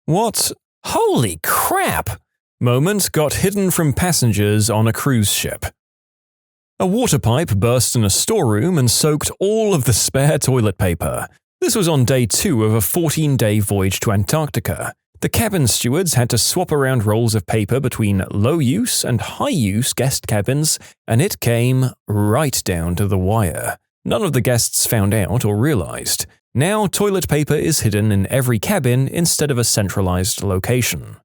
What holy crap moment got hidden from passengers on a cruise ship? A water pipe burst in a storeroom and soaked all of the spare toilet paper. This was on day 2 of a 14-day voyage to Antarctica. The cabin stewards had to swap around rolls of paper between low-use and high-use guest cabins, and it came right down to the wire. None of the guests found out or realized. Now, toilet paper is hidden in every cabin instead of a centralized location.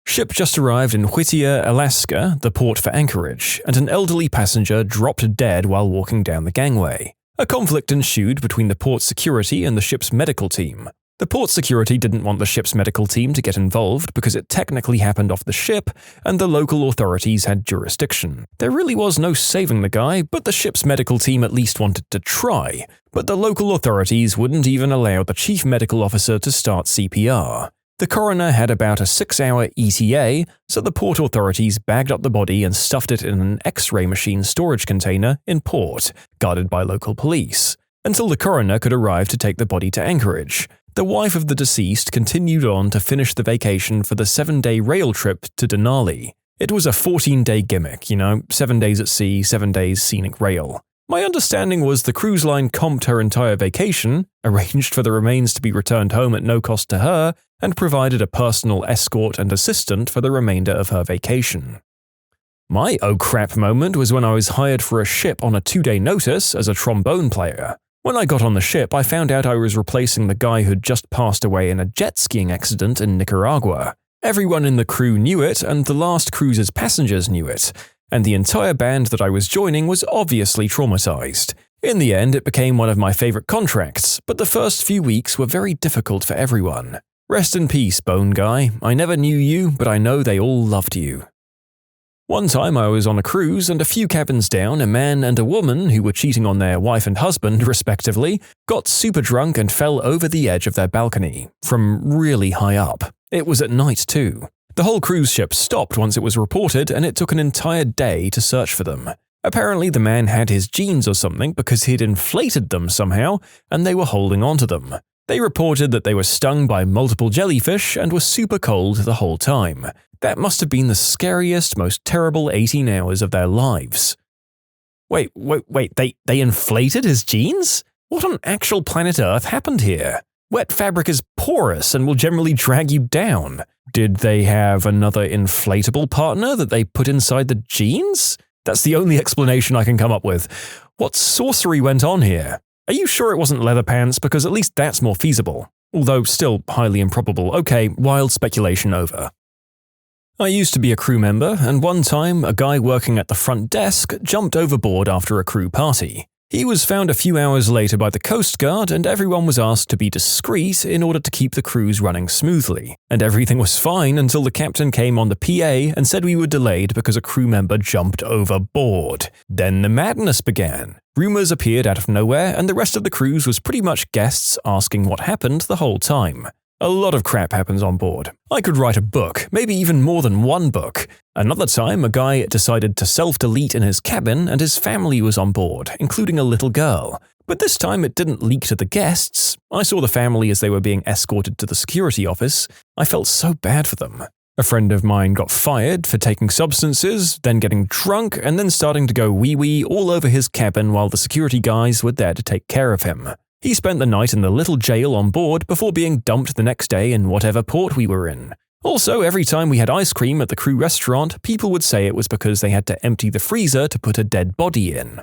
Ship just arrived in Whittier, Alaska, the port for Anchorage, and an elderly passenger dropped dead while walking down the gangway. A conflict ensued between the port security and the ship's medical team. The port security didn't want the ship's medical team to get involved because it technically happened off the ship, and the local authorities had jurisdiction. There really was no saving the guy, but the ship's medical team at least wanted to try. But the local authorities wouldn't even allow the chief medical officer to start CPR. The coroner had about a 6-hour ETA, so the port authorities bagged up the body and stuffed it in an X-ray machine storage container in port, guarded by local police, until the coroner could arrive to take the body to Anchorage. The wife of the deceased continued on to finish the vacation for the 7-day rail trip to Denali. It was a 14-day gimmick, 7 days at sea, 7 days scenic rail. My understanding was the cruise line comped her entire vacation, arranged for the remains to be returned home at no cost to her, and provided a personal escort and assistant for the remainder of her vacation. My oh crap moment was when I was hired for a ship on a 2-day notice as a trombone player. When I got on the ship, I found out I was replacing the guy who'd just passed away in a jet skiing accident in Nicaragua. Everyone in the crew knew it, and the last cruise's passengers knew it, and the entire band that I was joining was obviously traumatized. In the end, it became one of my favorite contracts, but the first few weeks were very difficult for everyone. Rest in peace, Bone Guy. I never knew you, but I know they all loved you. One time I was on a cruise, and a few cabins down, a man and a woman who were cheating on their wife and husband, respectively, got super drunk and fell over the edge of their balcony, from really high up. It was at night too. The whole cruise ship stopped once it was reported, and it took an entire day to search for them. Apparently the man had his jeans or something because he'd inflated them somehow, and they were holding onto them. They reported that they were stung by multiple jellyfish and were super cold the whole time. That must have been the scariest, most terrible 18 hours of their lives. Wait, they inflated his jeans? What on actual planet Earth happened here? Wet fabric is porous and will generally drag you down. Did they have another inflatable partner that they put inside the jeans? That's the only explanation I can come up with. What sorcery went on here? Are you sure it wasn't leather pants? Because at least that's more feasible. Although still highly improbable. Okay, wild speculation over. I used to be a crew member, and one time a guy working at the front desk jumped overboard after a crew party. He was found a few hours later by the Coast Guard, and everyone was asked to be discreet in order to keep the cruise running smoothly. And everything was fine until the captain came on the PA and said we were delayed because a crew member jumped overboard. Then the madness began. Rumors appeared out of nowhere, and the rest of the cruise was pretty much guests asking what happened the whole time. A lot of crap happens on board. I could write a book, maybe even more than one book. Another time, a guy decided to self-delete in his cabin and his family was on board, including a little girl. But this time it didn't leak to the guests. I saw the family as they were being escorted to the security office. I felt so bad for them. A friend of mine got fired for taking substances, then getting drunk, and then starting to go wee-wee all over his cabin while the security guys were there to take care of him. He spent the night in the little jail on board before being dumped the next day in whatever port we were in. Also, every time we had ice cream at the crew restaurant, people would say it was because they had to empty the freezer to put a dead body in.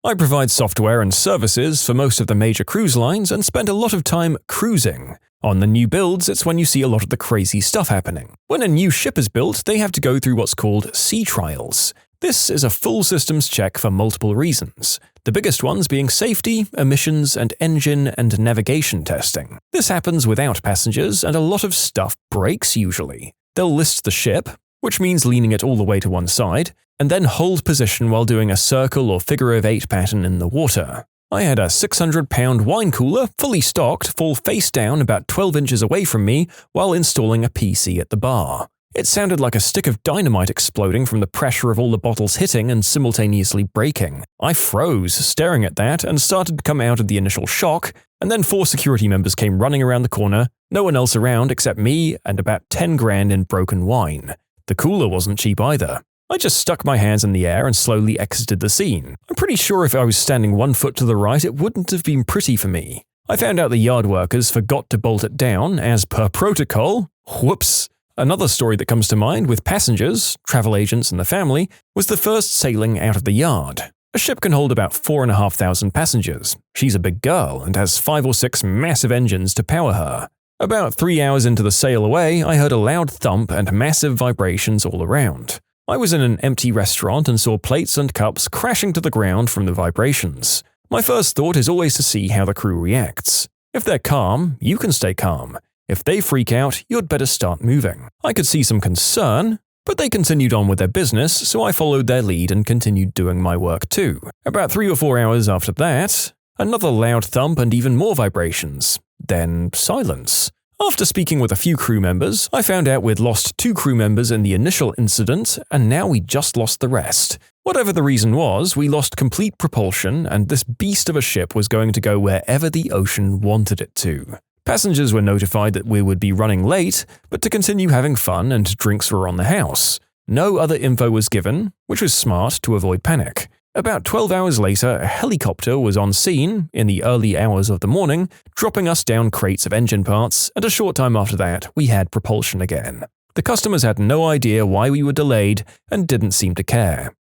I provide software and services for most of the major cruise lines and spend a lot of time cruising. On the new builds, it's when you see a lot of the crazy stuff happening. When a new ship is built, they have to go through what's called sea trials. This is a full systems check for multiple reasons, the biggest ones being safety, emissions, and engine and navigation testing. This happens without passengers, and a lot of stuff breaks usually. They'll list the ship, which means leaning it all the way to one side, and then hold position while doing a circle or figure of 8 pattern in the water. I had a 600-pound wine cooler, fully stocked, fall face down about 12 inches away from me while installing a PC at the bar. It sounded like a stick of dynamite exploding from the pressure of all the bottles hitting and simultaneously breaking. I froze, staring at that, and started to come out of the initial shock, and then 4 security members came running around the corner, no one else around except me and about 10 grand in broken wine. The cooler wasn't cheap either. I just stuck my hands in the air and slowly exited the scene. I'm pretty sure if I was standing 1 foot to the right, it wouldn't have been pretty for me. I found out the yard workers forgot to bolt it down, as per protocol. Whoops. Another story that comes to mind with passengers, travel agents, and the family was the first sailing out of the yard. A ship can hold about 4,500 passengers. She's a big girl and has 5 or 6 massive engines to power her. About 3 hours into the sail away, I heard a loud thump and massive vibrations all around. I was in an empty restaurant and saw plates and cups crashing to the ground from the vibrations. My first thought is always to see how the crew reacts. If they're calm, you can stay calm. If they freak out, you'd better start moving. I could see some concern, but they continued on with their business, so I followed their lead and continued doing my work too. About 3 or 4 hours after that, another loud thump and even more vibrations. Then silence. After speaking with a few crew members, I found out we'd lost 2 crew members in the initial incident, and now we just lost the rest. Whatever the reason was, we lost complete propulsion, and this beast of a ship was going to go wherever the ocean wanted it to. Passengers were notified that we would be running late, but to continue having fun and drinks were on the house. No other info was given, which was smart to avoid panic. About 12 hours later, a helicopter was on scene, in the early hours of the morning, dropping us down crates of engine parts, and a short time after that, we had propulsion again. The customers had no idea why we were delayed and didn't seem to care.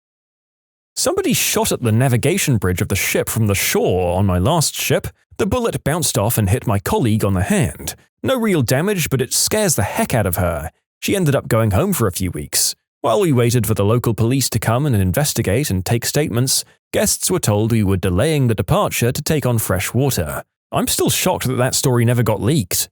Somebody shot at the navigation bridge of the ship from the shore on my last ship. The bullet bounced off and hit my colleague on the hand. No real damage, but it scares the heck out of her. She ended up going home for a few weeks. While we waited for the local police to come and investigate and take statements, guests were told we were delaying the departure to take on fresh water. I'm still shocked that that story never got leaked.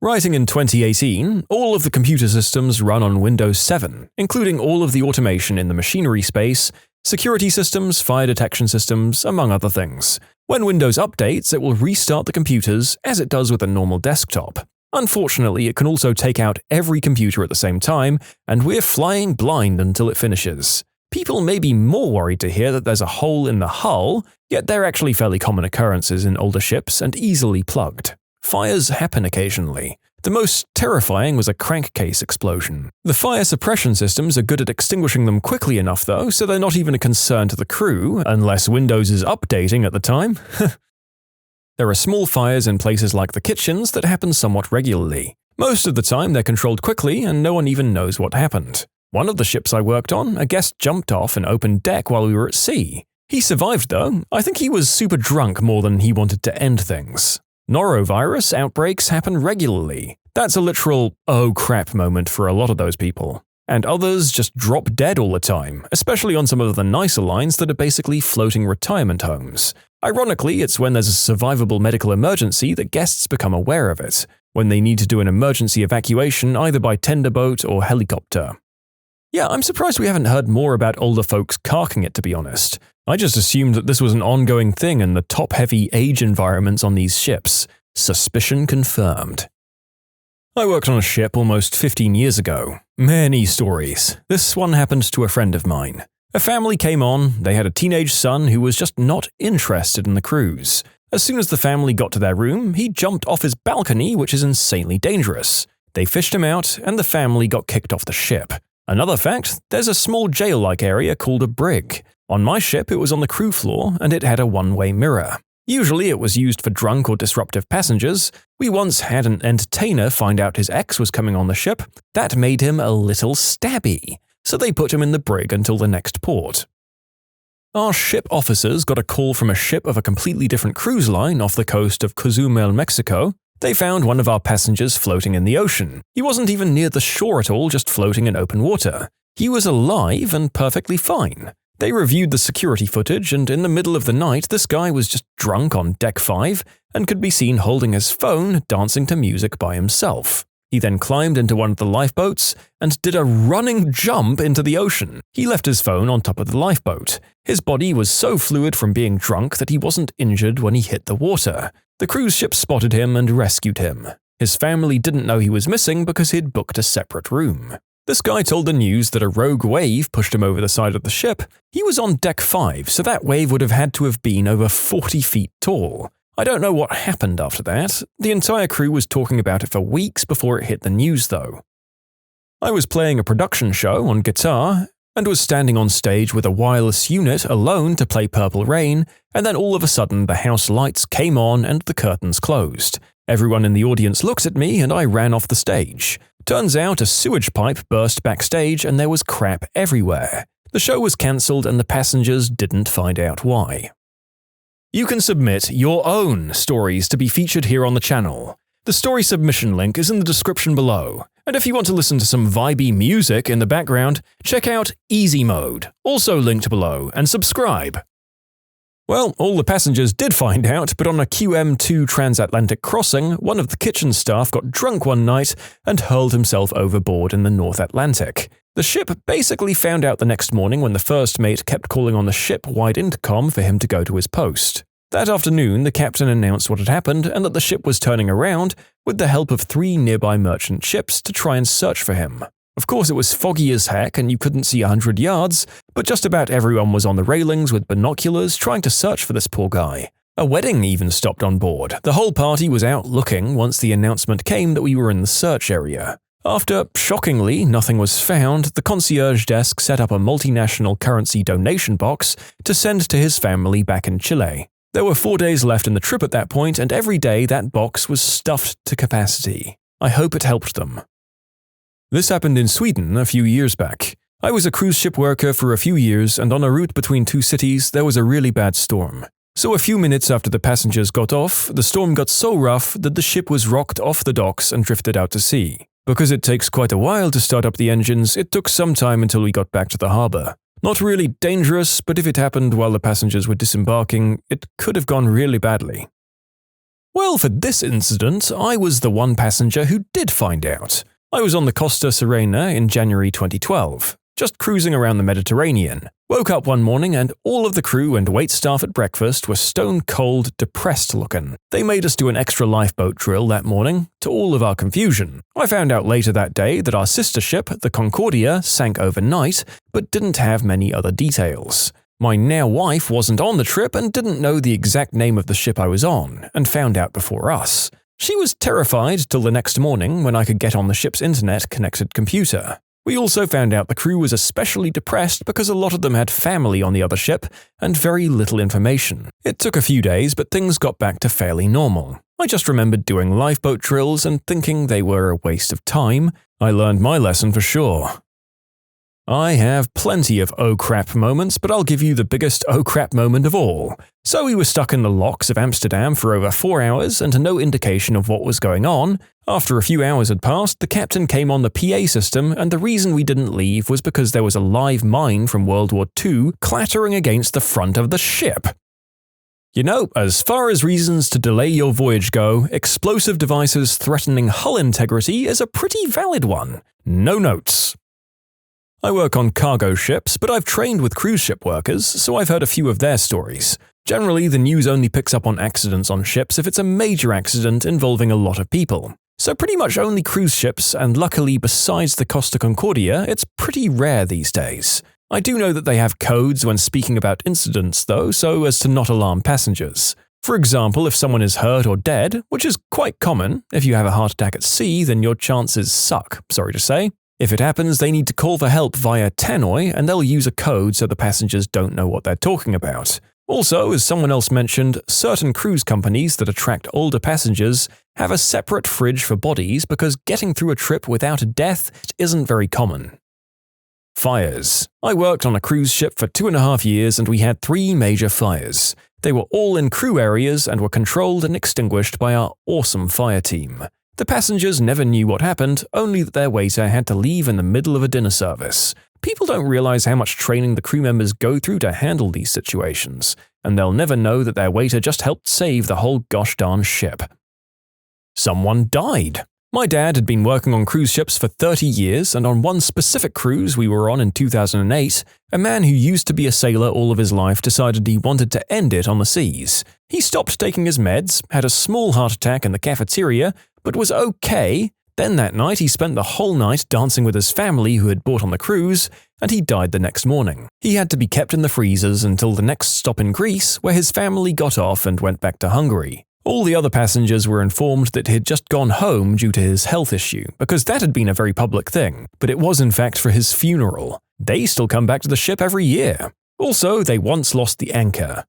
Writing in 2018, all of the computer systems run on Windows 7, including all of the automation in the machinery space, security systems, fire detection systems, among other things. When Windows updates, it will restart the computers as it does with a normal desktop. Unfortunately, it can also take out every computer at the same time, and we're flying blind until it finishes. People may be more worried to hear that there's a hole in the hull, yet they're actually fairly common occurrences in older ships and easily plugged. Fires happen occasionally. The most terrifying was a crankcase explosion. The fire suppression systems are good at extinguishing them quickly enough though, so they're not even a concern to the crew, unless Windows is updating at the time. There are small fires in places like the kitchens that happen somewhat regularly. Most of the time they're controlled quickly and no one even knows what happened. One of the ships I worked on, a guest jumped off an open deck while we were at sea. He survived though. I think he was super drunk more than he wanted to end things. Norovirus outbreaks happen regularly. That's a literal oh crap moment for a lot of those people. And others just drop dead all the time, especially on some of the nicer lines that are basically floating retirement homes. Ironically, it's when there's a survivable medical emergency that guests become aware of it, when they need to do an emergency evacuation either by tender boat or helicopter. Yeah, I'm surprised we haven't heard more about older folks carking it, to be honest. I just assumed that this was an ongoing thing in the top-heavy age environments on these ships. Suspicion confirmed. I worked on a ship almost 15 years ago. Many stories. This one happened to a friend of mine. A family came on, they had a teenage son who was just not interested in the cruise. As soon as the family got to their room, he jumped off his balcony, which is insanely dangerous. They fished him out, and the family got kicked off the ship. Another fact, there's a small jail-like area called a brig. On my ship, it was on the crew floor, and it had a one-way mirror. Usually it was used for drunk or disruptive passengers. We once had an entertainer find out his ex was coming on the ship. That made him a little stabby, so they put him in the brig until the next port. Our ship officers got a call from a ship of a completely different cruise line off the coast of Cozumel, Mexico. They found one of our passengers floating in the ocean. He wasn't even near the shore at all, just floating in open water. He was alive and perfectly fine. They reviewed the security footage, and in the middle of the night, this guy was just drunk on deck 5 and could be seen holding his phone, dancing to music by himself. He then climbed into one of the lifeboats and did a running jump into the ocean. He left his phone on top of the lifeboat. His body was so fluid from being drunk that he wasn't injured when he hit the water. The cruise ship spotted him and rescued him. His family didn't know he was missing because he'd booked a separate room. This guy told the news that a rogue wave pushed him over the side of the ship. He was on deck 5, so that wave would have had to have been over 40 feet tall. I don't know what happened after that. The entire crew was talking about it for weeks before it hit the news, though. I was playing a production show on guitar and was standing on stage with a wireless unit alone to play Purple Rain, and then all of a sudden the house lights came on and the curtains closed. Everyone in the audience looked at me and I ran off the stage. Turns out a sewage pipe burst backstage and there was crap everywhere. The show was cancelled and the passengers didn't find out why. You can submit your own stories to be featured here on the channel. The story submission link is in the description below. And if you want to listen to some vibey music in the background, check out easymode, also linked below, and subscribe. Well, all the passengers did find out, but on a QM2 transatlantic crossing, one of the kitchen staff got drunk one night and hurled himself overboard in the North Atlantic. The ship basically found out the next morning when the first mate kept calling on the ship-wide intercom for him to go to his post. That afternoon, the captain announced what had happened and that the ship was turning around with the help of 3 nearby merchant ships to try and search for him. Of course, it was foggy as heck and you couldn't see 100 yards, but just about everyone was on the railings with binoculars trying to search for this poor guy. A wedding even stopped on board. The whole party was out looking once the announcement came that we were in the search area. After, shockingly, nothing was found, the concierge desk set up a multinational currency donation box to send to his family back in Chile. There were 4 days left in the trip at that point, and every day that box was stuffed to capacity. I hope it helped them. This happened in Sweden a few years back. I was a cruise ship worker for a few years, and on a route between 2 cities, there was a really bad storm. So a few minutes after the passengers got off, the storm got so rough that the ship was rocked off the docks and drifted out to sea. Because it takes quite a while to start up the engines, it took some time until we got back to the harbor. Not really dangerous, but if it happened while the passengers were disembarking, it could have gone really badly. Well, for this incident, I was the one passenger who did find out. I was on the Costa Serena in January 2012, just cruising around the Mediterranean. Woke up one morning and all of the crew and waitstaff at breakfast were stone-cold, depressed looking. They made us do an extra lifeboat drill that morning, to all of our confusion. I found out later that day that our sister ship, the Concordia, sank overnight, but didn't have many other details. My now-wife wasn't on the trip and didn't know the exact name of the ship I was on, and found out before us. She was terrified till the next morning when I could get on the ship's internet-connected computer. We also found out the crew was especially depressed because a lot of them had family on the other ship and very little information. It took a few days, but things got back to fairly normal. I just remembered doing lifeboat drills and thinking they were a waste of time. I learned my lesson for sure. I have plenty of oh crap moments, but I'll give you the biggest oh crap moment of all. So we were stuck in the locks of Amsterdam for over 4 hours and no indication of what was going on. After a few hours had passed, the captain came on the PA system, and the reason we didn't leave was because there was a live mine from World War II clattering against the front of the ship. You know, as far as reasons to delay your voyage go, explosive devices threatening hull integrity is a pretty valid one. No notes. I work on cargo ships, but I've trained with cruise ship workers, so I've heard a few of their stories. Generally, the news only picks up on accidents on ships if it's a major accident involving a lot of people. So pretty much only cruise ships, and luckily besides the Costa Concordia, it's pretty rare these days. I do know that they have codes when speaking about incidents though, so as to not alarm passengers. For example, if someone is hurt or dead, which is quite common, if you have a heart attack at sea, then your chances suck, sorry to say. If it happens, they need to call for help via tannoy, and they'll use a code so the passengers don't know what they're talking about. Also, as someone else mentioned, certain cruise companies that attract older passengers have a separate fridge for bodies because getting through a trip without a death isn't very common. Fires. I worked on a cruise ship for 2.5 years and we had 3 major fires. They were all in crew areas and were controlled and extinguished by our awesome fire team. The passengers never knew what happened, only that their waiter had to leave in the middle of a dinner service. People don't realize how much training the crew members go through to handle these situations, and they'll never know that their waiter just helped save the whole gosh darn ship. Someone died. My dad had been working on cruise ships for 30 years, and on one specific cruise we were on in 2008, a man who used to be a sailor all of his life decided he wanted to end it on the seas. He stopped taking his meds, had a small heart attack in the cafeteria, but was okay. Then that night he spent the whole night dancing with his family who had bought on the cruise, and he died the next morning. He had to be kept in the freezers until the next stop in Greece, where his family got off and went back to Hungary. All the other passengers were informed that he had just gone home due to his health issue, because that had been a very public thing, but it was in fact for his funeral. They still come back to the ship every year. Also, they once lost the anchor.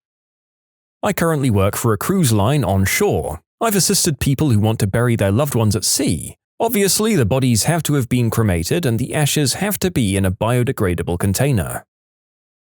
I currently work for a cruise line on shore. I've assisted people who want to bury their loved ones at sea. Obviously, the bodies have to have been cremated and the ashes have to be in a biodegradable container.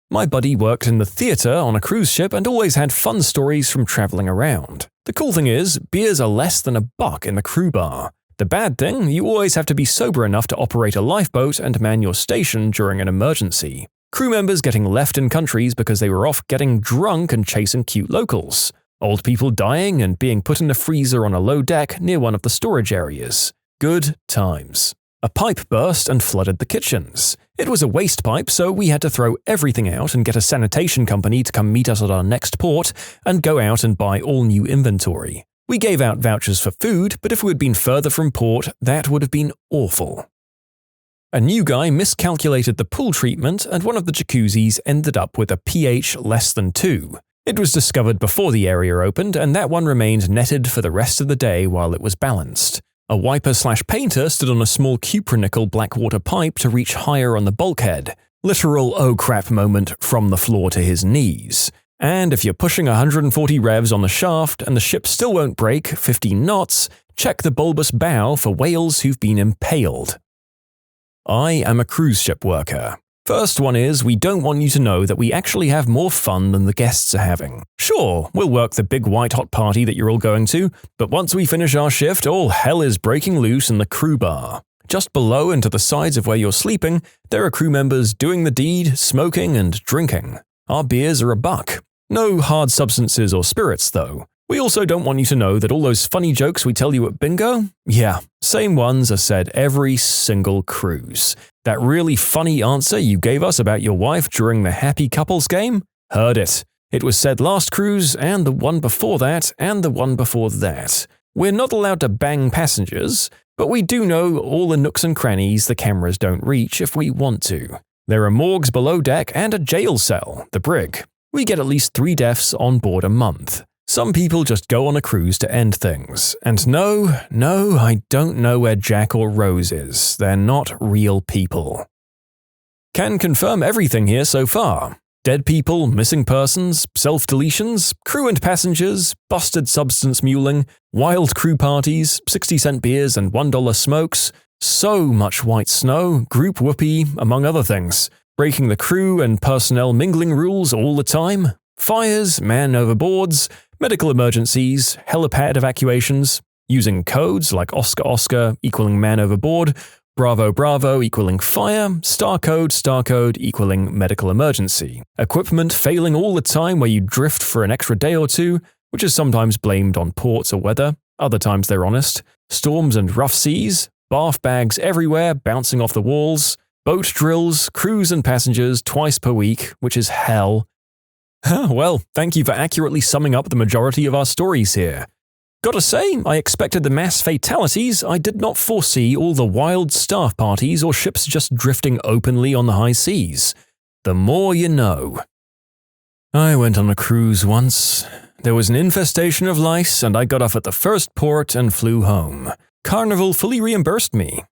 My buddy worked in the theatre on a cruise ship and always had fun stories from traveling around. The cool thing is, beers are less than $1 in the crew bar. The bad thing, you always have to be sober enough to operate a lifeboat and man your station during an emergency. Crew members getting left in countries because they were off getting drunk and chasing cute locals. Old people dying and being put in a freezer on a low deck near one of the storage areas. Good times. A pipe burst and flooded the kitchens. It was a waste pipe, so we had to throw everything out and get a sanitation company to come meet us at our next port and go out and buy all new inventory. We gave out vouchers for food, but if we had been further from port, that would have been awful. A new guy miscalculated the pool treatment and one of the jacuzzis ended up with a pH less than 2. It was discovered before the area opened and that one remained netted for the rest of the day while it was balanced. A wiper/painter stood on a small cupronickel blackwater pipe to reach higher on the bulkhead. Literal oh crap moment from the floor to his knees. And if you're pushing 140 revs on the shaft and the ship still won't break 15 knots, check the bulbous bow for whales who've been impaled. I am a cruise ship worker. First one is, we don't want you to know that we actually have more fun than the guests are having. Sure, we'll work the big white hot party that you're all going to, but once we finish our shift, all hell is breaking loose in the crew bar. Just below and to the sides of where you're sleeping, there are crew members doing the deed, smoking and drinking. Our beers are $1. No hard substances or spirits though. We also don't want you to know that all those funny jokes we tell you at bingo? Yeah, same ones are said every single cruise. That really funny answer you gave us about your wife during the happy couples game? Heard it. It was said last cruise, and the one before that, and the one before that. We're not allowed to bang passengers, but we do know all the nooks and crannies the cameras don't reach if we want to. There are morgues below deck and a jail cell, the brig. We get at least 3 deaths on board a month. Some people just go on a cruise to end things. And no, I don't know where Jack or Rose is. They're not real people. Can confirm everything here so far. Dead people, missing persons, self-deletions, crew and passengers, busted substance muling, wild crew parties, 60-cent beers and $1 smokes, so much white snow, group whoopee, among other things. Breaking the crew and personnel mingling rules all the time. Fires, man overboards, medical emergencies, helipad evacuations, using codes like Oscar Oscar equaling man overboard, Bravo Bravo equaling fire, star code equaling medical emergency, equipment failing all the time where you drift for an extra day or two, which is sometimes blamed on ports or weather, other times they're honest, storms and rough seas, bath bags everywhere bouncing off the walls, boat drills, crews and passengers twice per week, which is hell. Well, thank you for accurately summing up the majority of our stories here. Gotta say, I expected the mass fatalities. I did not foresee all the wild staff parties or ships just drifting openly on the high seas. The more you know. I went on a cruise once. There was an infestation of lice and I got off at the first port and flew home. Carnival fully reimbursed me.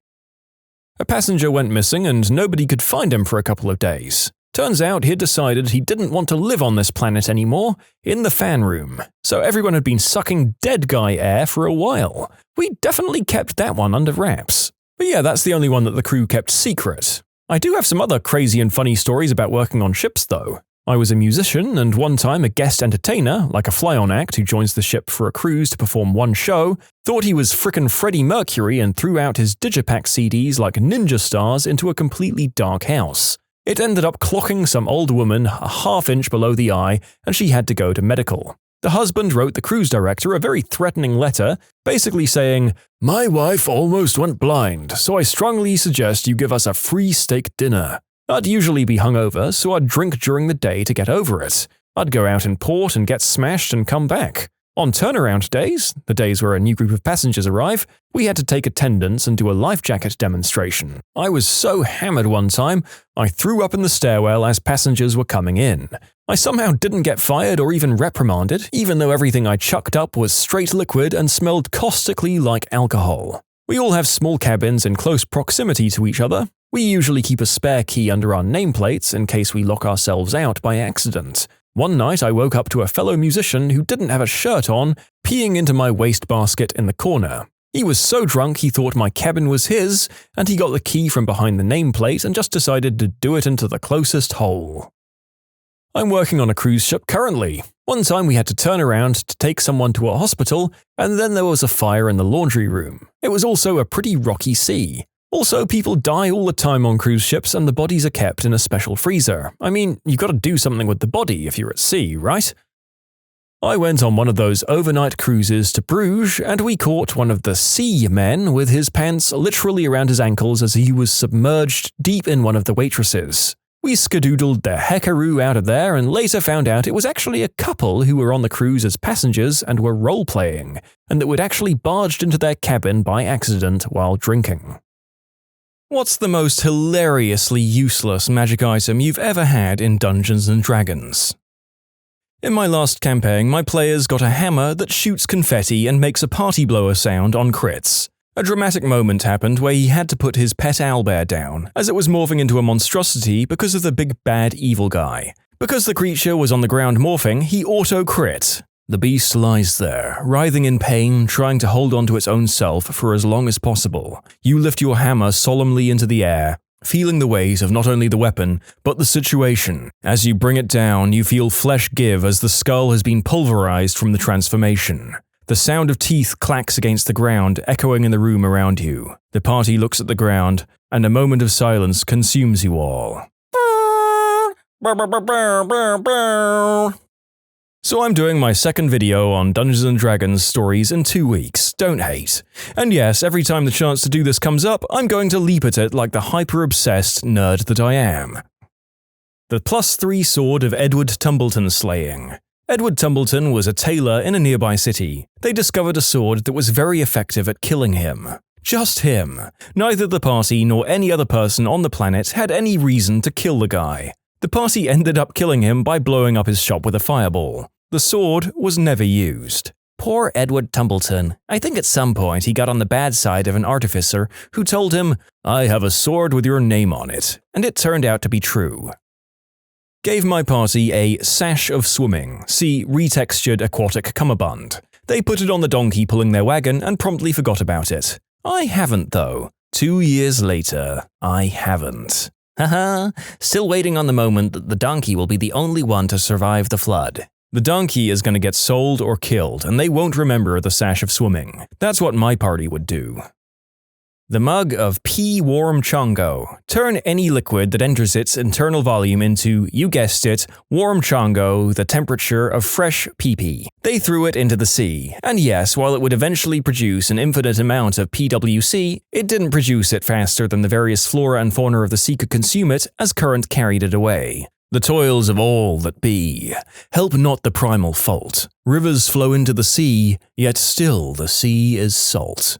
A passenger went missing and nobody could find him for a couple of days. Turns out he'd decided he didn't want to live on this planet anymore, in the fan room, so everyone had been sucking dead guy air for a while. We definitely kept that one under wraps. But yeah, that's the only one that the crew kept secret. I do have some other crazy and funny stories about working on ships though. I was a musician, and one time a guest entertainer, like a fly-on act who joins the ship for a cruise to perform one show, thought he was frickin' Freddie Mercury and threw out his Digipack CDs like ninja stars into a completely dark house. It ended up clocking some old woman a half-inch below the eye, and she had to go to medical. The husband wrote the cruise director a very threatening letter, basically saying, "My wife almost went blind, so I strongly suggest you give us a free steak dinner. I'd usually be hungover, so I'd drink during the day to get over it. I'd go out in port and get smashed and come back. On turnaround days, the days where a new group of passengers arrive, we had to take attendance and do a life jacket demonstration. I was so hammered one time, I threw up in the stairwell as passengers were coming in. I somehow didn't get fired or even reprimanded, even though everything I chucked up was straight liquid and smelled caustically like alcohol. We all have small cabins in close proximity to each other. We usually keep a spare key under our nameplates in case we lock ourselves out by accident. One night I woke up to a fellow musician who didn't have a shirt on, peeing into my wastebasket in the corner. He was so drunk he thought my cabin was his, and he got the key from behind the nameplate and just decided to do it into the closest hole. I'm working on a cruise ship currently. One time we had to turn around to take someone to a hospital, and then there was a fire in the laundry room. It was also a pretty rocky sea. Also, people die all the time on cruise ships and the bodies are kept in a special freezer. I mean, you gotta do something with the body if you're at sea, right? I went on one of those overnight cruises to Bruges and we caught one of the sea men with his pants literally around his ankles as he was submerged deep in one of the waitresses. We skedoodled the heckaroo out of there and later found out it was actually a couple who were on the cruise as passengers and were role-playing, and that we'd actually barged into their cabin by accident while drinking. What's the most hilariously useless magic item you've ever had in Dungeons & Dragons? In my last campaign, my players got a hammer that shoots confetti and makes a party blower sound on crits. A dramatic moment happened where he had to put his pet owlbear down, as it was morphing into a monstrosity because of the big bad evil guy. Because the creature was on the ground morphing, he auto-crit. The beast lies there, writhing in pain, trying to hold on to its own self for as long as possible. You lift your hammer solemnly into the air, feeling the weight of not only the weapon, but the situation. As you bring it down, you feel flesh give as the skull has been pulverized from the transformation. The sound of teeth clacks against the ground, echoing in the room around you. The party looks at the ground, and a moment of silence consumes you all. So I'm doing my second video on Dungeons & Dragons stories in 2 weeks, don't hate. And yes, every time the chance to do this comes up, I'm going to leap at it like the hyper-obsessed nerd that I am. The +3 sword of Edward Tumbleton slaying. Edward Tumbleton was a tailor in a nearby city. They discovered a sword that was very effective at killing him. Just him. Neither the party nor any other person on the planet had any reason to kill the guy. The party ended up killing him by blowing up his shop with a fireball. The sword was never used. Poor Edward Tumbleton. I think at some point he got on the bad side of an artificer who told him, "I have a sword with your name on it," and it turned out to be true. Gave my party a sash of swimming, see retextured aquatic cummerbund. They put it on the donkey pulling their wagon and promptly forgot about it. I haven't though. 2 years later, I haven't. Haha, still waiting on the moment that the donkey will be the only one to survive the flood. The donkey is going to get sold or killed, and they won't remember the sash of swimming. That's what my party would do. The mug of pea warm chongo. Turn any liquid that enters its internal volume into, you guessed it, warm chongo, the temperature of fresh pee-pee. They threw it into the sea, and yes, while it would eventually produce an infinite amount of PWC, it didn't produce it faster than the various flora and fauna of the sea could consume it as current carried it away. The toils of all that be. Help not the primal fault. Rivers flow into the sea, yet still the sea is salt.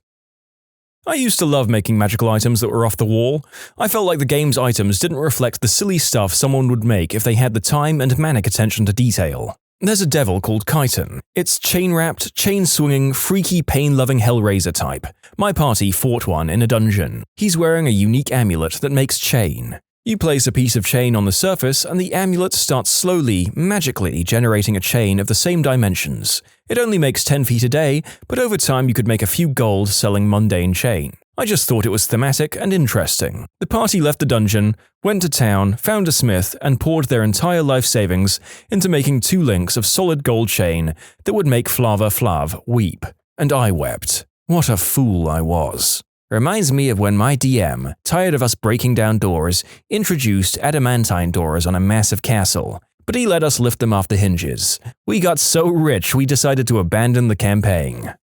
I used to love making magical items that were off the wall. I felt like the game's items didn't reflect the silly stuff someone would make if they had the time and manic attention to detail. There's a devil called Chiton. It's chain-wrapped, chain-swinging, freaky, pain-loving Hellraiser type. My party fought one in a dungeon. He's wearing a unique amulet that makes chain. You place a piece of chain on the surface and the amulet starts slowly, magically generating a chain of the same dimensions. It only makes 10 feet a day, but over time you could make a few gold selling mundane chain. I just thought it was thematic and interesting. The party left the dungeon, went to town, found a smith, and poured their entire life savings into making 2 links of solid gold chain that would make Flava Flav weep. And I wept. What a fool I was. Reminds me of when my DM, tired of us breaking down doors, introduced adamantine doors on a massive castle, but he let us lift them off the hinges. We got so rich we decided to abandon the campaign.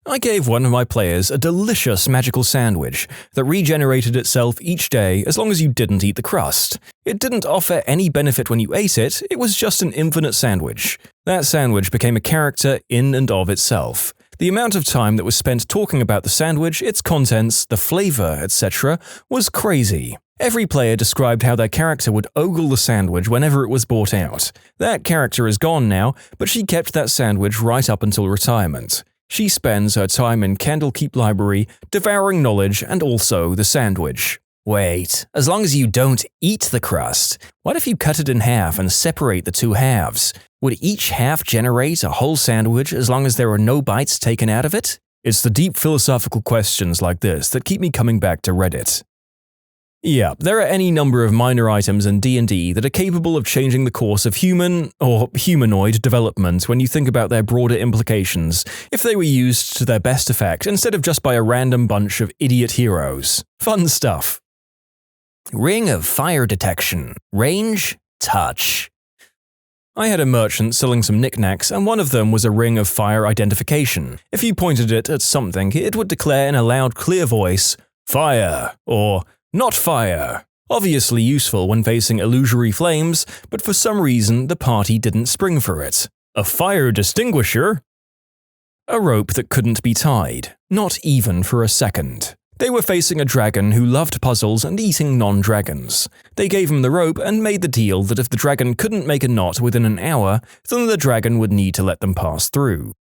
I gave one of my players a delicious magical sandwich that regenerated itself each day as long as you didn't eat the crust. It didn't offer any benefit when you ate it, it was just an infinite sandwich. That sandwich became a character in and of itself. The amount of time that was spent talking about the sandwich, its contents, the flavor, etc. was crazy. Every player described how their character would ogle the sandwich whenever it was brought out. That character is gone now, but she kept that sandwich right up until retirement. She spends her time in Candlekeep Library, devouring knowledge and also the sandwich. Wait, as long as you don't eat the crust, what if you cut it in half and separate the two halves? Would each half generate a whole sandwich as long as there were no bites taken out of it? It's the deep philosophical questions like this that keep me coming back to Reddit. Yeah, there are any number of minor items in D&D that are capable of changing the course of human or humanoid development when you think about their broader implications, if they were used to their best effect instead of just by a random bunch of idiot heroes. Fun stuff. Ring of fire detection. Range? Touch. I had a merchant selling some knickknacks, and one of them was a ring of fire identification. If you pointed it at something, it would declare in a loud, clear voice, "Fire," or "Not fire." Obviously useful when facing illusory flames, but for some reason the party didn't spring for it. A fire distinguisher? A rope that couldn't be tied, not even for a second. They were facing a dragon who loved puzzles and eating non-dragons. They gave him the rope and made the deal that if the dragon couldn't make a knot within an hour, then the dragon would need to let them pass through.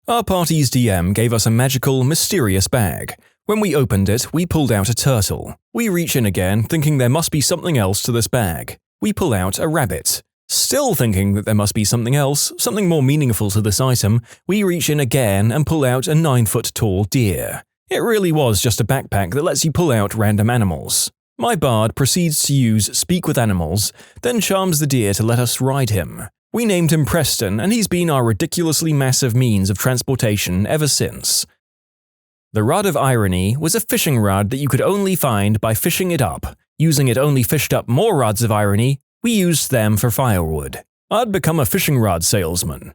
Our party's DM gave us a magical, mysterious bag. When we opened it, we pulled out a turtle. We reach in again, thinking there must be something else to this bag. We pull out a rabbit. Still thinking that there must be something else, something more meaningful to this item, we reach in again and pull out a 9-foot-tall deer. It really was just a backpack that lets you pull out random animals. My bard proceeds to use Speak with Animals, then charms the deer to let us ride him. We named him Preston, and he's been our ridiculously massive means of transportation ever since. The Rod of Irony was a fishing rod that you could only find by fishing it up. Using it only fished up more rods of irony, we used them for firewood. I'd become a fishing rod salesman.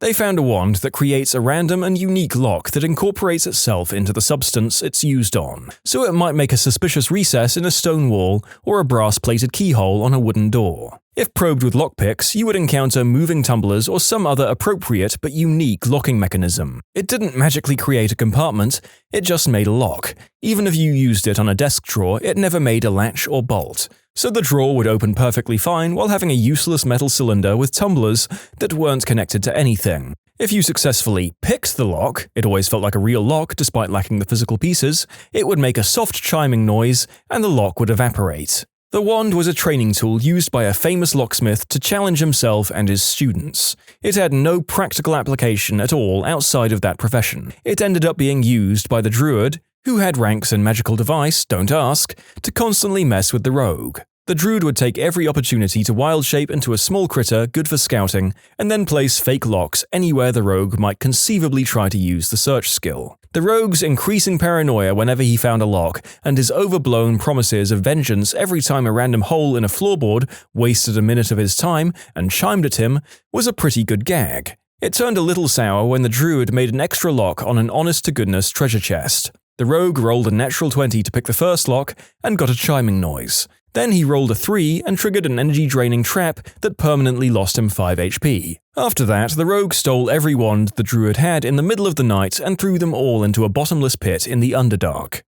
They found a wand that creates a random and unique lock that incorporates itself into the substance it's used on, so it might make a suspicious recess in a stone wall or a brass-plated keyhole on a wooden door. If probed with lockpicks, you would encounter moving tumblers or some other appropriate but unique locking mechanism. It didn't magically create a compartment, it just made a lock. Even if you used it on a desk drawer, it never made a latch or bolt. So the drawer would open perfectly fine while having a useless metal cylinder with tumblers that weren't connected to anything. If you successfully picked the lock, it always felt like a real lock despite lacking the physical pieces, it would make a soft chiming noise and the lock would evaporate. The wand was a training tool used by a famous locksmith to challenge himself and his students. It had no practical application at all outside of that profession. It ended up being used by the druid, who had ranks in magical device, don't ask, to constantly mess with the rogue. The druid would take every opportunity to wild shape into a small critter good for scouting, and then place fake locks anywhere the rogue might conceivably try to use the search skill. The rogue's increasing paranoia whenever he found a lock, and his overblown promises of vengeance every time a random hole in a floorboard wasted a minute of his time and chimed at him, was a pretty good gag. It turned a little sour when the druid made an extra lock on an honest-to-goodness treasure chest. The rogue rolled a natural 20 to pick the first lock and got a chiming noise. Then he rolled a 3 and triggered an energy-draining trap that permanently lost him 5 HP. After that, the rogue stole every wand the druid had in the middle of the night and threw them all into a bottomless pit in the Underdark.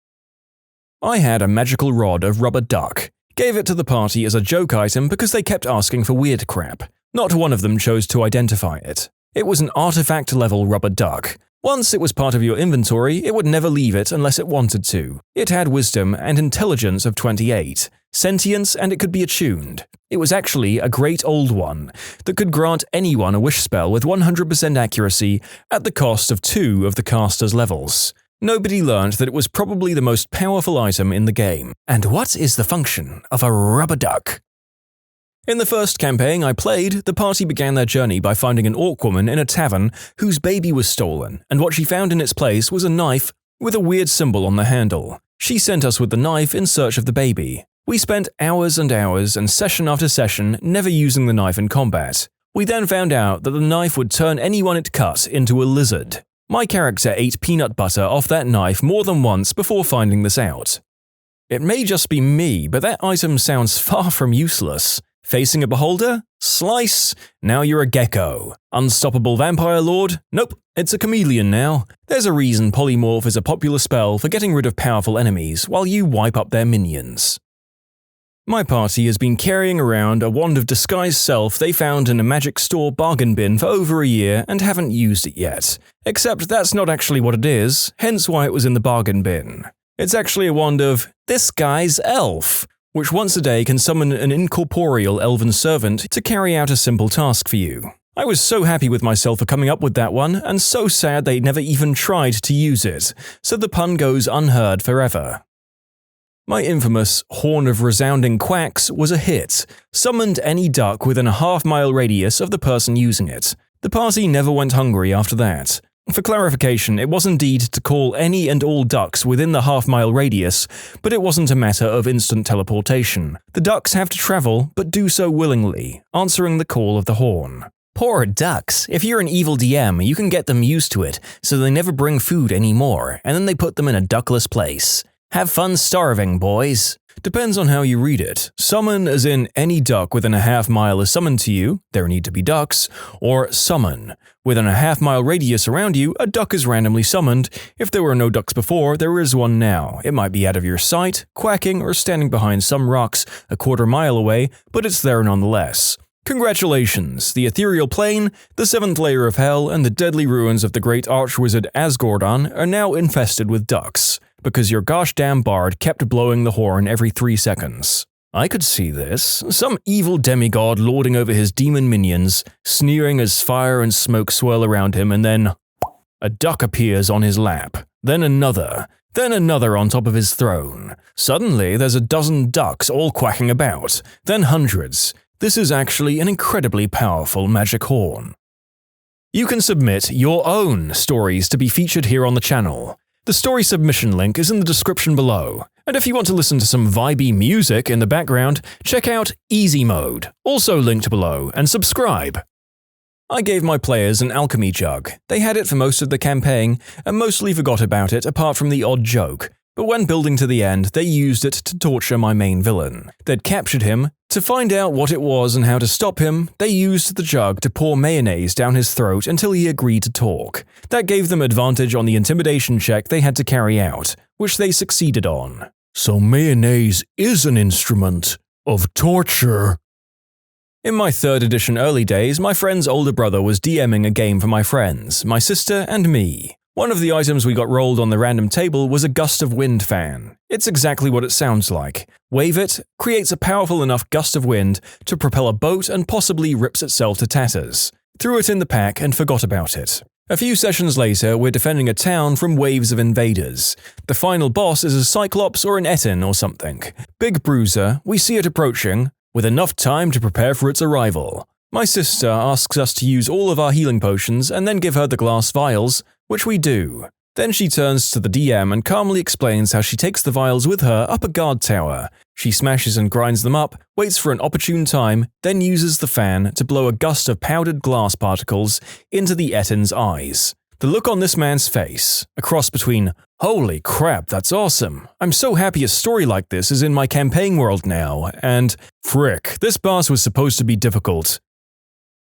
I had a magical rod of rubber duck. Gave it to the party as a joke item because they kept asking for weird crap. Not one of them chose to identify it. It was an artifact-level rubber duck. Once it was part of your inventory, it would never leave it unless it wanted to. It had wisdom and intelligence of 28, sentience, and it could be attuned. It was actually a great old one that could grant anyone a wish spell with 100% accuracy at the cost of 2 of the caster's levels. Nobody learned that it was probably the most powerful item in the game. And what is the function of a rubber duck? In the first campaign I played, the party began their journey by finding an orc woman in a tavern whose baby was stolen, and what she found in its place was a knife with a weird symbol on the handle. She sent us with the knife in search of the baby. We spent hours and hours and session after session never using the knife in combat. We then found out that the knife would turn anyone it cut into a lizard. My character ate peanut butter off that knife more than once before finding this out. It may just be me, but that item sounds far from useless. Facing a beholder? Slice? Now you're a gecko. Unstoppable vampire lord? Nope, it's a chameleon now. There's a reason polymorph is a popular spell for getting rid of powerful enemies while you wipe up their minions. My party has been carrying around a wand of disguised self they found in a magic store bargain bin for over a year and haven't used it yet. Except that's not actually what it is, hence why it was in the bargain bin. It's actually a wand of this guy's elf, which once a day can summon an incorporeal elven servant to carry out a simple task for you. I was so happy with myself for coming up with that one, and so sad they never even tried to use it, so the pun goes unheard forever. My infamous Horn of Resounding Quacks was a hit, summoned any duck within a half-mile radius of the person using it. The party never went hungry after that. For clarification, it was indeed to call any and all ducks within the half-mile radius, but it wasn't a matter of instant teleportation. The ducks have to travel, but do so willingly, answering the call of the horn. Poor ducks. If you're an evil DM, you can get them used to it, so they never bring food anymore, and then they put them in a duckless place. Have fun starving, boys. Depends on how you read it. Summon as in any duck within a half-mile is summoned to you, there need to be ducks, or summon. Within a half-mile radius around you, a duck is randomly summoned. If there were no ducks before, there is one now. It might be out of your sight, quacking, or standing behind some rocks a quarter-mile away, but it's there nonetheless. Congratulations! The ethereal plane, the seventh layer of hell, and the deadly ruins of the great archwizard Asgordon are now infested with ducks, because your gosh damn bard kept blowing the horn every 3 seconds. I could see this. Some evil demigod lording over his demon minions, sneering as fire and smoke swirl around him, and then a duck appears on his lap. Then another on top of his throne. Suddenly, there's a dozen ducks all quacking about. Then hundreds. This is actually an incredibly powerful magic horn. You can submit your own stories to be featured here on the channel. The story submission link is in the description below, and if you want to listen to some vibey music in the background, check out easymode, also linked below, and subscribe. I gave my players an alchemy jug. They had it for most of the campaign, and mostly forgot about it apart from the odd joke, but when building to the end, they used it to torture my main villain. They'd captured him. To find out what it was and how to stop him, they used the jug to pour mayonnaise down his throat until he agreed to talk. That gave them advantage on the intimidation check they had to carry out, which they succeeded on. So mayonnaise is an instrument of torture. In my 3rd edition early days, my friend's older brother was DMing a game for my friends, my sister, and me. One of the items we got rolled on the random table was a gust of wind fan. It's exactly what it sounds like. Wave it, creates a powerful enough gust of wind to propel a boat and possibly rips itself to tatters. Threw it in the pack and forgot about it. A few sessions later, we're defending a town from waves of invaders. The final boss is a Cyclops or an Etin or something. Big bruiser, we see it approaching, with enough time to prepare for its arrival. My sister asks us to use all of our healing potions and then give her the glass vials, which we do. Then she turns to the DM and calmly explains how she takes the vials with her up a guard tower. She smashes and grinds them up, waits for an opportune time, then uses the fan to blow a gust of powdered glass particles into the Etin's eyes. The look on this man's face, a cross between, "Holy crap, that's awesome. I'm so happy a story like this is in my campaign world now," and "Frick, this boss was supposed to be difficult."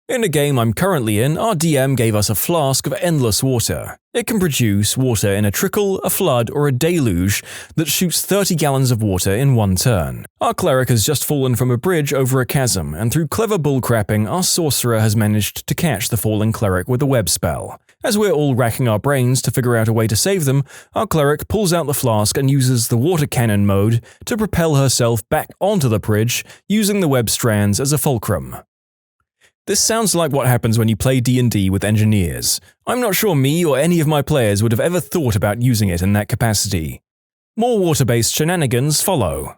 In a game I'm currently in, our DM gave us a flask of endless water. It can produce water in a trickle, a flood, or a deluge that shoots 30 gallons of water in one turn. Our cleric has just fallen from a bridge over a chasm, and through clever bullcrapping, our sorcerer has managed to catch the falling cleric with a web spell. As we're all racking our brains to figure out a way to save them, our cleric pulls out the flask and uses the water cannon mode to propel herself back onto the bridge, using the web strands as a fulcrum. This sounds like what happens when you play D&D with engineers. I'm not sure me or any of my players would have ever thought about using it in that capacity. More water-based shenanigans follow.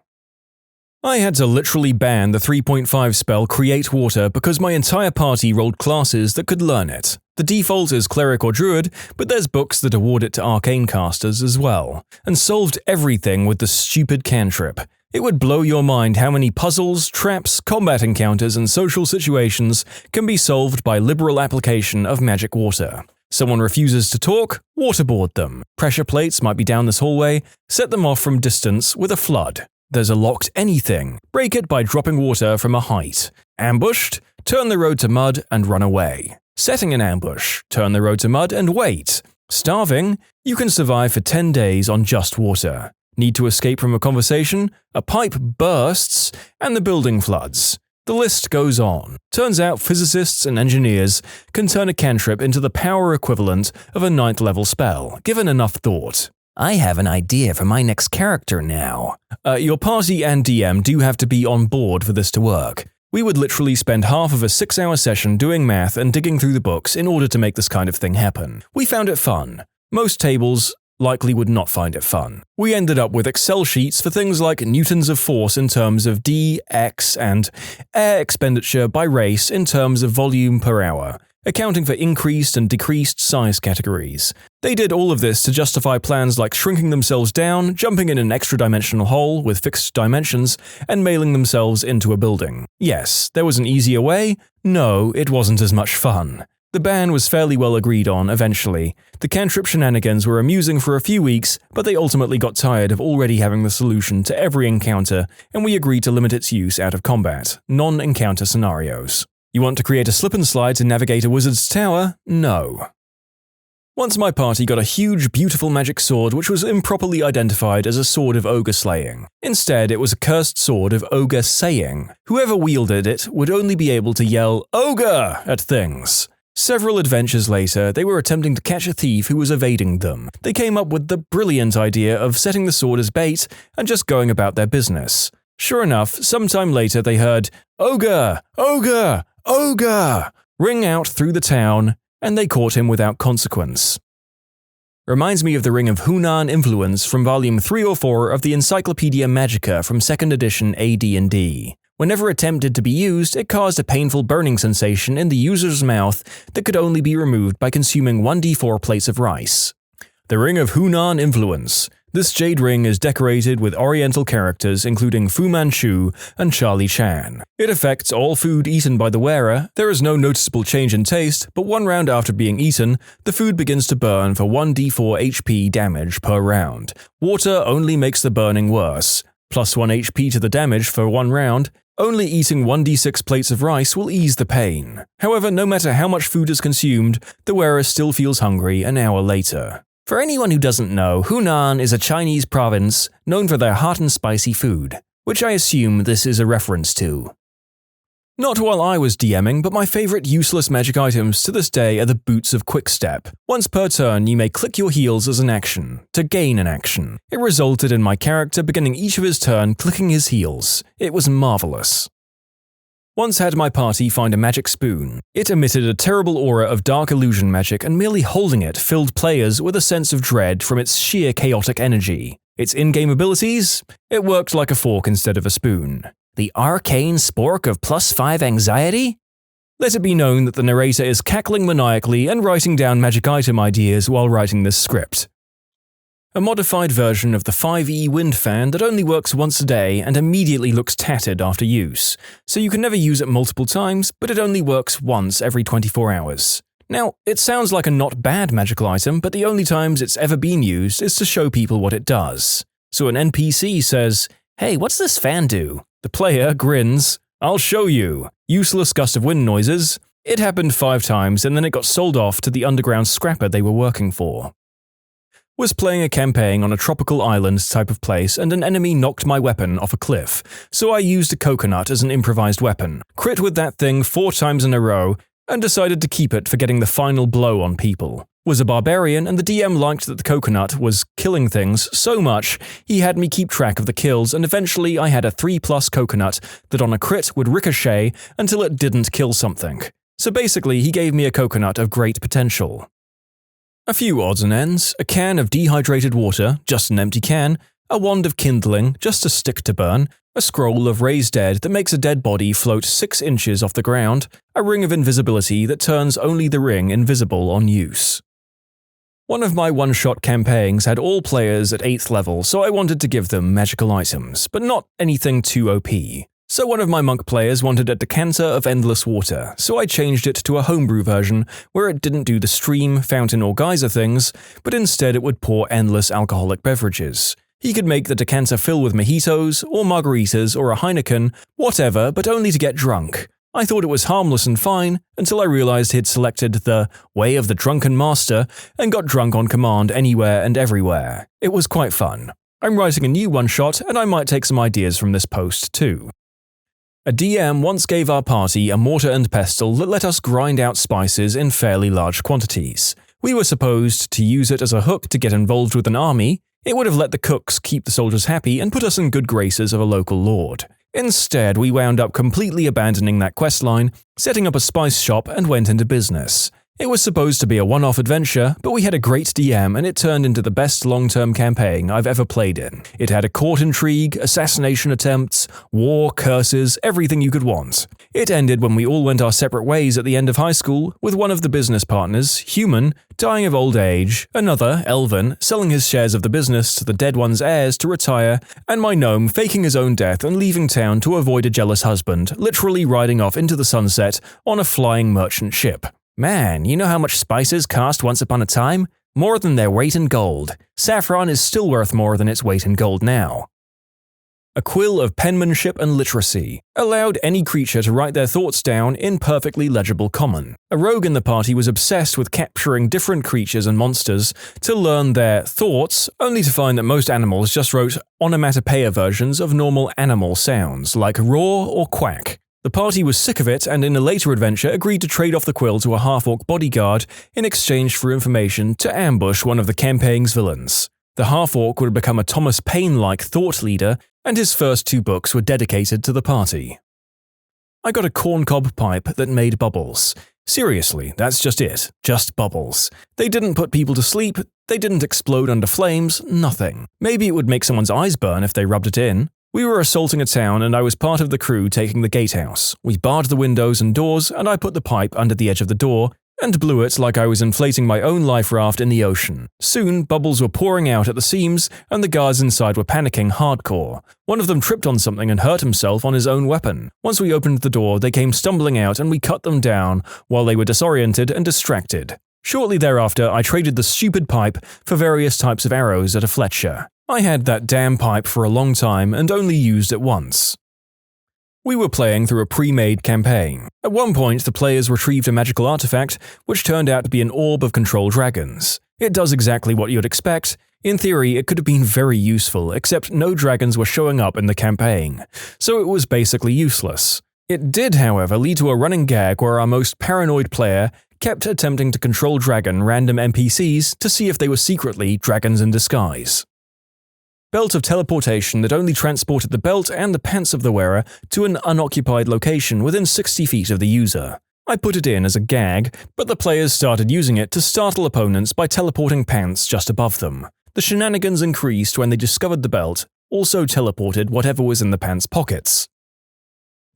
I had to literally ban the 3.5 spell Create Water because my entire party rolled classes that could learn it. The default is Cleric or Druid, but there's books that award it to Arcane casters as well, and solved everything with the stupid cantrip. It would blow your mind how many puzzles, traps, combat encounters, and social situations can be solved by liberal application of magic water. Someone refuses to talk, waterboard them. Pressure plates might be down this hallway, set them off from distance with a flood. there's a locked anything. Break it by dropping water from a height. Ambushed, turn the road to mud and run away. Setting an ambush, turn the road to mud and wait. Starving, you can survive for 10 days on just water. Need to escape from a conversation, a pipe bursts, and the building floods. The list goes on. Turns out physicists and engineers can turn a cantrip into the power equivalent of a 9th level spell, given enough thought. I have an idea for my next character now. Your party and DM do have to be on board for this to work. We would literally spend half of a 6-hour session doing math and digging through the books in order to make this kind of thing happen. We found it fun. Most tables likely would not find it fun. We ended up with Excel sheets for things like newtons of force in terms of D, X, and air expenditure by race in terms of volume per hour, accounting for increased and decreased size categories. They did all of this to justify plans like shrinking themselves down, jumping in an extra-dimensional hole with fixed dimensions, and mailing themselves into a building. Yes, there was an easier way. No, it wasn't as much fun. The ban was fairly well agreed on eventually. The cantrip shenanigans were amusing for a few weeks, but they ultimately got tired of already having the solution to every encounter, and we agreed to limit its use out of combat, non-encounter scenarios. You want to create a slip and slide to navigate a wizard's tower? No. Once my party got a huge, beautiful magic sword which was improperly identified as a sword of ogre slaying. Instead, it was a cursed sword of ogre saying. Whoever wielded it would only be able to yell, "Ogre!" at things. Several adventures later, they were attempting to catch a thief who was evading them. They came up with the brilliant idea of setting the sword as bait and just going about their business. Sure enough, sometime later they heard, "Ogre! Ogre! Ogre!" ring out through the town, and they caught him without consequence. Reminds me of the Ring of Hunan influence from volume 3 or 4 of the Encyclopedia Magica from 2nd edition AD&D. Whenever attempted to be used, it caused a painful burning sensation in the user's mouth that could only be removed by consuming 1d4 plates of rice. The Ring of Hunan influence. This jade ring is decorated with oriental characters including Fu Manchu and Charlie Chan. It affects all food eaten by the wearer. There is no noticeable change in taste, but 1 round after being eaten, the food begins to burn for 1d4 HP damage per round. Water only makes the burning worse. Plus 1 HP to the damage for 1 round. Only eating 1d6 plates of rice will ease the pain. However, no matter how much food is consumed, the wearer still feels hungry an hour later. For anyone who doesn't know, Hunan is a Chinese province known for their hot and spicy food, which I assume this is a reference to. Not while I was DMing, but my favorite useless magic items to this day are the Boots of Quickstep. Once per turn, you may click your heels as an action, to gain an action. It resulted in my character beginning each of his turn clicking his heels. It was marvelous. Once had my party find a magic spoon. It emitted a terrible aura of dark illusion magic, and merely holding it filled players with a sense of dread from its sheer chaotic energy. Its in-game abilities? It worked like a fork instead of a spoon. The arcane spork of +5 anxiety? Let it be known that the narrator is cackling maniacally and writing down magic item ideas while writing this script. A modified version of the 5e wind fan that only works once a day and immediately looks tattered after use, so you can never use it multiple times, but it only works once every 24 hours. Now, it sounds like a not bad magical item, but the only times it's ever been used is to show people what it does. So an NPC says, "Hey, what's this fan do?" The player grins, "I'll show you." Useless gust of wind noises. It happened 5 times and then it got sold off to the underground scrapper they were working for. Was playing a campaign on a tropical island type of place and an enemy knocked my weapon off a cliff, so I used a coconut as an improvised weapon, crit with that thing 4 times in a row, and decided to keep it for getting the final blow on people. Was a barbarian, and the DM liked that the coconut was killing things so much he had me keep track of the kills, and eventually I had a 3+ coconut that on a crit would ricochet until it didn't kill something. So basically he gave me a coconut of great potential. A few odds and ends, a can of dehydrated water, just an empty can, a wand of kindling, just a stick to burn, a scroll of raise dead that makes a dead body float 6 inches off the ground, a ring of invisibility that turns only the ring invisible on use. One of my one-shot campaigns had all players at 8th level, so I wanted to give them magical items, but not anything too OP. So one of my monk players wanted a decanter of endless water, so I changed it to a homebrew version where it didn't do the stream, fountain or geyser things, but instead it would pour endless alcoholic beverages. He could make the decanter fill with mojitos, or margaritas, or a Heineken, whatever, but only to get drunk. I thought it was harmless and fine, until I realized he'd selected the way of the drunken master and got drunk on command anywhere and everywhere. It was quite fun. I'm writing a new one-shot, and I might take some ideas from this post too. A DM once gave our party a mortar and pestle that let us grind out spices in fairly large quantities. We were supposed to use it as a hook to get involved with an army. It would have let the cooks keep the soldiers happy and put us in good graces of a local lord. Instead, we wound up completely abandoning that questline, setting up a spice shop, and went into business. It was supposed to be a one-off adventure, but we had a great DM and it turned into the best long-term campaign I've ever played in. It had a court intrigue, assassination attempts, war, curses, everything you could want. It ended when we all went our separate ways at the end of high school, with one of the business partners, human, dying of old age, another, elven, selling his shares of the business to the dead one's heirs to retire, and my gnome faking his own death and leaving town to avoid a jealous husband, literally riding off into the sunset on a flying merchant ship. Man, you know how much spices cost once upon a time? More than their weight in gold. Saffron is still worth more than its weight in gold now. A quill of penmanship and literacy allowed any creature to write their thoughts down in perfectly legible common. A rogue in the party was obsessed with capturing different creatures and monsters to learn their thoughts, only to find that most animals just wrote onomatopoeia versions of normal animal sounds, like roar or quack. The party was sick of it and in a later adventure agreed to trade off the quill to a half-orc bodyguard in exchange for information to ambush one of the campaign's villains. The half-orc would become a Thomas Paine-like thought leader, and his first 2 books were dedicated to the party. I got a corncob pipe that made bubbles. Seriously, that's just it. Just bubbles. They didn't put people to sleep, they didn't explode under flames, nothing. Maybe it would make someone's eyes burn if they rubbed it in. We were assaulting a town and I was part of the crew taking the gatehouse. We barred the windows and doors and I put the pipe under the edge of the door and blew it like I was inflating my own life raft in the ocean. Soon, bubbles were pouring out at the seams and the guards inside were panicking hardcore. One of them tripped on something and hurt himself on his own weapon. Once we opened the door, they came stumbling out and we cut them down while they were disoriented and distracted. Shortly thereafter, I traded the stupid pipe for various types of arrows at a Fletcher. I had that damn pipe for a long time and only used it once. We were playing through a pre-made campaign. At one point, the players retrieved a magical artifact, which turned out to be an orb of control dragons. It does exactly what you'd expect. In theory, it could have been very useful, except no dragons were showing up in the campaign, so it was basically useless. It did, however, lead to a running gag where our most paranoid player kept attempting to control dragon random NPCs to see if they were secretly dragons in disguise. Belt of teleportation that only transported the belt and the pants of the wearer to an unoccupied location within 60 feet of the user. I put it in as a gag, but the players started using it to startle opponents by teleporting pants just above them. The shenanigans increased when they discovered the belt also teleported whatever was in the pants' pockets.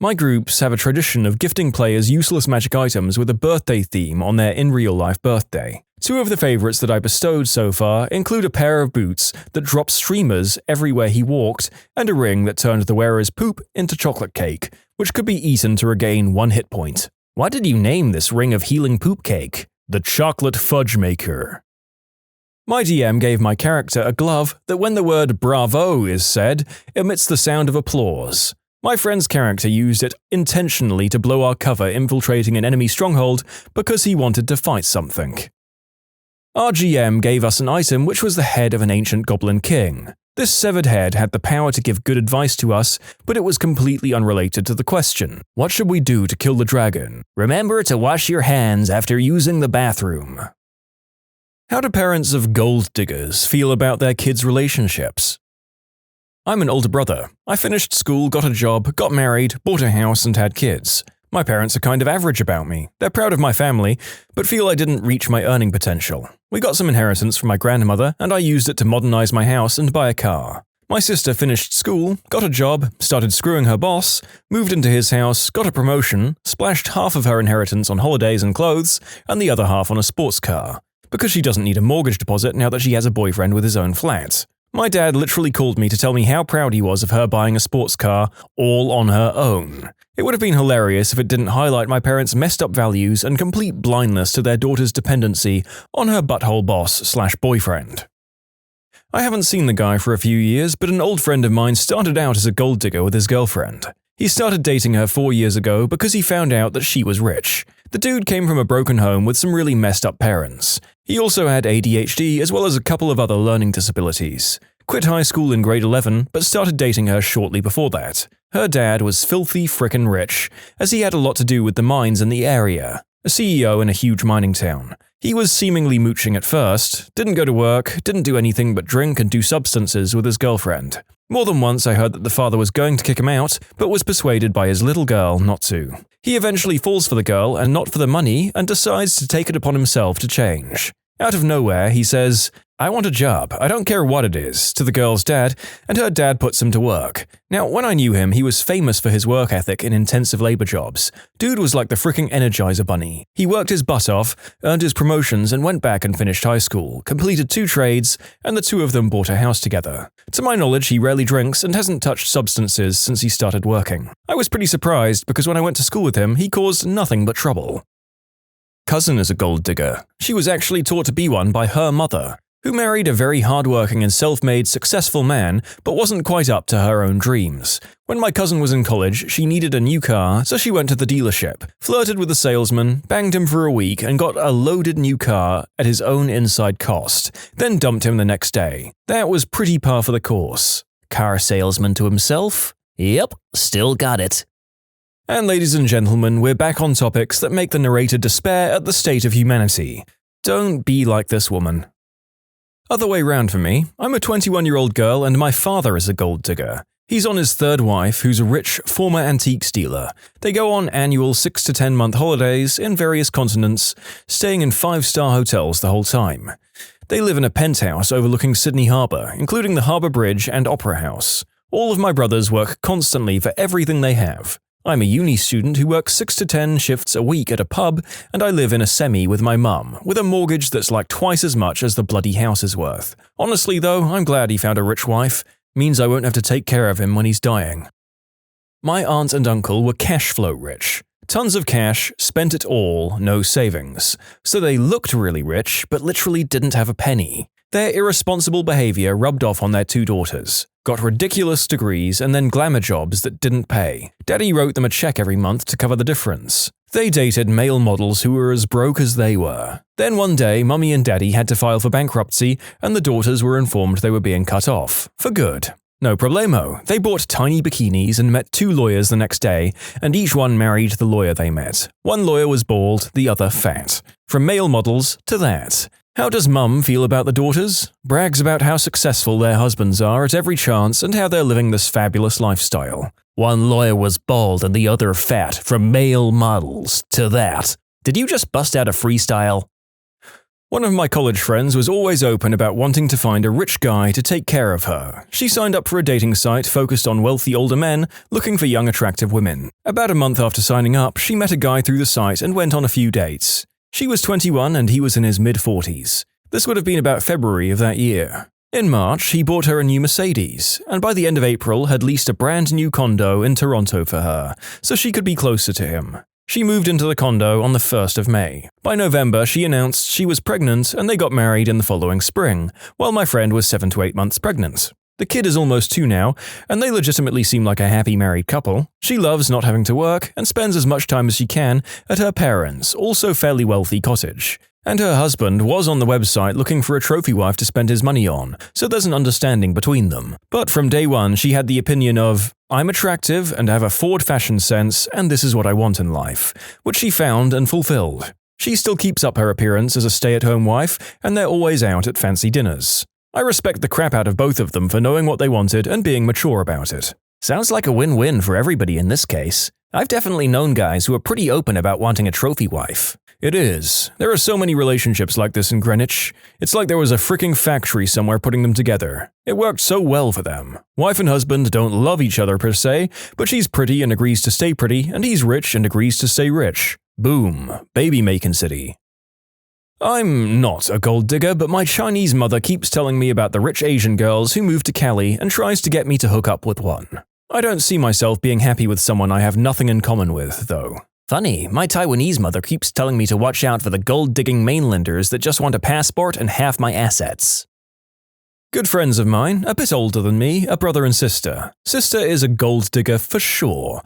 My groups have a tradition of gifting players useless magic items with a birthday theme on their in-real-life birthday. 2 of the favorites that I bestowed so far include a pair of boots that dropped streamers everywhere he walked and a ring that turned the wearer's poop into chocolate cake, which could be eaten to regain 1 hit point. Why did you name this ring of healing poop cake? The Chocolate Fudge Maker. My DM gave my character a glove that when the word bravo is said, emits the sound of applause. My friend's character used it intentionally to blow our cover infiltrating an enemy stronghold because he wanted to fight something. Our GM gave us an item which was the head of an ancient goblin king. This severed head had the power to give good advice to us, but it was completely unrelated to the question. What should we do to kill the dragon? Remember to wash your hands after using the bathroom. How do parents of gold diggers feel about their kids' relationships? I'm an older brother. I finished school, got a job, got married, bought a house, and had kids. My parents are kind of average about me. They're proud of my family, but feel I didn't reach my earning potential. We got some inheritance from my grandmother, and I used it to modernize my house and buy a car. My sister finished school, got a job, started screwing her boss, moved into his house, got a promotion, splashed half of her inheritance on holidays and clothes, and the other half on a sports car, because she doesn't need a mortgage deposit now that she has a boyfriend with his own flat. My dad literally called me to tell me how proud he was of her buying a sports car all on her own. It would have been hilarious if it didn't highlight my parents' messed up values and complete blindness to their daughter's dependency on her butthole boss/boyfriend. I haven't seen the guy for a few years, but an old friend of mine started out as a gold digger with his girlfriend. He started dating her 4 years ago because he found out that she was rich. The dude came from a broken home with some really messed up parents. He also had ADHD as well as a couple of other learning disabilities. Quit high school in grade 11, but started dating her shortly before that. Her dad was filthy frickin' rich, as he had a lot to do with the mines in the area. A CEO in a huge mining town. He was seemingly mooching at first, didn't go to work, didn't do anything but drink and do substances with his girlfriend. More than once I heard that the father was going to kick him out, but was persuaded by his little girl not to. He eventually falls for the girl and not for the money and decides to take it upon himself to change. Out of nowhere, he says, "I want a job, I don't care what it is," to the girl's dad, and her dad puts him to work. Now, when I knew him, he was famous for his work ethic in intensive labor jobs. Dude was like the freaking Energizer Bunny. He worked his butt off, earned his promotions and went back and finished high school, completed 2 trades, and the two of them bought a house together. To my knowledge, he rarely drinks and hasn't touched substances since he started working. I was pretty surprised because when I went to school with him, he caused nothing but trouble. Cousin is a gold digger. She was actually taught to be one by her mother, who married a very hardworking and self-made successful man but wasn't quite up to her own dreams. When my cousin was in college, she needed a new car, so she went to the dealership, flirted with the salesman, banged him for a week, and got a loaded new car at his own inside cost, then dumped him the next day. That was pretty par for the course. Car salesman to himself? Yep, still got it. And ladies and gentlemen, we're back on topics that make the narrator despair at the state of humanity. Don't be like this woman. Other way round for me, I'm a 21-year-old girl and my father is a gold digger. He's on his 3rd wife, who's a rich, former antiques dealer. They go on annual 6 to 10 month holidays in various continents, staying in 5-star hotels the whole time. They live in a penthouse overlooking Sydney Harbour, including the Harbour Bridge and Opera House. All of my brothers work constantly for everything they have. I'm a uni student who works 6 to 10 shifts a week at a pub, and I live in a semi with my mum, with a mortgage that's like twice as much as the bloody house is worth. Honestly though, I'm glad he found a rich wife. Means I won't have to take care of him when he's dying. My aunt and uncle were cash flow rich. Tons of cash, spent it all, no savings. So they looked really rich, but literally didn't have a penny. Their irresponsible behavior rubbed off on their 2 daughters. Got ridiculous degrees and then glamour jobs that didn't pay. Daddy wrote them a check every month to cover the difference. They dated male models who were as broke as they were. Then one day, Mummy and Daddy had to file for bankruptcy and the daughters were informed they were being cut off. For good. No problemo. They bought tiny bikinis and met 2 lawyers the next day, and each one married the lawyer they met. One lawyer was bald, the other fat. From male models to that. How does Mum feel about the daughters? Brags about how successful their husbands are at every chance and how they're living this fabulous lifestyle. One lawyer was bald and the other fat, from male models to that. Did you just bust out a freestyle? One of my college friends was always open about wanting to find a rich guy to take care of her. She signed up for a dating site focused on wealthy older men looking for young attractive women. About a month after signing up, she met a guy through the site and went on a few dates. She was 21 and he was in his mid-40s. This would have been about February of that year. In March, he bought her a new Mercedes, and by the end of April had leased a brand new condo in Toronto for her, so she could be closer to him. She moved into the condo on the 1st of May. By November, she announced she was pregnant and they got married in the following spring, while my friend was 7 to 8 months pregnant. The kid is almost 2 now, and they legitimately seem like a happy married couple. She loves not having to work and spends as much time as she can at her parents' also fairly wealthy cottage. And her husband was on the website looking for a trophy wife to spend his money on, so there's an understanding between them. But from day one, she had the opinion of, I'm attractive and have a forward fashion sense, and this is what I want in life, which she found and fulfilled. She still keeps up her appearance as a stay-at-home wife, and they're always out at fancy dinners. I respect the crap out of both of them for knowing what they wanted and being mature about it. Sounds like a win-win for everybody in this case. I've definitely known guys who are pretty open about wanting a trophy wife. It is. There are so many relationships like this in Greenwich. It's like there was a freaking factory somewhere putting them together. It worked so well for them. Wife and husband don't love each other per se, but she's pretty and agrees to stay pretty, and he's rich and agrees to stay rich. Boom. Baby-making city. I'm not a gold digger, but my Chinese mother keeps telling me about the rich Asian girls who move to Cali and tries to get me to hook up with one. I don't see myself being happy with someone I have nothing in common with, though. Funny, my Taiwanese mother keeps telling me to watch out for the gold-digging mainlanders that just want a passport and half my assets. Good friends of mine, a bit older than me, a brother and sister. Sister is a gold digger for sure.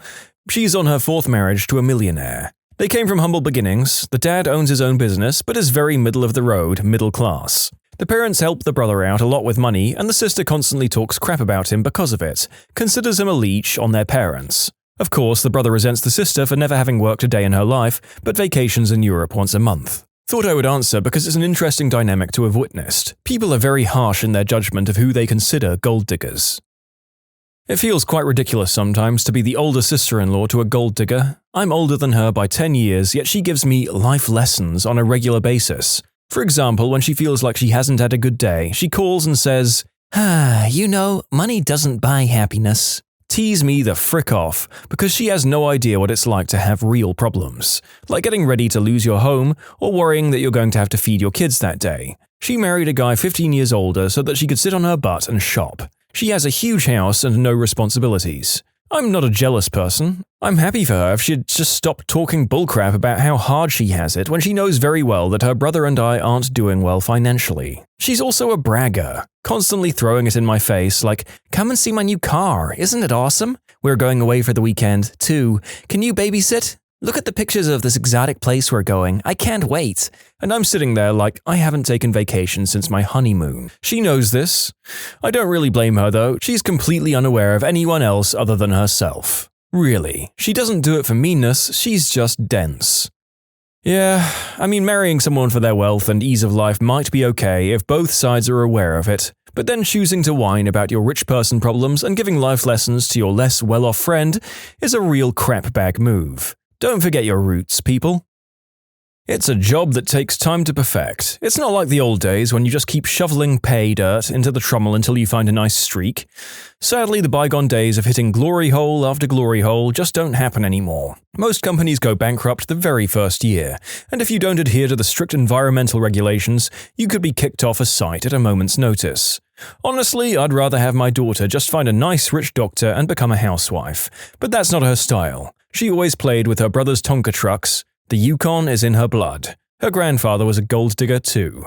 She's on her 4th marriage to a millionaire. They came from humble beginnings. The dad owns his own business, but is very middle of the road, middle class. The parents help the brother out a lot with money, and the sister constantly talks crap about him because of it, considers him a leech on their parents. Of course, the brother resents the sister for never having worked a day in her life, but vacations in Europe once a month. Thought I would answer because it's an interesting dynamic to have witnessed. People are very harsh in their judgment of who they consider gold diggers. It feels quite ridiculous sometimes to be the older sister-in-law to a gold digger. I'm older than her by 10 years, yet she gives me life lessons on a regular basis. For example, when she feels like she hasn't had a good day, she calls and says, money doesn't buy happiness. Tease me the frick off, because she has no idea what it's like to have real problems, like getting ready to lose your home or worrying that you're going to have to feed your kids that day. She married a guy 15 years older so that she could sit on her butt and shop. She has a huge house and no responsibilities. I'm not a jealous person. I'm happy for her if she'd just stop talking bullcrap about how hard she has it when she knows very well that her brother and I aren't doing well financially. She's also a bragger, constantly throwing it in my face like, "Come and see my new car, isn't it awesome? We're going away for the weekend, too. Can you babysit? Look at the pictures of this exotic place we're going. I can't wait." And I'm sitting there like I haven't taken vacation since my honeymoon. She knows this. I don't really blame her though. She's completely unaware of anyone else other than herself. Really, she doesn't do it for meanness, she's just dense. Yeah, marrying someone for their wealth and ease of life might be okay if both sides are aware of it, but then choosing to whine about your rich person problems and giving life lessons to your less well-off friend is a real crapbag move. Don't forget your roots, people. It's a job that takes time to perfect. It's not like the old days when you just keep shoveling pay dirt into the trommel until you find a nice streak. Sadly, the bygone days of hitting glory hole after glory hole just don't happen anymore. Most companies go bankrupt the very first year, and if you don't adhere to the strict environmental regulations, you could be kicked off a site at a moment's notice. Honestly, I'd rather have my daughter just find a nice rich doctor and become a housewife, but that's not her style. She always played with her brother's Tonka trucks. The Yukon is in her blood. Her grandfather was a gold digger too.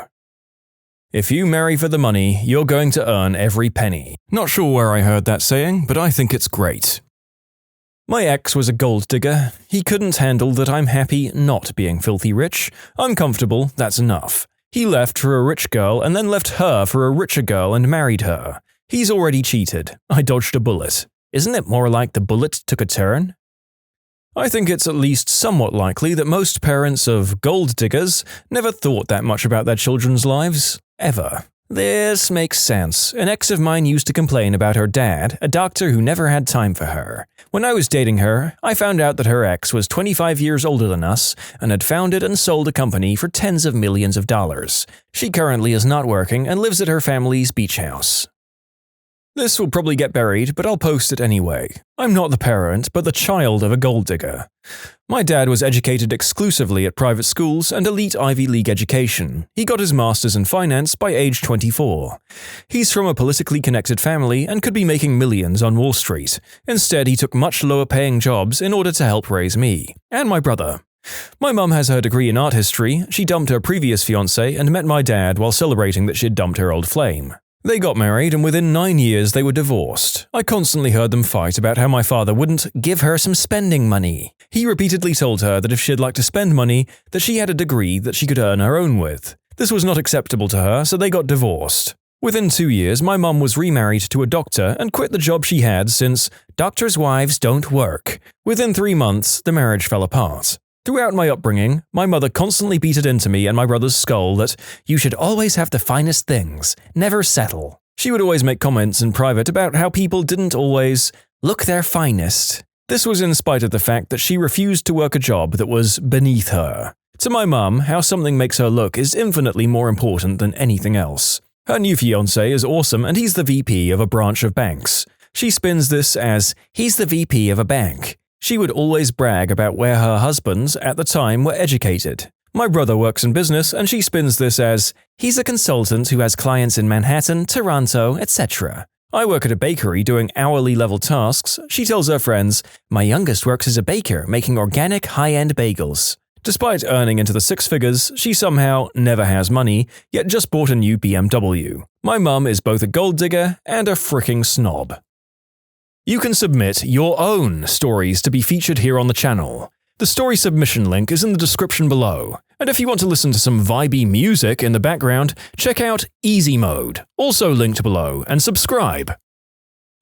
If you marry for the money, you're going to earn every penny. Not sure where I heard that saying, but I think it's great. My ex was a gold digger. He couldn't handle that I'm happy not being filthy rich. I'm comfortable, that's enough. He left for a rich girl and then left her for a richer girl and married her. He's already cheated. I dodged a bullet. Isn't it more like the bullet took a turn? I think it's at least somewhat likely that most parents of gold diggers never thought that much about their children's lives, ever. This makes sense. An ex of mine used to complain about her dad, a doctor who never had time for her. When I was dating her, I found out that her ex was 25 years older than us and had founded and sold a company for tens of millions of dollars. She currently is not working and lives at her family's beach house. This will probably get buried, but I'll post it anyway. I'm not the parent, but the child of a gold digger. My dad was educated exclusively at private schools and elite Ivy League education. He got his master's in finance by age 24. He's from a politically connected family and could be making millions on Wall Street. Instead, he took much lower-paying jobs in order to help raise me and my brother. My mum has her degree in art history. She dumped her previous fiancé and met my dad while celebrating that she'd dumped her old flame. They got married and within 9 years they were divorced. I constantly heard them fight about how my father wouldn't give her some spending money. He repeatedly told her that if she'd like to spend money, that she had a degree that she could earn her own with. This was not acceptable to her, so they got divorced. Within 2 years, my mum was remarried to a doctor and quit the job she had since doctors' wives don't work. Within 3 months, the marriage fell apart. Throughout my upbringing, my mother constantly beat it into me and my brother's skull that you should always have the finest things, never settle. She would always make comments in private about how people didn't always look their finest. This was in spite of the fact that she refused to work a job that was beneath her. To my mum, how something makes her look is infinitely more important than anything else. Her new fiancé is awesome and he's the VP of a branch of banks. She spins this as, he's the VP of a bank. She would always brag about where her husbands, at the time, were educated. My brother works in business and she spins this as, he's a consultant who has clients in Manhattan, Toronto, etc. I work at a bakery doing hourly level tasks. She tells her friends, my youngest works as a baker making organic high-end bagels. Despite earning into the six figures, she somehow never has money, yet just bought a new BMW. My mum is both a gold digger and a fricking snob. You can submit your own stories to be featured here on the channel. The story submission link is in the description below. And if you want to listen to some vibey music in the background, check out easymode, also linked below, and subscribe.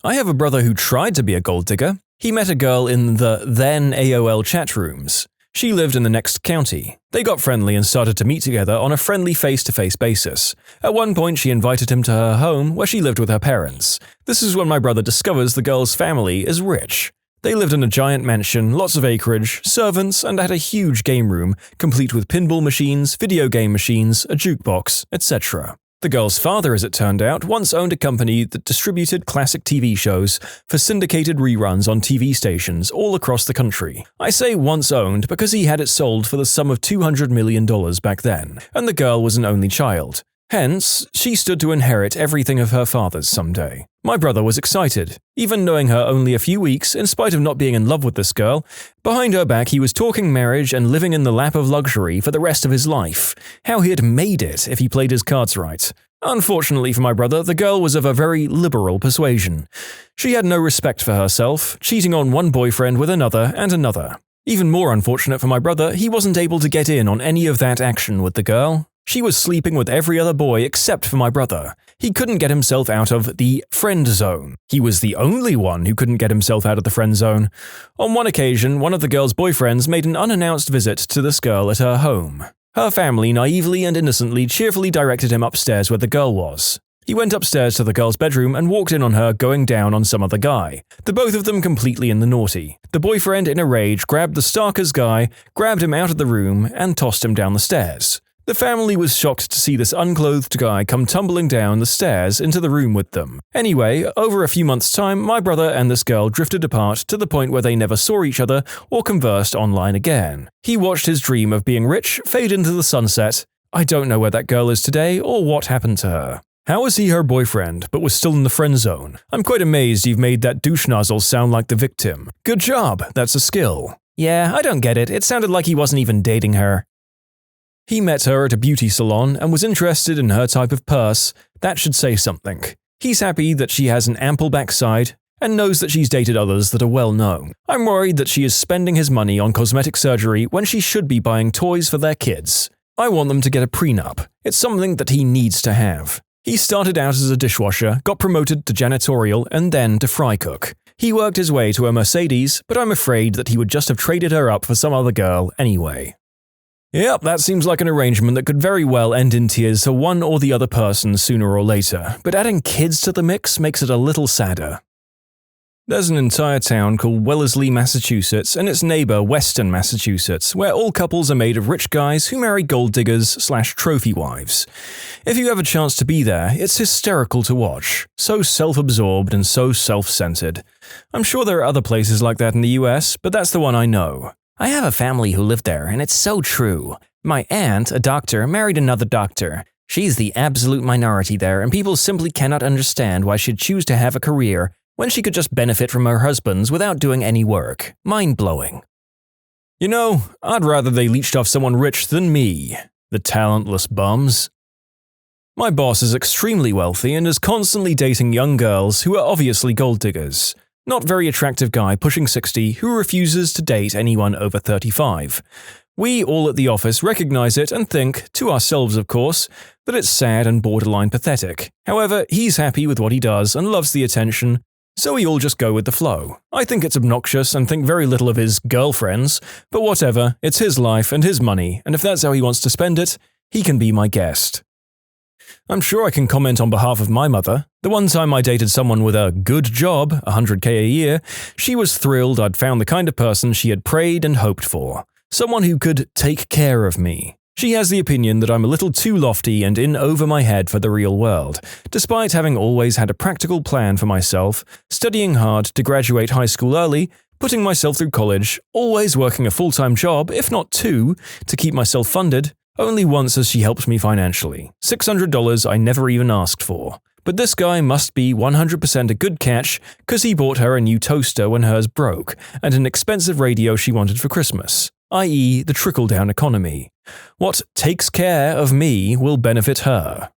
I have a brother who tried to be a gold digger. He met a girl in the then AOL chat rooms. She lived in the next county. They got friendly and started to meet together on a friendly face-to-face basis. At one point, she invited him to her home where she lived with her parents. This is when my brother discovers the girl's family is rich. They lived in a giant mansion, lots of acreage, servants, and had a huge game room, complete with pinball machines, video game machines, a jukebox, etc. The girl's father, as it turned out, once owned a company that distributed classic TV shows for syndicated reruns on TV stations all across the country. I say once owned because he had it sold for the sum of $200 million back then, and the girl was an only child. Hence, she stood to inherit everything of her father's someday. My brother was excited, even knowing her only a few weeks, in spite of not being in love with this girl. Behind her back, he was talking marriage and living in the lap of luxury for the rest of his life. How he had made it if he played his cards right. Unfortunately for my brother, the girl was of a very liberal persuasion. She had no respect for herself, cheating on one boyfriend with another and another. Even more unfortunate for my brother, he wasn't able to get in on any of that action with the girl. She was sleeping with every other boy except for my brother. He couldn't get himself out of the friend zone. He was the only one who couldn't get himself out of the friend zone. On one occasion, one of the girl's boyfriends made an unannounced visit to this girl at her home. Her family naively and innocently cheerfully directed him upstairs where the girl was. He went upstairs to the girl's bedroom and walked in on her going down on some other guy, the both of them completely in the naughty. The boyfriend, in a rage, grabbed the stalker's guy, grabbed him out of the room, and tossed him down the stairs. The family was shocked to see this unclothed guy come tumbling down the stairs into the room with them. Anyway, over a few months' time, my brother and this girl drifted apart to the point where they never saw each other or conversed online again. He watched his dream of being rich fade into the sunset. I don't know where that girl is today or what happened to her. How is he her boyfriend, but was still in the friend zone? I'm quite amazed you've made that douche nozzle sound like the victim. Good job, that's a skill. Yeah, I don't get it. It sounded like he wasn't even dating her. He met her at a beauty salon and was interested in her type of purse. That should say something. He's happy that she has an ample backside and knows that she's dated others that are well known. I'm worried that she is spending his money on cosmetic surgery when she should be buying toys for their kids. I want them to get a prenup. It's something that he needs to have. He started out as a dishwasher, got promoted to janitorial, and then to fry cook. He worked his way to a Mercedes, but I'm afraid that he would just have traded her up for some other girl anyway. Yep, that seems like an arrangement that could very well end in tears for one or the other person sooner or later, but adding kids to the mix makes it a little sadder. There's an entire town called Wellesley, Massachusetts, and its neighbor, Western Massachusetts, where all couples are made of rich guys who marry gold diggers/trophy wives. If you have a chance to be there, it's hysterical to watch. So self-absorbed and so self-centered. I'm sure there are other places like that in the US, but that's the one I know. I have a family who lived there, and it's so true. My aunt, a doctor, married another doctor. She's the absolute minority there, and people simply cannot understand why she'd choose to have a career when she could just benefit from her husband's without doing any work. Mind-blowing. You know, I'd rather they leached off someone rich than me. The talentless bums. My boss is extremely wealthy and is constantly dating young girls who are obviously gold diggers. Not very attractive guy pushing 60 who refuses to date anyone over 35. We all at the office recognize it and think, to ourselves of course, that it's sad and borderline pathetic. However, he's happy with what he does and loves the attention, so we all just go with the flow. I think it's obnoxious and think very little of his girlfriends, but whatever, it's his life and his money, and if that's how he wants to spend it, he can be my guest. I'm sure I can comment on behalf of my mother. The one time I dated someone with a good job, $100K a year, she was thrilled I'd found the kind of person she had prayed and hoped for. Someone who could take care of me. She has the opinion that I'm a little too lofty and in over my head for the real world, despite having always had a practical plan for myself, studying hard to graduate high school early, putting myself through college, always working a full-time job, if not two, to keep myself funded. Only once has she helped me financially. $600 I never even asked for. But this guy must be 100% a good catch, cause he bought her a new toaster when hers broke, and an expensive radio she wanted for Christmas. i.e. the trickle-down economy. What takes care of me will benefit her.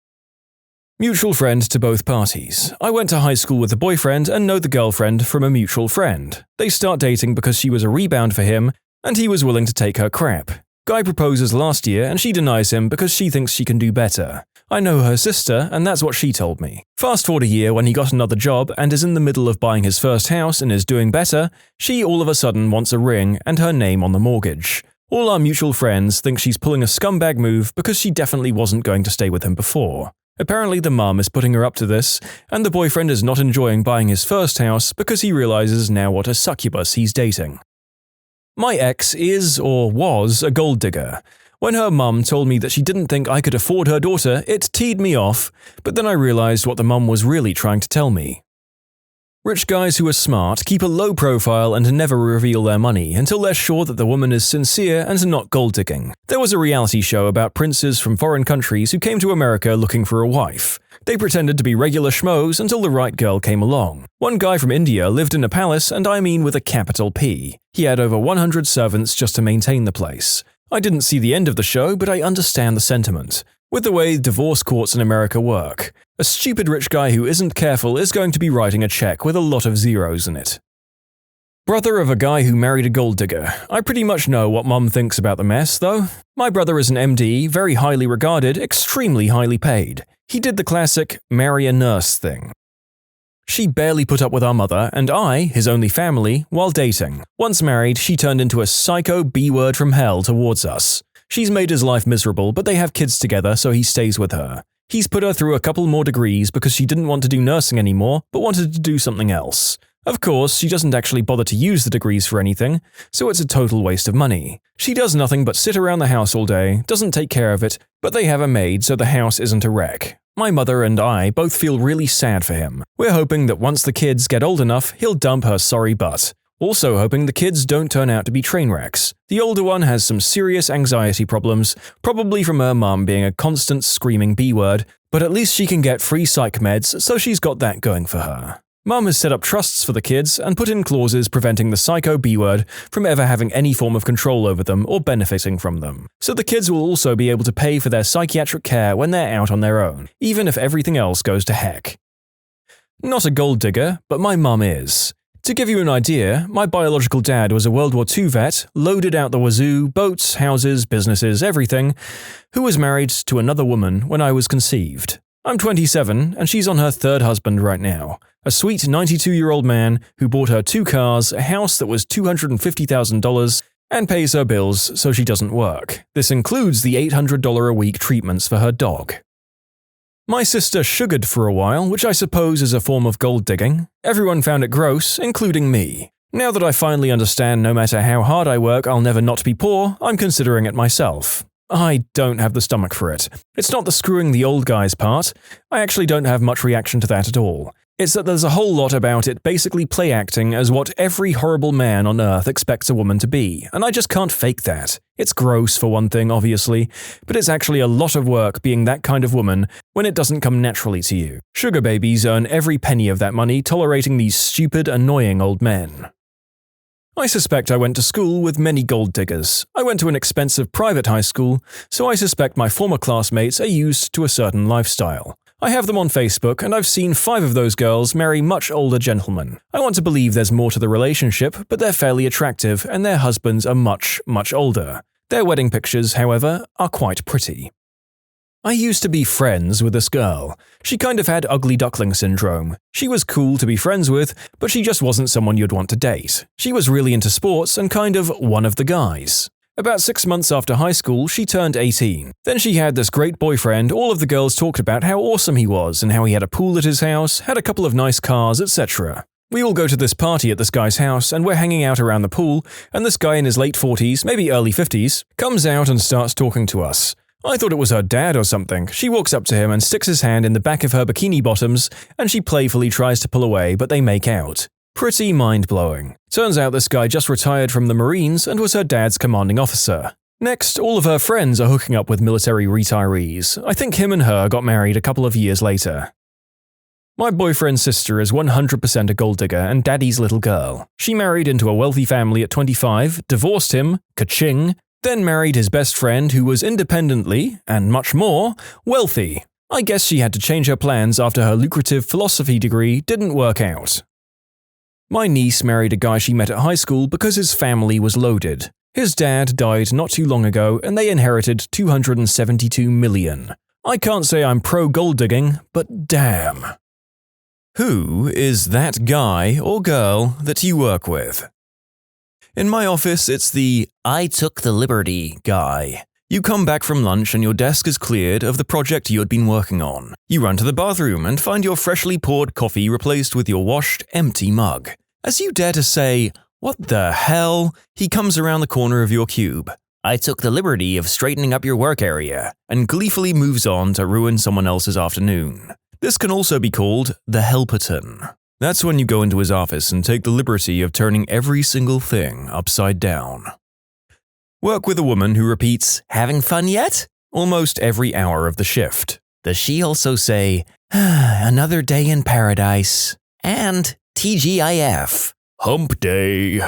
Mutual friend to both parties. I went to high school with a boyfriend and know the girlfriend from a mutual friend. They start dating because she was a rebound for him and he was willing to take her crap. Guy proposes last year and she denies him because she thinks she can do better. I know her sister and that's what she told me. Fast forward a year when he got another job and is in the middle of buying his first house and is doing better, she all of a sudden wants a ring and her name on the mortgage. All our mutual friends think she's pulling a scumbag move because she definitely wasn't going to stay with him before. Apparently the mum is putting her up to this, and the boyfriend is not enjoying buying his first house because he realizes now what a succubus he's dating. My ex is, or was, a gold digger. When her mum told me that she didn't think I could afford her daughter, it teed me off, but then I realized what the mum was really trying to tell me. Rich guys who are smart keep a low profile and never reveal their money until they're sure that the woman is sincere and not gold digging. There was a reality show about princes from foreign countries who came to America looking for a wife. They pretended to be regular schmoes until the right girl came along. One guy from India lived in a palace, and I mean with a capital P. He had over 100 servants just to maintain the place. I didn't see the end of the show, but I understand the sentiment. With the way divorce courts in America work, a stupid rich guy who isn't careful is going to be writing a check with a lot of zeros in it. Brother of a guy who married a gold digger. I pretty much know what mum thinks about the mess, though. My brother is an MD, very highly regarded, extremely highly paid. He did the classic marry a nurse thing. She barely put up with our mother and I, his only family, while dating. Once married, she turned into a psycho B-word from hell towards us. She's made his life miserable, but they have kids together, so he stays with her. He's put her through a couple more degrees because she didn't want to do nursing anymore, but wanted to do something else. Of course, she doesn't actually bother to use the degrees for anything, so it's a total waste of money. She does nothing but sit around the house all day, doesn't take care of it, but they have a maid so the house isn't a wreck. My mother and I both feel really sad for him. We're hoping that once the kids get old enough, he'll dump her sorry butt. Also hoping the kids don't turn out to be train wrecks. The older one has some serious anxiety problems, probably from her mum being a constant screaming B-word, but at least she can get free psych meds, so she's got that going for her. Mum has set up trusts for the kids and put in clauses preventing the psycho B-word from ever having any form of control over them or benefiting from them. So the kids will also be able to pay for their psychiatric care when they're out on their own, even if everything else goes to heck. Not a gold digger, but my mum is. To give you an idea, my biological dad was a World War II vet, loaded out the wazoo, boats, houses, businesses, everything, who was married to another woman when I was conceived. I'm 27, and she's on her third husband right now. A sweet 92-year-old man who bought her 2 cars, a house that was $250,000, and pays her bills so she doesn't work. This includes the $800 a week treatments for her dog. My sister sugared for a while, which I suppose is a form of gold digging. Everyone found it gross, including me. Now that I finally understand no matter how hard I work I'll never not be poor, I'm considering it myself. I don't have the stomach for it. It's not the screwing the old guys part. I actually don't have much reaction to that at all. It's that there's a whole lot about it basically play acting as what every horrible man on earth expects a woman to be, and I just can't fake that. It's gross for one thing, obviously, but it's actually a lot of work being that kind of woman when it doesn't come naturally to you. Sugar babies earn every penny of that money tolerating these stupid, annoying old men. I suspect I went to school with many gold diggers. I went to an expensive private high school, so I suspect my former classmates are used to a certain lifestyle. I have them on Facebook, and I've seen 5 of those girls marry much older gentlemen. I want to believe there's more to the relationship, but they're fairly attractive, and their husbands are much, much older. Their wedding pictures, however, are quite pretty. I used to be friends with this girl. She kind of had ugly duckling syndrome. She was cool to be friends with, but she just wasn't someone you'd want to date. She was really into sports and kind of one of the guys. About 6 months after high school, she turned 18. Then she had this great boyfriend. All of the girls talked about how awesome he was and how he had a pool at his house, had a couple of nice cars, etc. We all go to this party at this guy's house and we're hanging out around the pool, and this guy in his late 40s, maybe early 50s, comes out and starts talking to us. I thought it was her dad or something. She walks up to him and sticks his hand in the back of her bikini bottoms, and she playfully tries to pull away, but they make out. Pretty mind-blowing. Turns out this guy just retired from the Marines and was her dad's commanding officer. Next, all of her friends are hooking up with military retirees. I think him and her got married a couple of years later. My boyfriend's sister is 100% a gold digger and daddy's little girl. She married into a wealthy family at 25, divorced him, ka-ching, then married his best friend who was independently, and much more, wealthy. I guess she had to change her plans after her lucrative philosophy degree didn't work out. My niece married a guy she met at high school because his family was loaded. His dad died not too long ago and they inherited $272 million. I can't say I'm pro-gold digging, but damn. Who is that guy or girl that you work with? In my office, it's the "I took the liberty" guy. You come back from lunch and your desk is cleared of the project you had been working on. You run to the bathroom and find your freshly poured coffee replaced with your washed, empty mug. As you dare to say, "What the hell?" he comes around the corner of your cube. "I took the liberty of straightening up your work area," and gleefully moves on to ruin someone else's afternoon. This can also be called the Helperton. That's when you go into his office and take the liberty of turning every single thing upside down. Work with a woman who repeats, "Having fun yet?" almost every hour of the shift. Does she also say, "Another day in paradise," and TGIF, hump day?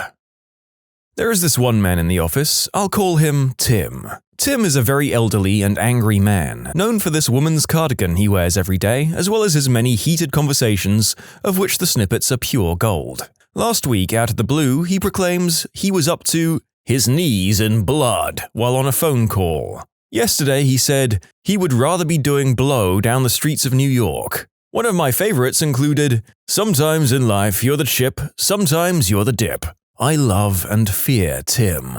There is this one man in the office, I'll call him Tim. Tim is a very elderly and angry man, known for this woman's cardigan he wears every day, as well as his many heated conversations, of which the snippets are pure gold. Last week, out of the blue, he proclaims he was up to his knees in blood while on a phone call. Yesterday, he said he would rather be doing blow down the streets of New York. One of my favorites included, "Sometimes in life you're the chip, sometimes you're the dip. I love and fear Tim."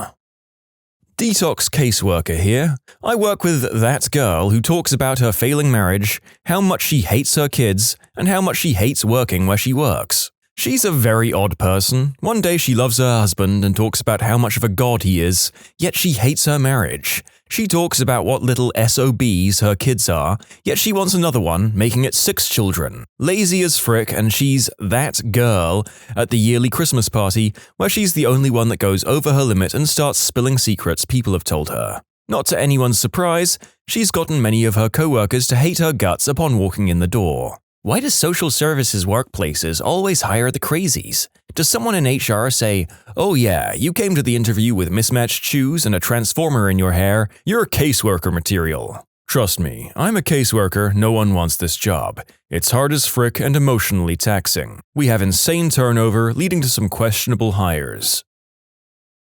Detox caseworker here. I work with that girl who talks about her failing marriage, how much she hates her kids, and how much she hates working where she works. She's a very odd person. One day she loves her husband and talks about how much of a god he is, yet she hates her marriage. She talks about what little SOBs her kids are, yet she wants another one, making it 6 children. Lazy as frick, and she's that girl at the yearly Christmas party where she's the only one that goes over her limit and starts spilling secrets people have told her. Not to anyone's surprise, she's gotten many of her co-workers to hate her guts upon walking in the door. Why do social services workplaces always hire the crazies? Does someone in HR say, "Oh yeah, you came to the interview with mismatched shoes and a transformer in your hair, you're caseworker material"? Trust me, I'm a caseworker, no one wants this job. It's hard as frick and emotionally taxing. We have insane turnover, leading to some questionable hires.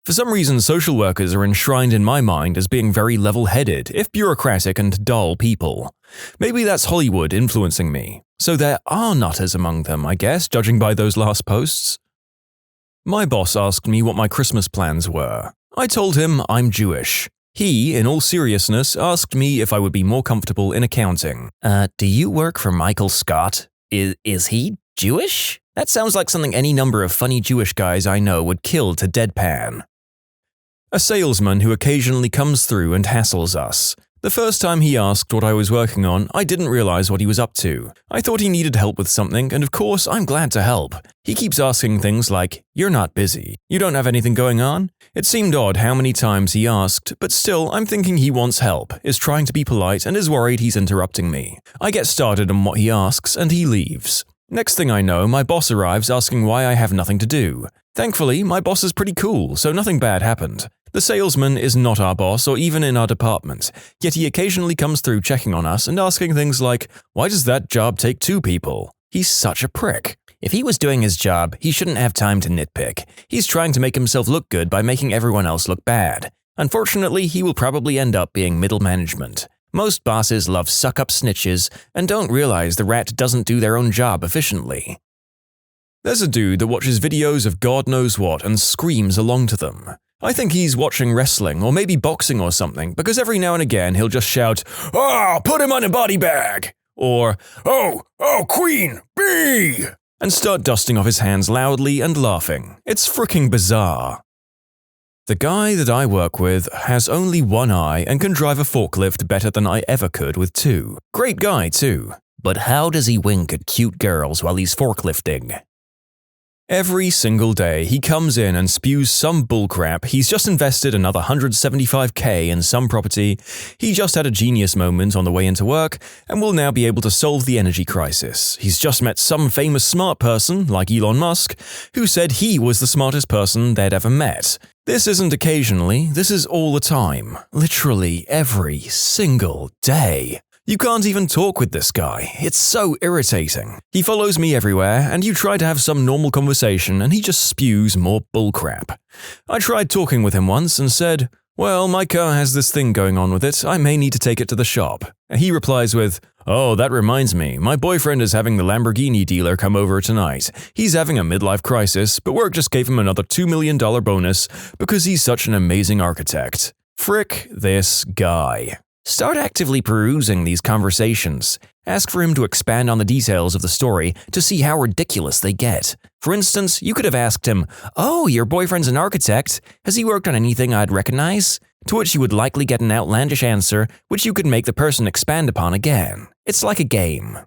For some reason, social workers are enshrined in my mind as being very level-headed, if bureaucratic and dull people. Maybe that's Hollywood influencing me. So there are nutters among them, I guess, judging by those last posts. My boss asked me what my Christmas plans were. I told him I'm Jewish. He, in all seriousness, asked me if I would be more comfortable in accounting. Do you work for Michael Scott? Is he Jewish? That sounds like something any number of funny Jewish guys I know would kill to deadpan. A salesman who occasionally comes through and hassles us. The first time he asked what I was working on, I didn't realize what he was up to. I thought he needed help with something, and of course, I'm glad to help. He keeps asking things like, "You're not busy. You don't have anything going on?" It seemed odd how many times he asked, but still, I'm thinking he wants help, is trying to be polite, and is worried he's interrupting me. I get started on what he asks, and he leaves. Next thing I know, my boss arrives asking why I have nothing to do. Thankfully, my boss is pretty cool, so nothing bad happened. The salesman is not our boss or even in our department, yet he occasionally comes through checking on us and asking things like, "Why does that job take 2 people? He's such a prick. If he was doing his job, he shouldn't have time to nitpick. He's trying to make himself look good by making everyone else look bad. Unfortunately, he will probably end up being middle management. Most bosses love suck-up snitches and don't realize the rat doesn't do their own job efficiently." There's a dude that watches videos of God knows what and screams along to them. I think he's watching wrestling or maybe boxing or something, because every now and again he'll just shout, "Oh, put him on a body bag!" or "Oh, Queen, B!" and start dusting off his hands loudly and laughing. It's fricking bizarre. The guy that I work with has only one eye and can drive a forklift better than I ever could with 2. Great guy too. But how does he wink at cute girls while he's forklifting? Every single day, he comes in and spews some bullcrap. He's just invested another $175K in some property, he just had a genius moment on the way into work, and will now be able to solve the energy crisis. He's just met some famous smart person, like Elon Musk, who said he was the smartest person they'd ever met. This isn't occasionally, this is all the time. Literally every single day. You can't even talk with this guy. It's so irritating. He follows me everywhere, and you try to have some normal conversation and he just spews more bullcrap. I tried talking with him once and said, "Well, my car has this thing going on with it, I may need to take it to the shop." He replies with, "Oh, that reminds me, my boyfriend is having the Lamborghini dealer come over tonight. He's having a midlife crisis, but work just gave him another $2 million bonus because he's such an amazing architect." Frick this guy. Start actively perusing these conversations. Ask for him to expand on the details of the story to see how ridiculous they get. For instance, you could have asked him, "Oh, your boyfriend's an architect. Has he worked on anything I'd recognize?" To which you would likely get an outlandish answer, which you could make the person expand upon again. It's like a game.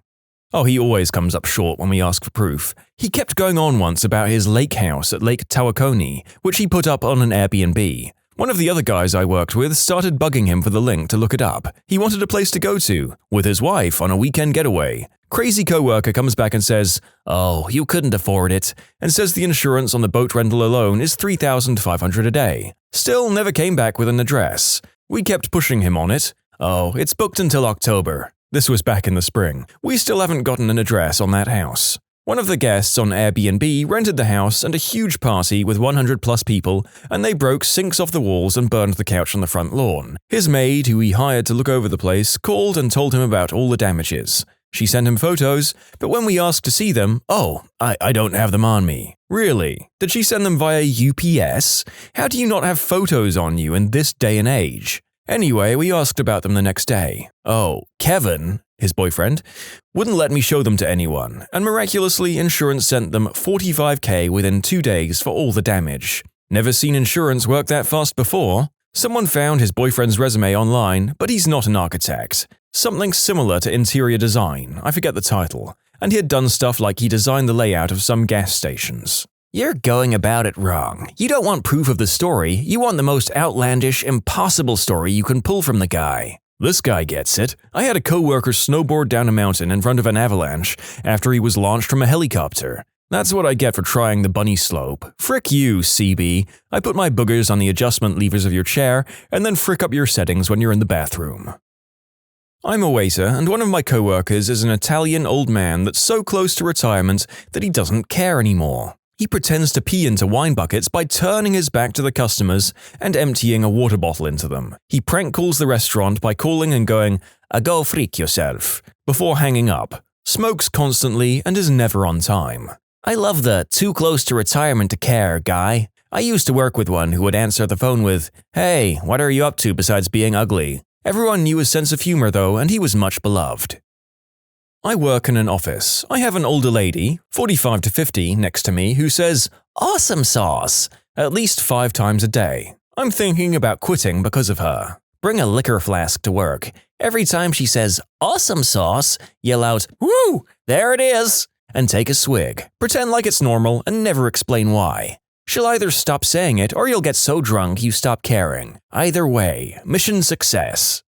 Oh, he always comes up short when we ask for proof. He kept going on once about his lake house at Lake Tawakoni, which he put up on an Airbnb. One of the other guys I worked with started bugging him for the link to look it up. He wanted a place to go to, with his wife on a weekend getaway. Crazy coworker comes back and says, "Oh, you couldn't afford it," and says the insurance on the boat rental alone is $3,500 a day. Still never came back with an address. We kept pushing him on it. "Oh, it's booked until October." This was back in the spring. We still haven't gotten an address on that house. One of the guests on Airbnb rented the house and a huge party with 100 plus people, and they broke sinks off the walls and burned the couch on the front lawn. His maid, who he hired to look over the place, called and told him about all the damages. She sent him photos, but when we asked to see them, "Oh, I don't have them on me." Really? Did she send them via UPS? How do you not have photos on you in this day and age? Anyway, we asked about them the next day. Oh, Kevin, his boyfriend, wouldn't let me show them to anyone, and miraculously insurance sent them $45K within 2 days for all the damage. Never seen insurance work that fast before. Someone found his boyfriend's resume online, but he's not an architect. Something similar to interior design, I forget the title, and he had done stuff like he designed the layout of some gas stations. You're going about it wrong. You don't want proof of the story, you want the most outlandish, impossible story you can pull from the guy. This guy gets it. I had a coworker snowboard down a mountain in front of an avalanche after he was launched from a helicopter. That's what I get for trying the bunny slope. Frick you, CB. I put my boogers on the adjustment levers of your chair and then frick up your settings when you're in the bathroom. I'm a waiter, and one of my coworkers is an Italian old man that's so close to retirement that he doesn't care anymore. He pretends to pee into wine buckets by turning his back to the customers and emptying a water bottle into them. He prank calls the restaurant by calling and going, "Go freak yourself," before hanging up. Smokes constantly and is never on time. I love the too close to retirement to care guy. I used to work with one who would answer the phone with, "Hey, what are you up to besides being ugly?" Everyone knew his sense of humor though, and he was much beloved. I work in an office. I have an older lady, 45 to 50, next to me who says, "Awesome sauce," at least 5 times a day. I'm thinking about quitting because of her. Bring a liquor flask to work. Every time she says, "Awesome sauce," yell out, "Woo, there it is," and take a swig. Pretend like it's normal and never explain why. She'll either stop saying it or you'll get so drunk you stop caring. Either way, mission success.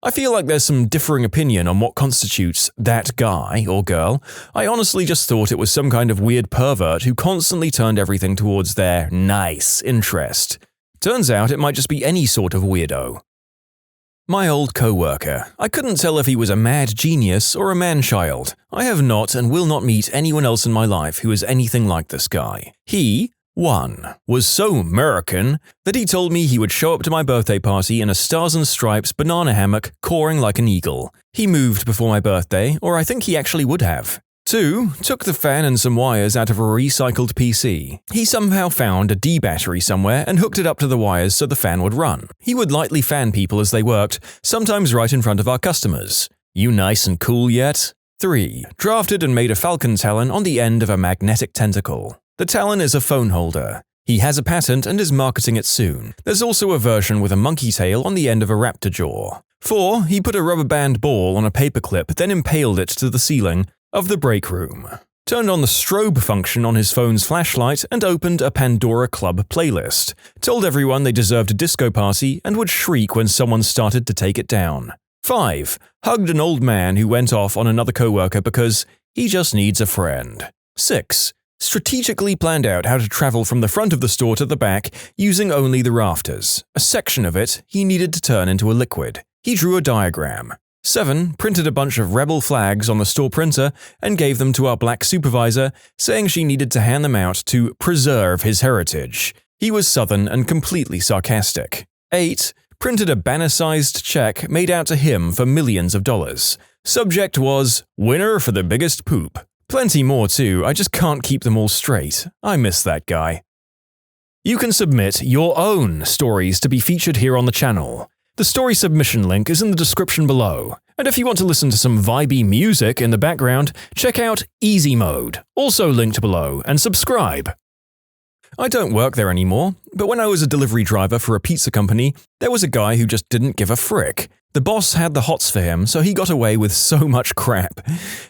I feel like there's some differing opinion on what constitutes that guy or girl. I honestly just thought it was some kind of weird pervert who constantly turned everything towards their nice interest. Turns out it might just be any sort of weirdo. My old coworker. I couldn't tell if he was a mad genius or a man-child. I have not and will not meet anyone else in my life who is anything like this guy. He, 1. was so American that he told me he would show up to my birthday party in a Stars and Stripes banana hammock cawing like an eagle. He moved before my birthday, or I think he actually would have. 2. took the fan and some wires out of a recycled PC. He somehow found a D battery somewhere and hooked it up to the wires so the fan would run. He would lightly fan people as they worked, sometimes right in front of our customers. You nice and cool yet? 3. drafted and made a falcon talon on the end of a magnetic tentacle. The talon is a phone holder. He has a patent and is marketing it soon. There's also a version with a monkey tail on the end of a raptor jaw. 4. He put a rubber band ball on a paperclip, then impaled it to the ceiling of the break room. turned on the strobe function on his phone's flashlight and opened a Pandora Club playlist, told everyone they deserved a disco party and would shriek when someone started to take it down. 5. Hugged an old man who went off on another coworker because he just needs a friend. 6. Strategically planned out how to travel from the front of the store to the back using only the rafters. A section of it he needed to turn into a liquid. He drew a diagram. 7. Printed a bunch of rebel flags on the store printer and gave them to our black supervisor, saying she needed to hand them out to preserve his heritage. He was Southern and completely sarcastic. 8. Printed a banner-sized check made out to him for millions of dollars. Subject was, "Winner for the biggest poop." Plenty more too, I just can't keep them all straight. I miss that guy. You can submit your own stories to be featured here on the channel. The story submission link is in the description below. And if you want to listen to some vibey music in the background, check out easymode, also linked below, and subscribe. I don't work there anymore, but when I was a delivery driver for a pizza company, there was a guy who just didn't give a frick. The boss had the hots for him, so he got away with so much crap.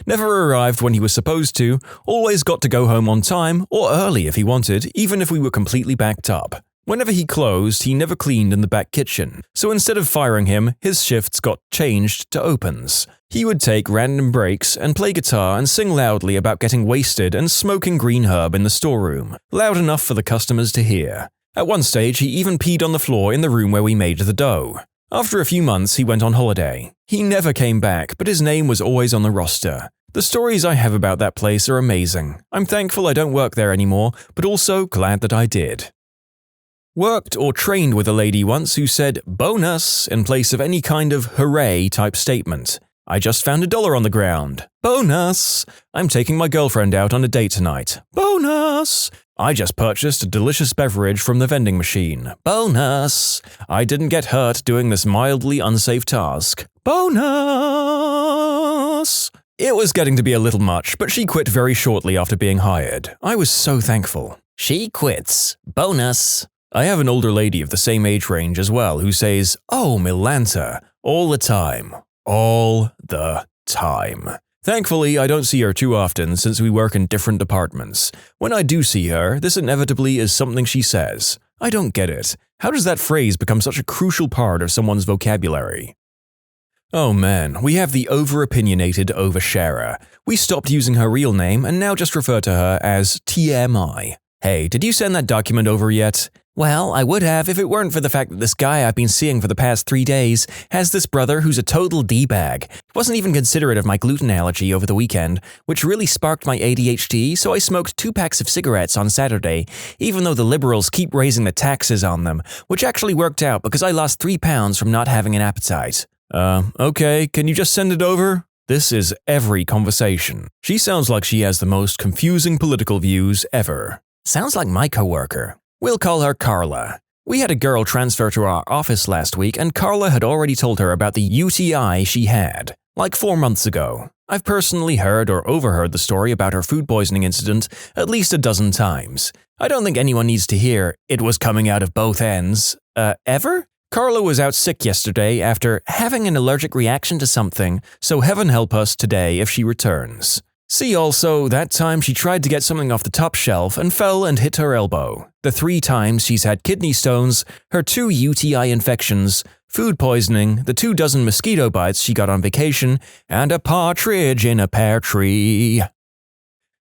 Never arrived when he was supposed to, always got to go home on time, or early if he wanted, even if we were completely backed up. Whenever he closed, he never cleaned in the back kitchen, so instead of firing him, his shifts got changed to opens. He would take random breaks and play guitar and sing loudly about getting wasted and smoking green herb in the storeroom, loud enough for the customers to hear. At one stage, he even peed on the floor in the room where we made the dough. After a few months, he went on holiday. He never came back, but his name was always on the roster. The stories I have about that place are amazing. I'm thankful I don't work there anymore, but also glad that I did. Worked or trained with a lady once who said bonus in place of any kind of hooray type statement. I just found $1 on the ground. Bonus! I'm taking my girlfriend out on a date tonight. Bonus! I just purchased a delicious beverage from the vending machine. Bonus! I didn't get hurt doing this mildly unsafe task. Bonus! It was getting to be a little much, but she quit very shortly after being hired. I was so thankful. She quits. Bonus! I have an older lady of the same age range as well who says, "Oh, Milanta," all the time. All the time. Thankfully, I don't see her too often since we work in different departments. When I do see her, this inevitably is something she says. I don't get it. How does that phrase become such a crucial part of someone's vocabulary? Oh man, we have the over-opinionated oversharer. We stopped using her real name and now just refer to her as TMI. Hey, did you send that document over yet? Well, I would have if it weren't for the fact that this guy I've been seeing for the past 3 days has this brother who's a total D-bag. Wasn't even considerate of my gluten allergy over the weekend, which really sparked my ADHD, so I smoked 2 packs of cigarettes on Saturday, even though the liberals keep raising the taxes on them, which actually worked out because I lost 3 pounds from not having an appetite. Okay, can you just send it over? This is every conversation. She sounds like she has the most confusing political views ever. Sounds like my coworker. We'll call her Carla. We had a girl transfer to our office last week and Carla had already told her about the UTI she had, like 4 months ago. I've personally heard or overheard the story about her food poisoning incident at least a dozen times. I don't think anyone needs to hear it was coming out of both ends. Ever? Carla was out sick yesterday after having an allergic reaction to something, so heaven help us today if she returns. See also that time she tried to get something off the top shelf and fell and hit her elbow. The 3 times she's had kidney stones, her 2 UTI infections, food poisoning, the 2 dozen mosquito bites she got on vacation, and a partridge in a pear tree.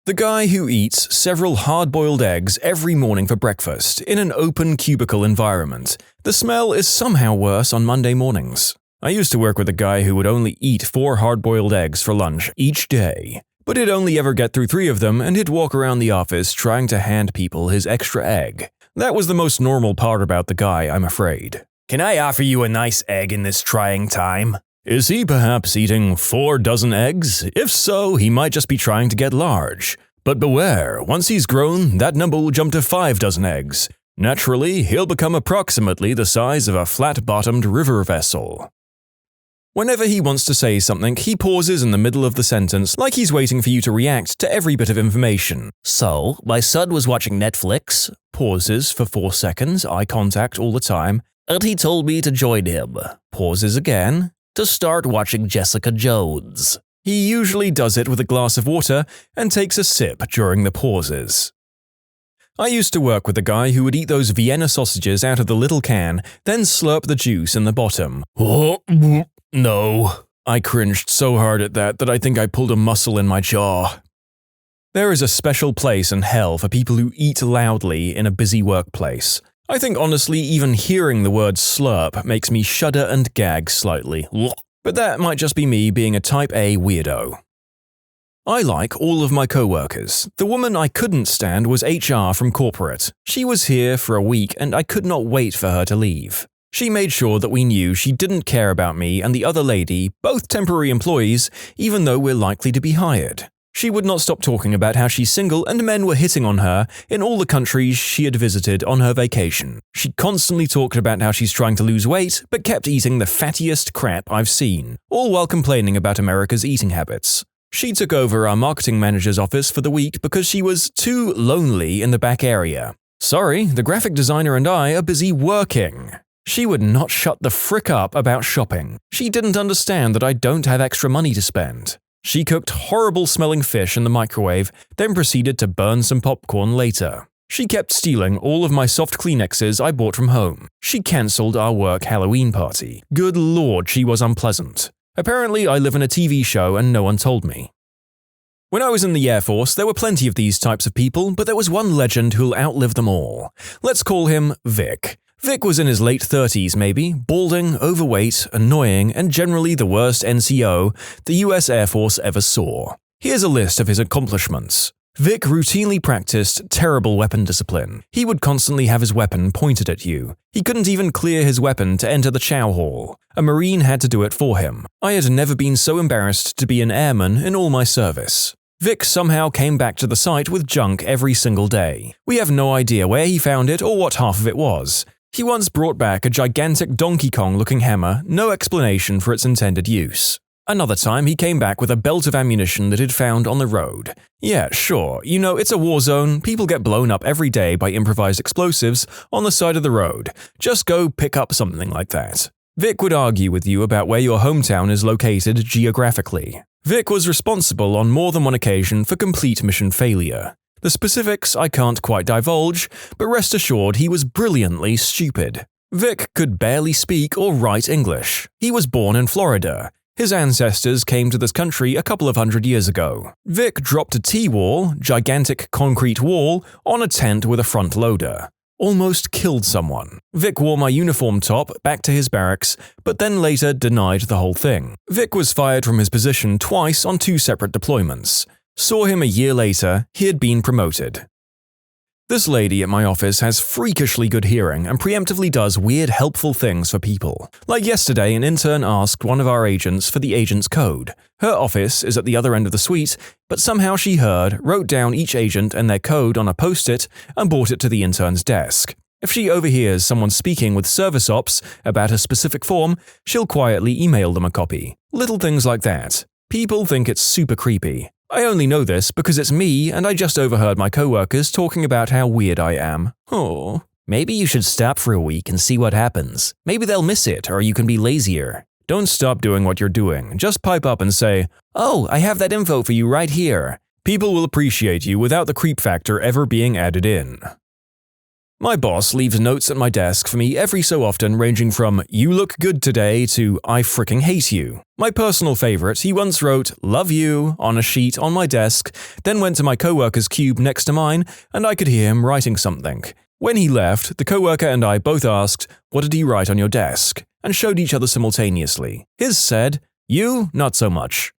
The guy who eats several hard-boiled eggs every morning for breakfast in an open cubicle environment. The smell is somehow worse on Monday mornings. I used to work with a guy who would only eat 4 hard-boiled eggs for lunch each day. But he'd only ever get through 3 of them and he'd walk around the office trying to hand people his extra egg. That was the most normal part about the guy, I'm afraid. Can I offer you a nice egg in this trying time? Is he perhaps eating 4 dozen eggs? If so, he might just be trying to get large. But beware, once he's grown, that number will jump to 5 dozen eggs. Naturally, he'll become approximately the size of a flat-bottomed river vessel. Whenever he wants to say something, he pauses in the middle of the sentence like he's waiting for you to react to every bit of information. So, my son was watching Netflix, pauses for 4 seconds, eye contact all the time, and he told me to join him. Pauses again, to start watching Jessica Jones. He usually does it with a glass of water and takes a sip during the pauses. I used to work with a guy who would eat those Vienna sausages out of the little can, then slurp the juice in the bottom. Oh, no. I cringed so hard at that I think I pulled a muscle in my jaw. There is a special place in hell for people who eat loudly in a busy workplace. I think honestly even hearing the word slurp makes me shudder and gag slightly. But that might just be me being a type A weirdo. I like all of my coworkers. The woman I couldn't stand was HR from corporate. She was here for a week and I could not wait for her to leave. She made sure that we knew she didn't care about me and the other lady, both temporary employees, even though we're likely to be hired. She would not stop talking about how she's single and men were hitting on her in all the countries she had visited on her vacation. She constantly talked about how she's trying to lose weight, but kept eating the fattiest crap I've seen, all while complaining about America's eating habits. She took over our marketing manager's office for the week because she was too lonely in the back area. Sorry, the graphic designer and I are busy working. She would not shut the frick up about shopping. She didn't understand that I don't have extra money to spend. She cooked horrible-smelling fish in the microwave, then proceeded to burn some popcorn later. She kept stealing all of my soft Kleenexes I bought from home. She cancelled our work Halloween party. Good lord, she was unpleasant. Apparently, I live in a TV show and no one told me. When I was in the Air Force, there were plenty of these types of people, but there was one legend who'll outlive them all. Let's call him Vic. Vic was in his late 30s maybe, balding, overweight, annoying, and generally the worst NCO the US Air Force ever saw. Here's a list of his accomplishments. Vic routinely practiced terrible weapon discipline. He would constantly have his weapon pointed at you. He couldn't even clear his weapon to enter the chow hall. A Marine had to do it for him. I had never been so embarrassed to be an airman in all my service. Vic somehow came back to the site with junk every single day. We have no idea where he found it or what half of it was. He once brought back a gigantic Donkey Kong-looking hammer, no explanation for its intended use. Another time, he came back with a belt of ammunition that he'd found on the road. Yeah, sure, you know, it's a war zone, people get blown up every day by improvised explosives on the side of the road. Just go pick up something like that. Vic would argue with you about where your hometown is located geographically. Vic was responsible on more than one occasion for complete mission failure. The specifics I can't quite divulge, but rest assured he was brilliantly stupid. Vic could barely speak or write English. He was born in Florida. His ancestors came to this country a couple of hundred years ago. Vic dropped a T-wall, gigantic concrete wall, on a tent with a front loader. Almost killed someone. Vic wore my uniform top back to his barracks, but then later denied the whole thing. Vic was fired from his position twice on 2 separate deployments. Saw him a year later, he had been promoted. This lady at my office has freakishly good hearing and preemptively does weird helpful things for people. Like yesterday, an intern asked one of our agents for the agent's code. Her office is at the other end of the suite, but somehow she heard, wrote down each agent and their code on a post-it, and brought it to the intern's desk. If she overhears someone speaking with service ops about a specific form, she'll quietly email them a copy. Little things like that. People think it's super creepy. I only know this because it's me and I just overheard my coworkers talking about how weird I am. Oh. Maybe you should stop for a week and see what happens. Maybe they'll miss it or you can be lazier. Don't stop doing what you're doing. Just pipe up and say, "Oh, I have that info for you right here." People will appreciate you without the creep factor ever being added in. My boss leaves notes at my desk for me every so often ranging from "you look good today" to "I fricking hate you." My personal favorite, he once wrote "love you" on a sheet on my desk, then went to my coworker's cube next to mine and I could hear him writing something. When he left, the coworker and I both asked, "What did he write on your desk?" and showed each other simultaneously. His said, "You, not so much."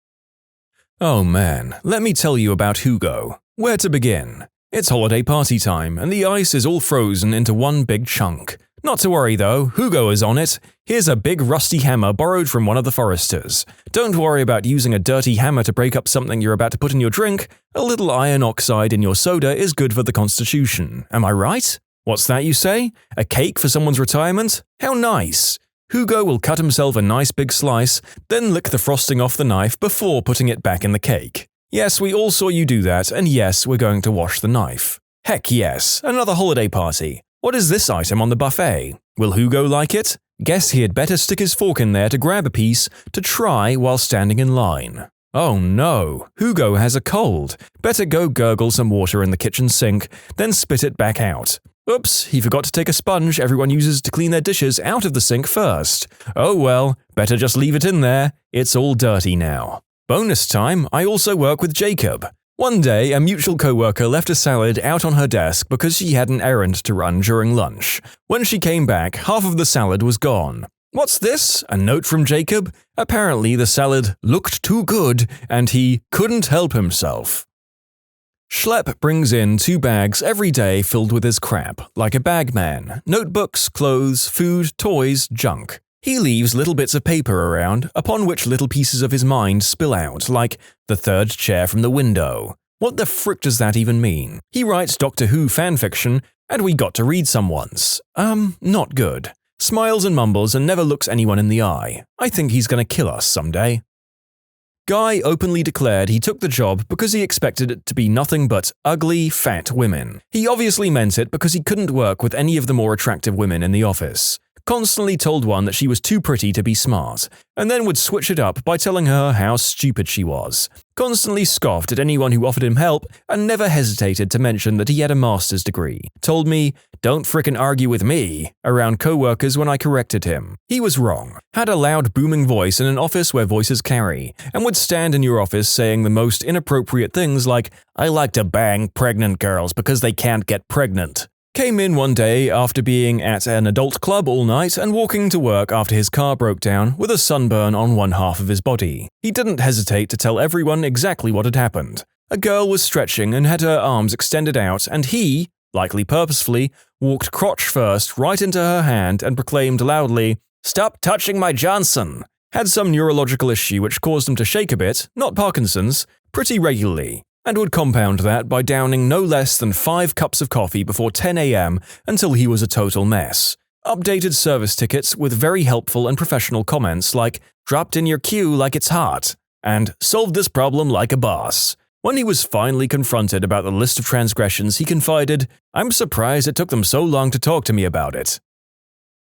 Oh man, let me tell you about Hugo. Where to begin? It's holiday party time, and the ice is all frozen into one big chunk. Not to worry though, Hugo is on it. Here's a big rusty hammer borrowed from one of the foresters. Don't worry about using a dirty hammer to break up something you're about to put in your drink. A little iron oxide in your soda is good for the constitution. Am I right? What's that you say? A cake for someone's retirement? How nice! Hugo will cut himself a nice big slice, then lick the frosting off the knife before putting it back in the cake. Yes, we all saw you do that, and yes, we're going to wash the knife. Heck yes, another holiday party. What is this item on the buffet? Will Hugo like it? Guess he had better stick his fork in there to grab a piece to try while standing in line. Oh no, Hugo has a cold. Better go gurgle some water in the kitchen sink, then spit it back out. Oops, he forgot to take a sponge everyone uses to clean their dishes out of the sink first. Oh well, better just leave it in there. It's all dirty now. Bonus time, I also work with Jacob. One day, a mutual coworker left a salad out on her desk because she had an errand to run during lunch. When she came back, half of the salad was gone. What's this? A note from Jacob? Apparently the salad looked too good and he couldn't help himself. Schlepp brings in 2 bags every day filled with his crap, like a bagman. Notebooks, clothes, food, toys, junk. He leaves little bits of paper around, upon which little pieces of his mind spill out, like the third chair from the window. What the frick does that even mean? He writes Doctor Who fanfiction, and we got to read some once. Not good. Smiles and mumbles and never looks anyone in the eye. I think he's gonna kill us someday. Guy openly declared he took the job because he expected it to be nothing but ugly, fat women. He obviously meant it because he couldn't work with any of the more attractive women in the office. Constantly told one that she was too pretty to be smart, and then would switch it up by telling her how stupid she was. Constantly scoffed at anyone who offered him help, and never hesitated to mention that he had a master's degree. Told me, "Don't frickin' argue with me," around co-workers when I corrected him. He was wrong. Had a loud booming voice in an office where voices carry, and would stand in your office saying the most inappropriate things like, "I like to bang pregnant girls because they can't get pregnant." Came in one day after being at an adult club all night and walking to work after his car broke down with a sunburn on one half of his body. He didn't hesitate to tell everyone exactly what had happened. A girl was stretching and had her arms extended out, and he, likely purposefully, walked crotch first right into her hand and proclaimed loudly, "Stop touching my Johnson!" Had some neurological issue which caused him to shake a bit, not Parkinson's, pretty regularly, and would compound that by downing no less than 5 cups of coffee before 10 a.m. until he was a total mess. Updated service tickets with very helpful and professional comments like, "Dropped in your queue like it's hot," and "Solved this problem like a boss." When he was finally confronted about the list of transgressions, he confided, "I'm surprised it took them so long to talk to me about it."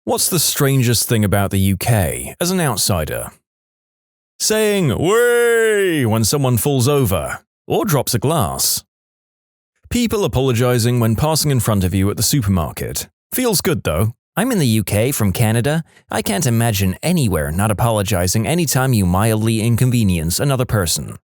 What's the strangest thing about the UK as an outsider? Saying "Way" when someone falls over. Or drops a glass. People apologizing when passing in front of you at the supermarket. Feels good though. I'm in the UK from Canada. I can't imagine anywhere not apologizing anytime you mildly inconvenience another person.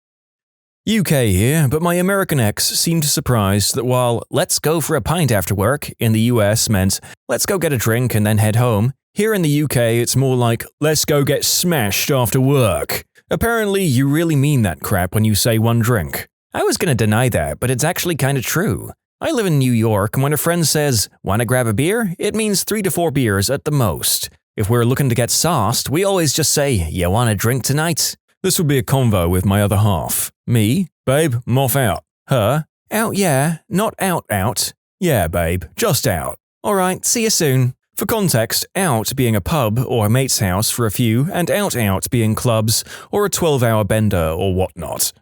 UK here, but my American ex seemed surprised that while "let's go for a pint after work" in the US meant "let's go get a drink and then head home," here in the UK it's more like "let's go get smashed after work." Apparently you really mean that crap when you say one drink. I was gonna deny that, but it's actually kinda true. I live in New York, and when a friend says, "Wanna grab a beer?" it means 3 to 4 beers at the most. If we're looking to get sauced, we always just say, "You want a drink tonight?" This would be a convo with my other half. Me, "Babe, I'm off out." Her, "Out yeah, not out out." "Yeah, babe, just out." "Alright, see you soon." For context, out being a pub or a mate's house for a few, and out being clubs or a 12-hour bender or whatnot.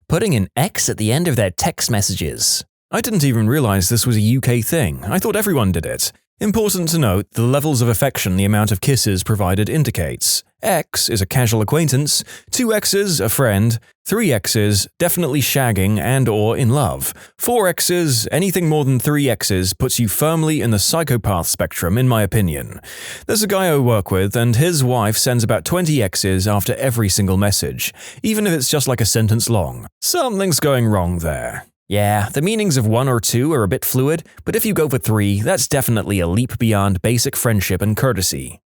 Putting an X at the end of their text messages. I didn't even realize this was a UK thing. I thought everyone did it. Important to note the levels of affection the amount of kisses provided indicates. X is a casual acquaintance, 2 X's a friend, 3 X's definitely shagging and or in love, 4 X's anything more than 3 X's puts you firmly in the psychopath spectrum in my opinion. There's a guy I work with and his wife sends about 20 X's after every single message, even if it's just like a sentence long. Something's going wrong there. Yeah, the meanings of 1 or 2 are a bit fluid, but if you go for 3, that's definitely a leap beyond basic friendship and courtesy.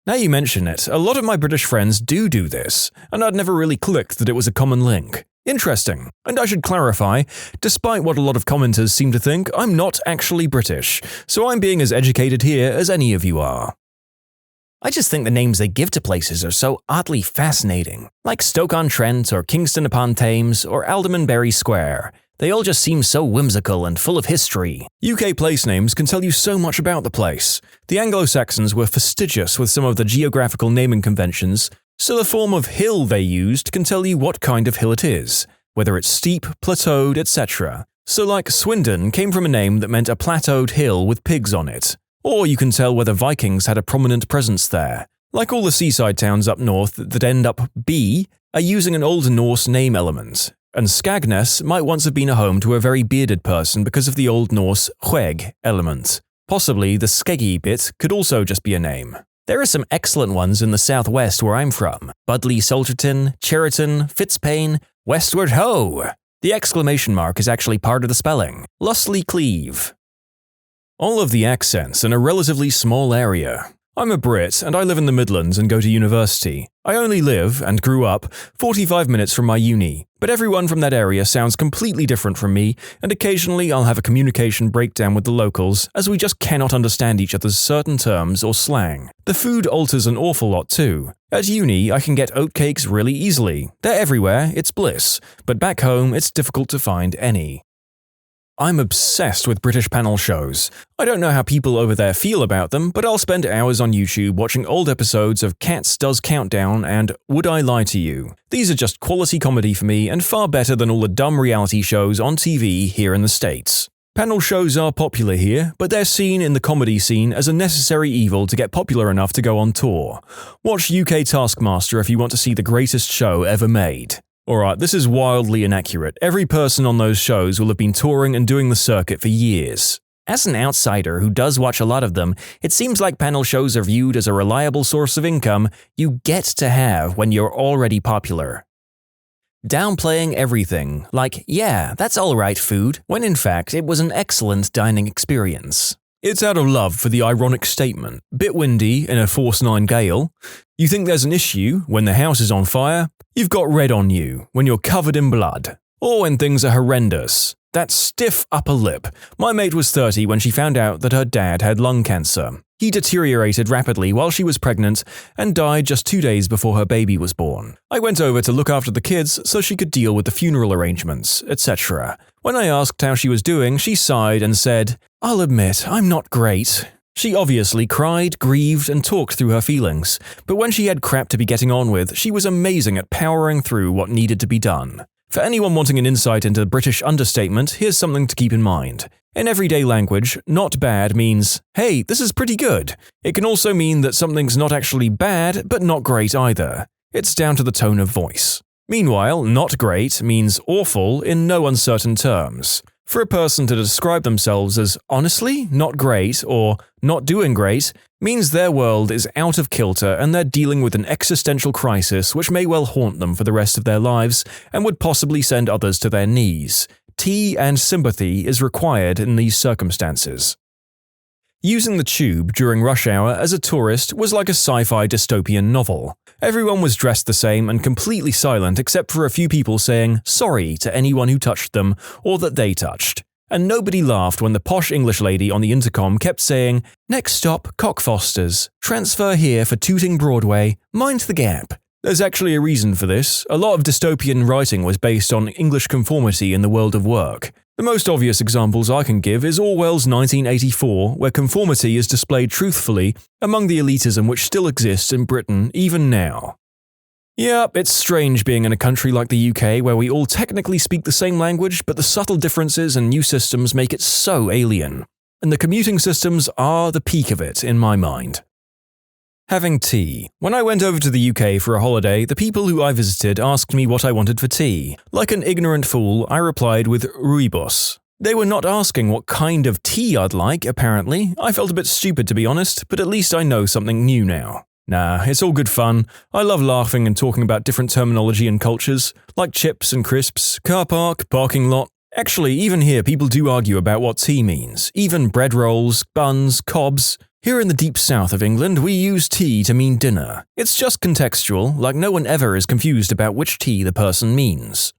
Now you mention it, a lot of my British friends do this, and I'd never really clicked that it was a common link. Interesting. And I should clarify, despite what a lot of commenters seem to think, I'm not actually British, so I'm being as educated here as any of you are. I just think the names they give to places are so oddly fascinating, like Stoke-on-Trent or Kingston-upon-Thames or Aldermanbury Square. They all just seem so whimsical and full of history. UK place names can tell you so much about the place. The Anglo-Saxons were fastidious with some of the geographical naming conventions, so the form of hill they used can tell you what kind of hill it is, whether it's steep, plateaued, etc. So like Swindon came from a name that meant a plateaued hill with pigs on it. Or you can tell whether Vikings had a prominent presence there. Like all the seaside towns up north that end up B are using an Old Norse name element, and Skagness might once have been a home to a very bearded person because of the Old Norse hweg element. Possibly the skeggy bit could also just be a name. There are some excellent ones in the southwest where I'm from. Budley Salterton, Cheriton, Fitzpaine, Westward Ho! The exclamation mark is actually part of the spelling. Lustly Cleave. All of the accents in a relatively small area. I'm a Brit and I live in the Midlands and go to university. I only live, and grew up, 45 minutes from my uni, but everyone from that area sounds completely different from me, and occasionally I'll have a communication breakdown with the locals as we just cannot understand each other's certain terms or slang. The food alters an awful lot too. At uni, I can get oatcakes really easily. They're everywhere, it's bliss, but back home it's difficult to find any. I'm obsessed with British panel shows. I don't know how people over there feel about them, but I'll spend hours on YouTube watching old episodes of Cats Does Countdown and Would I Lie to You? These are just quality comedy for me and far better than all the dumb reality shows on TV here in the States. Panel shows are popular here, but they're seen in the comedy scene as a necessary evil to get popular enough to go on tour. Watch UK Taskmaster if you want to see the greatest show ever made. Alright, this is wildly inaccurate. Every person on those shows will have been touring and doing the circuit for years. As an outsider who does watch a lot of them, it seems like panel shows are viewed as a reliable source of income you get to have when you're already popular. Downplaying everything, like, yeah, that's alright food, when in fact it was an excellent dining experience. It's out of love for the ironic statement. Bit windy in a force 9 gale. You think there's an issue when the house is on fire? You've got red on you when you're covered in blood. Or when things are horrendous. That stiff upper lip. My mate was 30 when she found out that her dad had lung cancer. He deteriorated rapidly while she was pregnant and died just 2 days before her baby was born. I went over to look after the kids so she could deal with the funeral arrangements, etc. When I asked how she was doing, she sighed and said, "I'll admit, I'm not great." She obviously cried, grieved, and talked through her feelings, but when she had crap to be getting on with, she was amazing at powering through what needed to be done. For anyone wanting an insight into British understatement, here's something to keep in mind. In everyday language, not bad means, hey, this is pretty good. It can also mean that something's not actually bad, but not great either. It's down to the tone of voice. Meanwhile, not great means awful in no uncertain terms. For a person to describe themselves as honestly not great or not doing great means their world is out of kilter and they're dealing with an existential crisis which may well haunt them for the rest of their lives and would possibly send others to their knees. Tea and sympathy is required in these circumstances. Using the tube during rush hour as a tourist was like a sci-fi dystopian novel. Everyone was dressed the same and completely silent except for a few people saying sorry to anyone who touched them or that they touched. And nobody laughed when the posh English lady on the intercom kept saying, "Next stop, Cockfosters. Transfer here for Tooting Broadway. Mind the gap." There's actually a reason for this. A lot of dystopian writing was based on English conformity in the world of work. The most obvious examples I can give is Orwell's 1984, where conformity is displayed truthfully among the elitism which still exists in Britain even now. Yep, it's strange being in a country like the UK where we all technically speak the same language, but the subtle differences and new systems make it so alien. And the commuting systems are the peak of it, in my mind. Having tea. When I went over to the UK for a holiday, the people who I visited asked me what I wanted for tea. Like an ignorant fool, I replied with rooibos. They were not asking what kind of tea I'd like, apparently. I felt a bit stupid to be honest, but at least I know something new now. Nah, it's all good fun. I love laughing and talking about different terminology and cultures, like chips and crisps, car park, parking lot. Actually, even here people do argue about what tea means. Even bread rolls, buns, cobs. Here in the deep south of England, we use tea to mean dinner. It's just contextual, like no one ever is confused about which tea the person means.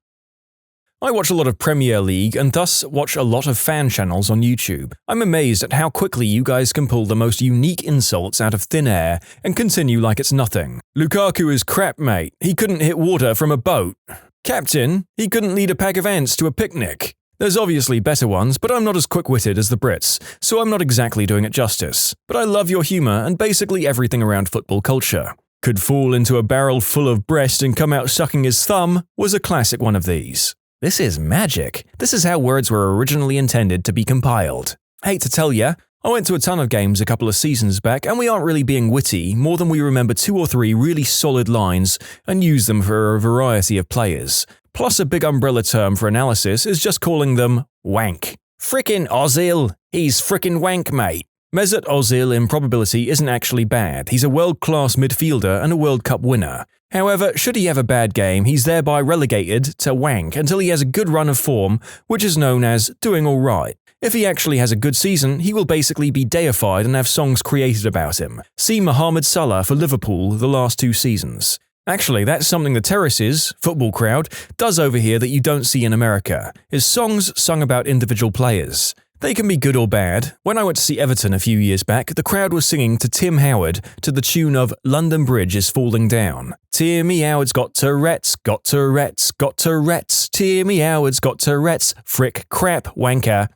I watch a lot of Premier League and thus watch a lot of fan channels on YouTube. I'm amazed at how quickly you guys can pull the most unique insults out of thin air and continue like it's nothing. Lukaku is crap, mate. He couldn't hit water from a boat. Captain, he couldn't lead a pack of ants to a picnic. There's obviously better ones, but I'm not as quick-witted as the Brits, so I'm not exactly doing it justice. But I love your humour and basically everything around football culture. Could fall into a barrel full of breast and come out sucking his thumb was a classic one of these. This is magic. This is how words were originally intended to be compiled. Hate to tell ya, I went to a ton of games a couple of seasons back, and we aren't really being witty more than we remember 2 or 3 really solid lines and use them for a variety of players. Plus, a big umbrella term for analysis is just calling them wank. Frickin' Ozil! He's frickin' wank, mate. Mesut Ozil in probability isn't actually bad. He's a world-class midfielder and a World Cup winner. However, should he have a bad game, he's thereby relegated to wank until he has a good run of form, which is known as doing alright. If he actually has a good season, he will basically be deified and have songs created about him. See Mohamed Salah for Liverpool the last 2 seasons. Actually, that's something the Terraces, football crowd, does over here that you don't see in America, is songs sung about individual players. They can be good or bad. When I went to see Everton a few years back, the crowd was singing to Tim Howard to the tune of London Bridge is Falling Down. Timmy Howard's got Tourette's, got Tourette's, got Tourette's. Timmy Howard's got Tourette's, frick, crap, wanker.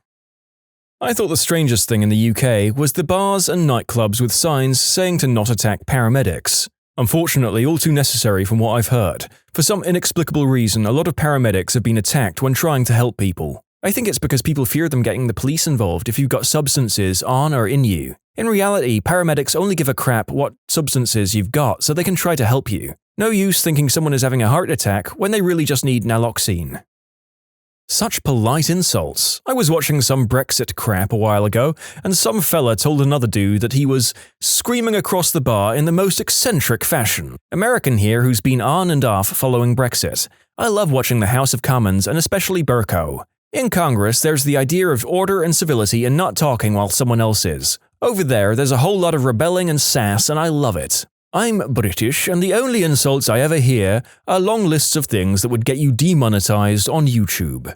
I thought the strangest thing in the UK was the bars and nightclubs with signs saying to not attack paramedics. Unfortunately, all too necessary from what I've heard. For some inexplicable reason, a lot of paramedics have been attacked when trying to help people. I think it's because people fear them getting the police involved if you've got substances on or in you. In reality, paramedics only give a crap what substances you've got so they can try to help you. No use thinking someone is having a heart attack when they really just need naloxone. Such polite insults. I was watching some Brexit crap a while ago, and some fella told another dude that he was screaming across the bar in the most eccentric fashion. American here who's been on and off following Brexit. I love watching the House of Commons and especially Burko. In Congress, there's the idea of order and civility and not talking while someone else is. Over there's a whole lot of rebelling and sass, and I love it. I'm British, and the only insults I ever hear are long lists of things that would get you demonetized on YouTube.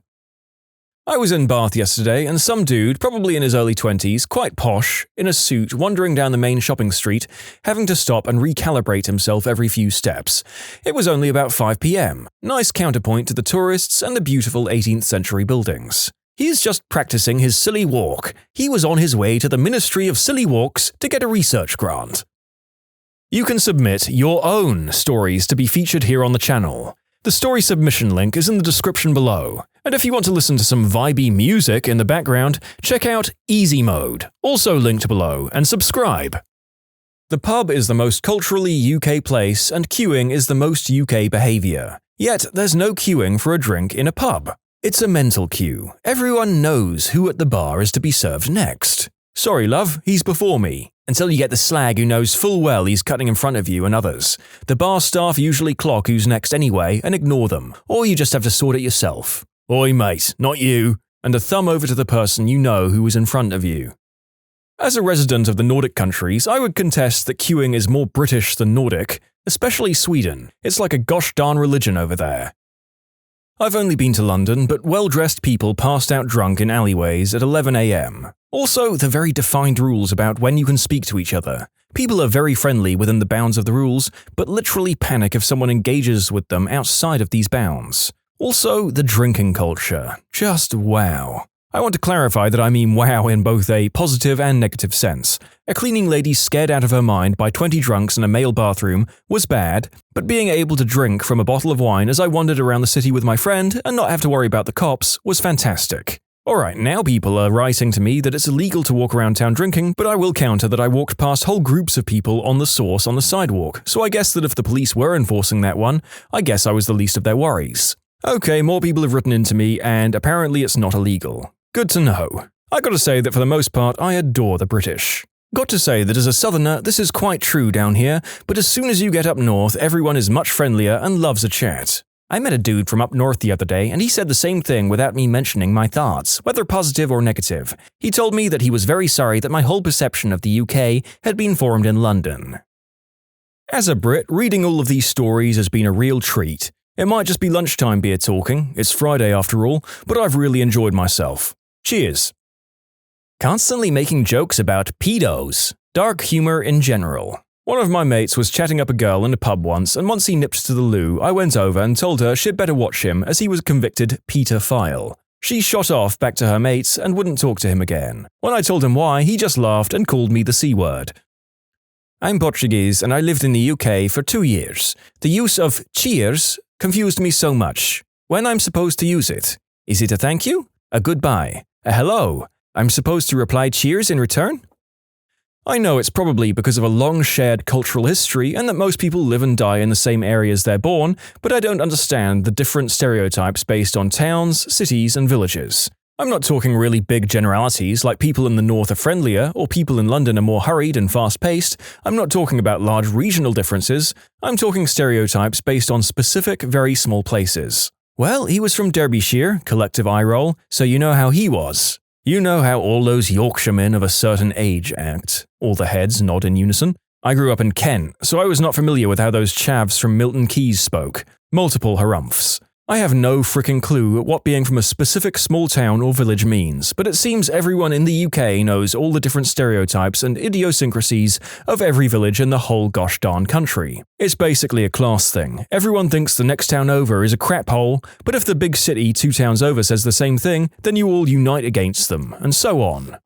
I was in Bath yesterday, and some dude, probably in his early 20s, quite posh, in a suit, wandering down the main shopping street, having to stop and recalibrate himself every few steps. It was only about 5 p.m. Nice counterpoint to the tourists and the beautiful 18th century buildings. He's just practicing his silly walk. He was on his way to the Ministry of Silly Walks to get a research grant. You can submit your own stories to be featured here on the channel. The story submission link is in the description below. And if you want to listen to some vibey music in the background, check out easymode, also linked below, and subscribe. The pub is the most culturally UK place, and queuing is the most UK behaviour. Yet, there's no queuing for a drink in a pub. It's a mental queue. Everyone knows who at the bar is to be served next. Sorry, love, he's before me. Until you get the slag who knows full well he's cutting in front of you and others. The bar staff usually clock who's next anyway and ignore them, or you just have to sort it yourself. Oi mate, not you, and a thumb over to the person you know who is in front of you. As a resident of the Nordic countries, I would contest that queuing is more British than Nordic, especially Sweden. It's like a gosh darn religion over there. I've only been to London, but well-dressed people passed out drunk in alleyways at 11 a.m. Also, the very defined rules about when you can speak to each other. People are very friendly within the bounds of the rules, but literally panic if someone engages with them outside of these bounds. Also, the drinking culture. Just wow. I want to clarify that I mean wow in both a positive and negative sense. A cleaning lady scared out of her mind by 20 drunks in a male bathroom was bad, but being able to drink from a bottle of wine as I wandered around the city with my friend and not have to worry about the cops was fantastic. Alright, now people are writing to me that it's illegal to walk around town drinking, but I will counter that I walked past whole groups of people on the sauce on the sidewalk, so I guess that if the police were enforcing that one, I guess I was the least of their worries. Okay, more people have written into me, and apparently it's not illegal. Good to know. I gotta say that for the most part, I adore the British. Got to say that as a southerner, this is quite true down here, but as soon as you get up north, everyone is much friendlier and loves a chat. I met a dude from up north the other day, and he said the same thing without me mentioning my thoughts, whether positive or negative. He told me that he was very sorry that my whole perception of the UK had been formed in London. As a Brit, reading all of these stories has been a real treat. It might just be lunchtime beer talking, it's Friday after all, but I've really enjoyed myself. Cheers. Constantly making jokes about pedos. Dark humor in general. One of my mates was chatting up a girl in a pub once, and once he nipped to the loo, I went over and told her she'd better watch him as he was a convicted pedophile. She shot off back to her mates and wouldn't talk to him again. When I told him why, he just laughed and called me the C-word. I'm Portuguese and I lived in the UK for 2 years. The use of cheers confused me so much. When I'm supposed to use it? Is it a thank you? A goodbye? A hello? I'm supposed to reply cheers in return? I know it's probably because of a long shared cultural history and that most people live and die in the same areas they're born, but I don't understand the different stereotypes based on towns, cities, and villages. I'm not talking really big generalities like people in the north are friendlier or people in London are more hurried and fast-paced. I'm not talking about large regional differences. I'm talking stereotypes based on specific, very small places. Well, he was from Derbyshire, collective eye roll, so you know how he was. You know how all those Yorkshiremen of a certain age act. All the heads nod in unison. I grew up in Kent, so I was not familiar with how those chavs from Milton Keynes spoke. Multiple harumphs. I have no fricking clue what being from a specific small town or village means, but it seems everyone in the UK knows all the different stereotypes and idiosyncrasies of every village in the whole gosh darn country. It's basically a class thing. Everyone thinks the next town over is a crap hole, but if the big city 2 towns over says the same thing, then you all unite against them, and so on.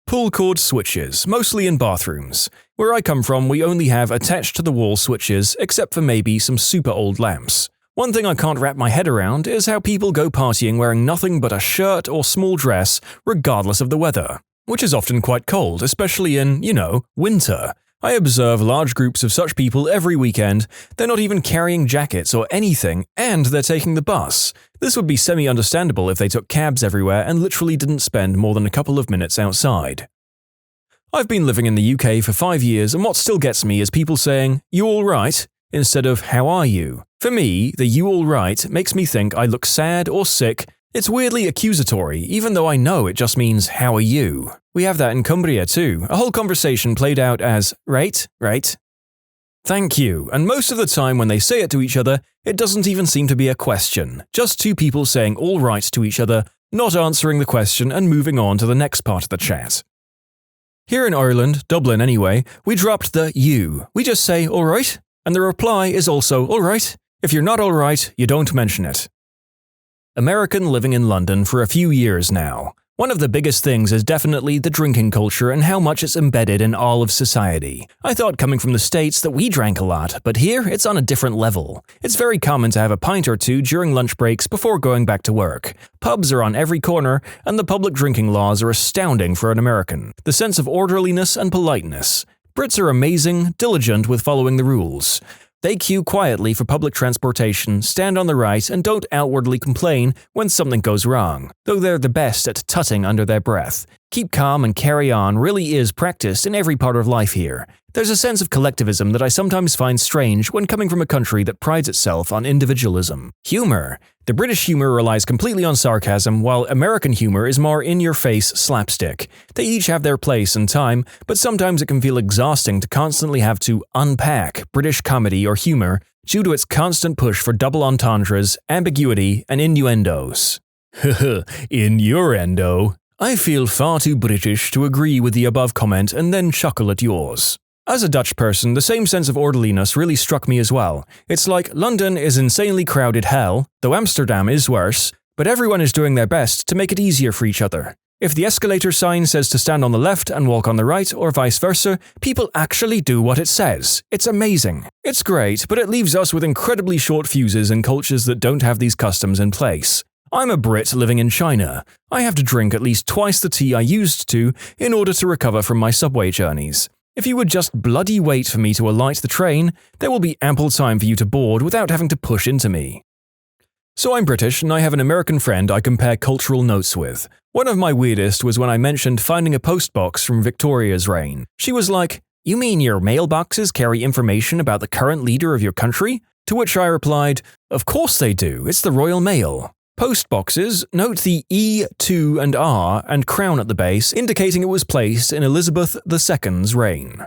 Pull cord switches, mostly in bathrooms. Where I come from, we only have attached-to-the-wall switches, except for maybe some super old lamps. One thing I can't wrap my head around is how people go partying wearing nothing but a shirt or small dress, regardless of the weather, which is often quite cold, especially in, winter. I observe large groups of such people every weekend. They're not even carrying jackets or anything, and they're taking the bus. This would be semi-understandable if they took cabs everywhere and literally didn't spend more than a couple of minutes outside. I've been living in the UK for 5 years, and what still gets me is people saying, "You all right?" instead of "How are you?" For me, the "you all right" makes me think I look sad or sick. It's weirdly accusatory, even though I know it just means "How are you?" We have that in Cumbria too, a whole conversation played out as right. Thank you, and most of the time when they say it to each other, it doesn't even seem to be a question, just 2 people saying all right to each other, not answering the question and moving on to the next part of the chat. Here in Ireland, Dublin anyway, we dropped the "you." We just say "all right," and the reply is also "all right." If you're not all right, you don't mention it. American living in London for a few years now. One of the biggest things is definitely the drinking culture and how much it's embedded in all of society. I thought coming from the States that we drank a lot, but here it's on a different level. It's very common to have a pint or 2 during lunch breaks before going back to work. Pubs are on every corner, and the public drinking laws are astounding for an American. The sense of orderliness and politeness. Brits are amazing, diligent with following the rules. They queue quietly for public transportation, stand on the right, and don't outwardly complain when something goes wrong, though they're the best at tutting under their breath. Keep calm and carry on really is practiced in every part of life here. There's a sense of collectivism that I sometimes find strange when coming from a country that prides itself on individualism. Humor. The British humor relies completely on sarcasm, while American humor is more in-your-face slapstick. They each have their place and time, but sometimes it can feel exhausting to constantly have to unpack British comedy or humor due to its constant push for double entendres, ambiguity, and innuendos. Innuendo. I feel far too British to agree with the above comment and then chuckle at yours. As a Dutch person, the same sense of orderliness really struck me as well. It's like London is insanely crowded hell, though Amsterdam is worse, but everyone is doing their best to make it easier for each other. If the escalator sign says to stand on the left and walk on the right, or vice versa, people actually do what it says. It's amazing. It's great, but it leaves us with incredibly short fuses in cultures that don't have these customs in place. I'm a Brit living in China. I have to drink at least twice the tea I used to in order to recover from my subway journeys. If you would just bloody wait for me to alight the train, there will be ample time for you to board without having to push into me. So I'm British and I have an American friend I compare cultural notes with. One of my weirdest was when I mentioned finding a postbox from Victoria's reign. She was like, "You mean your mailboxes carry information about the current leader of your country?" To which I replied, "Of course they do, it's the Royal Mail." Postboxes note the E, 2, and R and crown at the base, indicating it was placed in Elizabeth II's reign.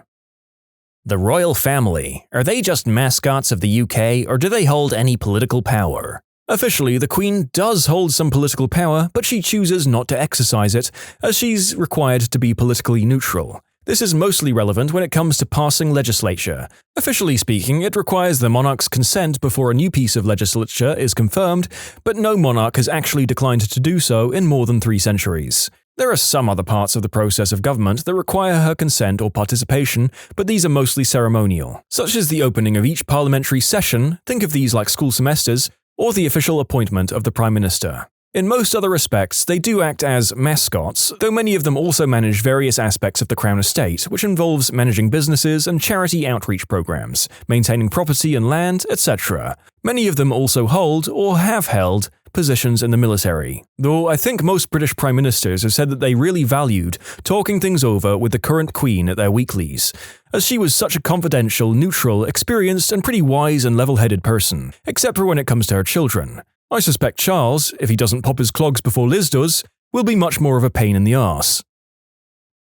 The royal family. Are they just mascots of the UK, or do they hold any political power? Officially, the Queen does hold some political power, but she chooses not to exercise it, as she's required to be politically neutral. This is mostly relevant when it comes to passing legislature. Officially speaking, it requires the monarch's consent before a new piece of legislature is confirmed, but no monarch has actually declined to do so in more than 3 centuries. There are some other parts of the process of government that require her consent or participation, but these are mostly ceremonial, such as the opening of each parliamentary session, think of these like school semesters, or the official appointment of the Prime Minister. In most other respects, they do act as mascots, though many of them also manage various aspects of the Crown Estate, which involves managing businesses and charity outreach programs, maintaining property and land, etc. Many of them also hold, or have held, positions in the military, though I think most British Prime Ministers have said that they really valued talking things over with the current Queen at their weeklies, as she was such a confidential, neutral, experienced and pretty wise and level-headed person, except for when it comes to her children. I suspect Charles, if he doesn't pop his clogs before Liz does, will be much more of a pain in the arse.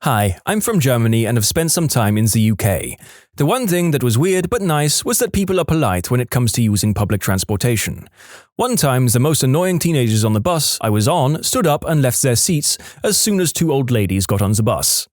Hi, I'm from Germany and have spent some time in the UK. The one thing that was weird but nice was that people are polite when it comes to using public transportation. One time, the most annoying teenagers on the bus I was on stood up and left their seats as soon as two old ladies got on the bus.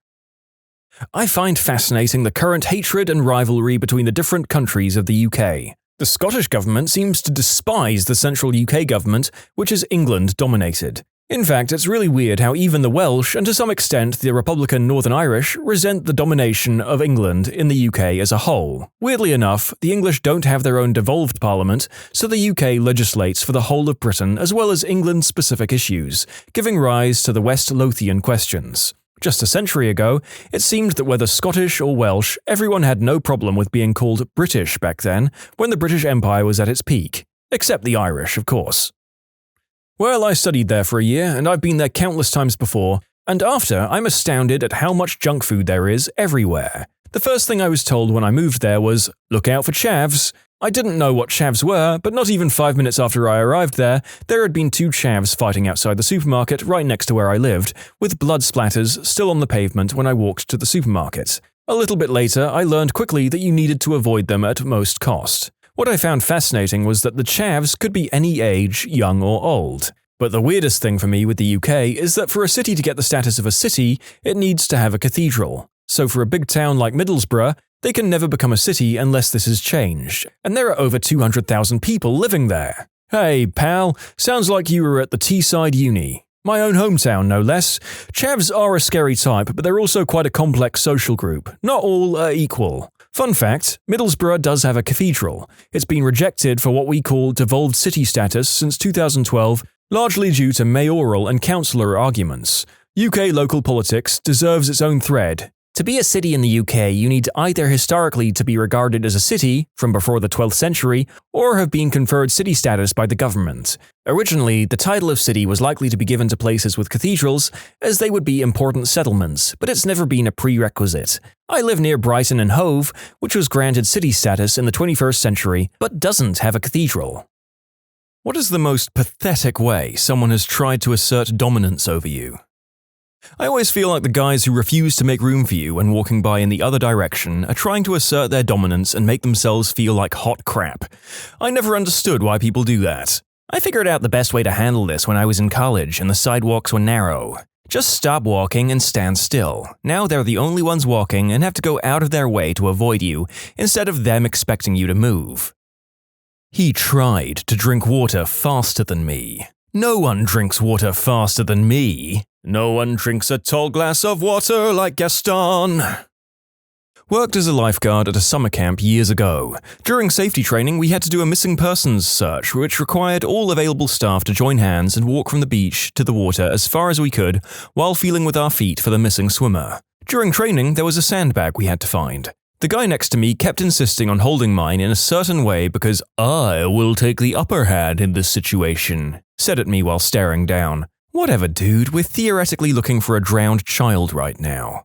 I find fascinating the current hatred and rivalry between the different countries of the UK. The Scottish government seems to despise the central UK government, which is England-dominated. In fact, it's really weird how even the Welsh, and to some extent the Republican Northern Irish, resent the domination of England in the UK as a whole. Weirdly enough, the English don't have their own devolved parliament, so the UK legislates for the whole of Britain as well as England-specific issues, giving rise to the West Lothian questions. Just a century ago, it seemed that whether Scottish or Welsh, everyone had no problem with being called British back then, when the British Empire was at its peak. Except the Irish, of course. Well, I studied there for a year, and I've been there countless times before, and after, I'm astounded at how much junk food there is everywhere. The first thing I was told when I moved there was, look out for chavs. I didn't know what chavs were, but not even 5 minutes after I arrived there had been two chavs fighting outside the supermarket right next to where I lived, with blood splatters still on the pavement when I walked to the supermarket. A little bit later, I learned quickly that you needed to avoid them at most cost. What I found fascinating was that the chavs could be any age, young or old. But the weirdest thing for me with the UK is that for a city to get the status of a city, it needs to have a cathedral. So for a big town like Middlesbrough, they can never become a city unless this is changed, and there are over 200,000 people living there. Hey, pal, sounds like you were at the Teesside Uni. My own hometown, no less. Chavs are a scary type, but they're also quite a complex social group. Not all are equal. Fun fact, Middlesbrough does have a cathedral. It's been rejected for what we call devolved city status since 2012, largely due to mayoral and councillor arguments. UK local politics deserves its own thread. To be a city in the UK, you need either historically to be regarded as a city from before the 12th century or have been conferred city status by the government. Originally, the title of city was likely to be given to places with cathedrals, as they would be important settlements, but it's never been a prerequisite. I live near Brighton and Hove, which was granted city status in the 21st century, but doesn't have a cathedral. What is the most pathetic way someone has tried to assert dominance over you? I always feel like the guys who refuse to make room for you when walking by in the other direction are trying to assert their dominance and make themselves feel like hot crap. I never understood why people do that. I figured out the best way to handle this when I was in college and the sidewalks were narrow. Just stop walking and stand still. Now they're the only ones walking and have to go out of their way to avoid you, instead of them expecting you to move. He tried to drink water faster than me. No one drinks water faster than me. No one drinks a tall glass of water like Gaston. Worked as a lifeguard at a summer camp years ago. During safety training, we had to do a missing persons search, which required all available staff to join hands and walk from the beach to the water as far as we could, while feeling with our feet for the missing swimmer. During training, there was a sandbag we had to find. The guy next to me kept insisting on holding mine in a certain way because I will take the upper hand in this situation, said at me while staring down. Whatever, dude, we're theoretically looking for a drowned child right now.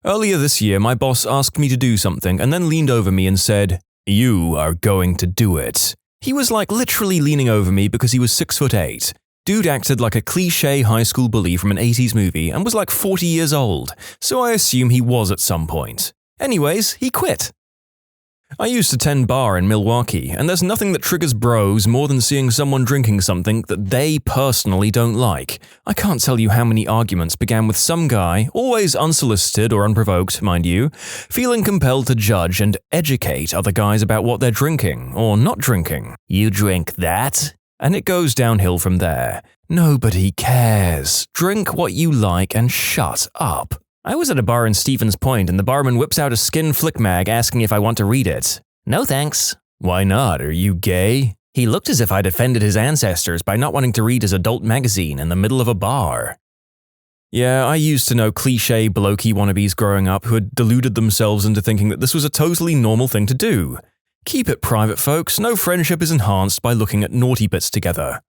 Earlier this year, my boss asked me to do something and then leaned over me and said, "You are going to do it." He was like literally leaning over me because he was 6'8". Dude acted like a cliché high school bully from an 80s movie and was like 40 years old, so I assume he was at some point. Anyways, he quit. I used to tend bar in Milwaukee, and there's nothing that triggers bros more than seeing someone drinking something that they personally don't like. I can't tell you how many arguments began with some guy, always unsolicited or unprovoked, mind you, feeling compelled to judge and educate other guys about what they're drinking or not drinking. You drink that? And it goes downhill from there. Nobody cares. Drink what you like and shut up. I was at a bar in Stevens Point and the barman whips out a skin flick mag asking if I want to read it. No thanks. Why not? Are you gay? He looked as if I'd offended his ancestors by not wanting to read his adult magazine in the middle of a bar. Yeah, I used to know cliché blokey wannabes growing up who had deluded themselves into thinking that this was a totally normal thing to do. Keep it private, folks. No friendship is enhanced by looking at naughty bits together.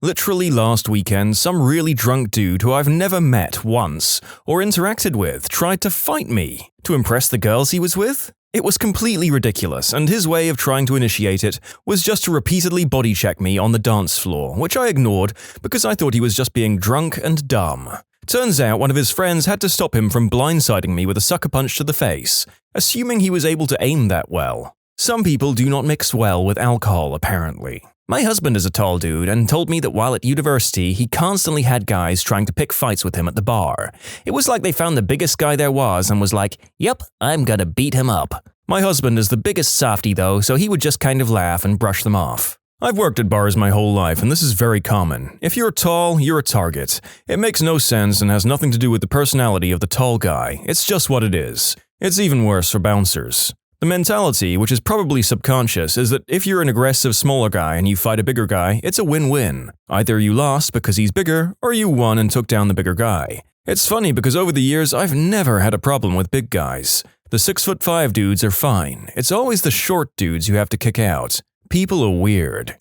Literally last weekend, some really drunk dude who I've never met once or interacted with tried to fight me to impress the girls he was with. It was completely ridiculous, and his way of trying to initiate it was just to repeatedly body check me on the dance floor, which I ignored because I thought he was just being drunk and dumb. Turns out one of his friends had to stop him from blindsiding me with a sucker punch to the face, assuming he was able to aim that well. Some people do not mix well with alcohol, apparently. My husband is a tall dude and told me that while at university, he constantly had guys trying to pick fights with him at the bar. It was like they found the biggest guy there was and was like, "Yep, I'm gonna beat him up." My husband is the biggest softy though, so he would just kind of laugh and brush them off. I've worked at bars my whole life, and this is very common. If you're tall, you're a target. It makes no sense and has nothing to do with the personality of the tall guy. It's just what it is. It's even worse for bouncers. The mentality, which is probably subconscious, is that if you're an aggressive smaller guy and you fight a bigger guy, it's a win-win. Either you lost because he's bigger, or you won and took down the bigger guy. It's funny because over the years, I've never had a problem with big guys. The 6'5" dudes are fine. It's always the short dudes you have to kick out. People are weird.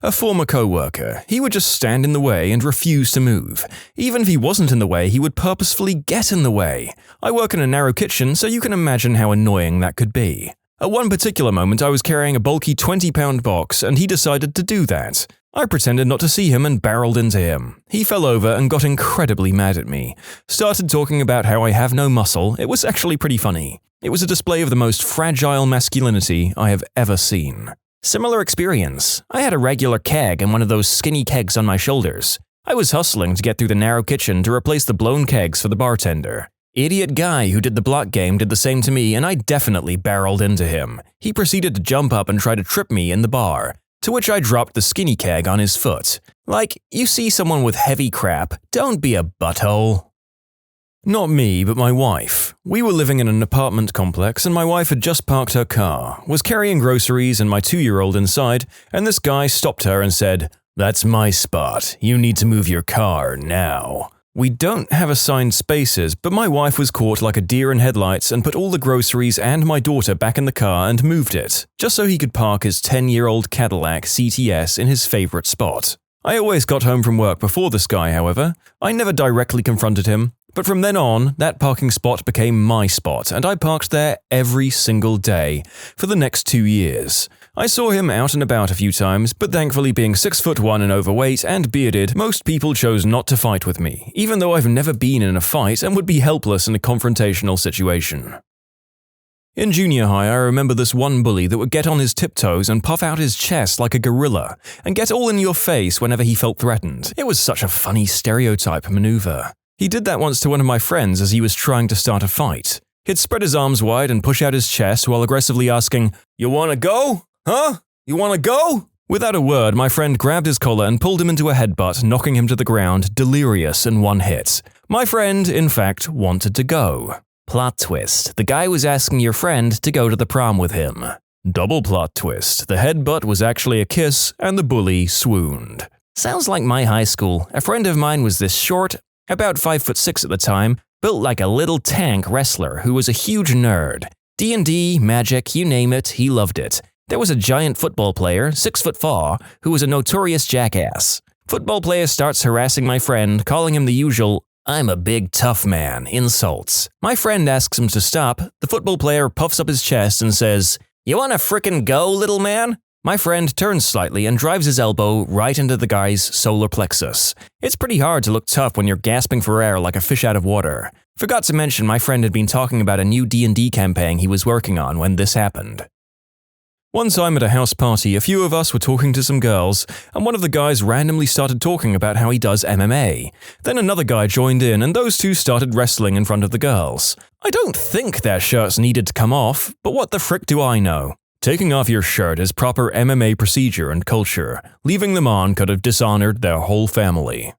A former co-worker, he would just stand in the way and refuse to move. Even if he wasn't in the way, he would purposefully get in the way. I work in a narrow kitchen, so you can imagine how annoying that could be. At one particular moment, I was carrying a bulky 20-pound box, and he decided to do that. I pretended not to see him and barreled into him. He fell over and got incredibly mad at me. Started talking about how I have no muscle. It was actually pretty funny. It was a display of the most fragile masculinity I have ever seen. Similar experience. I had a regular keg and one of those skinny kegs on my shoulders. I was hustling to get through the narrow kitchen to replace the blown kegs for the bartender. Idiot guy who did the block game did the same to me, and I definitely barreled into him. He proceeded to jump up and try to trip me in the bar, to which I dropped the skinny keg on his foot. Like, you see someone with heavy crap, don't be a butthole. Not me, but my wife. We were living in an apartment complex and my wife had just parked her car, was carrying groceries and my 2-year-old inside, and this guy stopped her and said, "That's my spot. You need to move your car now." We don't have assigned spaces, but my wife was caught like a deer in headlights and put all the groceries and my daughter back in the car and moved it, just so he could park his 10-year-old Cadillac CTS in his favorite spot. I always got home from work before this guy, however. I never directly confronted him. But from then on, that parking spot became my spot, and I parked there every single day for the next 2 years. I saw him out and about a few times, but thankfully being 6'1" and overweight and bearded, most people chose not to fight with me, even though I've never been in a fight and would be helpless in a confrontational situation. In junior high, I remember this one bully that would get on his tiptoes and puff out his chest like a gorilla, and get all in your face whenever he felt threatened. It was such a funny stereotype maneuver. He did that once to one of my friends as he was trying to start a fight. He'd spread his arms wide and push out his chest while aggressively asking, "You wanna go? Huh? You wanna go?" Without a word, my friend grabbed his collar and pulled him into a headbutt, knocking him to the ground, delirious in one hit. My friend, in fact, wanted to go. Plot twist. The guy was asking your friend to go to the prom with him. Double plot twist. The headbutt was actually a kiss, and the bully swooned. Sounds like my high school. A friend of mine was this short, about 5'6" at the time, built like a little tank wrestler who was a huge nerd. D&D, magic, you name it, he loved it. There was a giant football player, 6'4", who was a notorious jackass. Football player starts harassing my friend, calling him the usual, "I'm a big tough man," insults. My friend asks him to stop. The football player puffs up his chest and says, "You wanna frickin' go, little man?" My friend turns slightly and drives his elbow right into the guy's solar plexus. It's pretty hard to look tough when you're gasping for air like a fish out of water. Forgot to mention my friend had been talking about a new D&D campaign he was working on when this happened. One time at a house party, a few of us were talking to some girls, and one of the guys randomly started talking about how he does MMA. Then another guy joined in, and those two started wrestling in front of the girls. I don't think their shirts needed to come off, but what the frick do I know? Taking off your shirt is proper MMA procedure and culture. Leaving them on could have dishonored their whole family.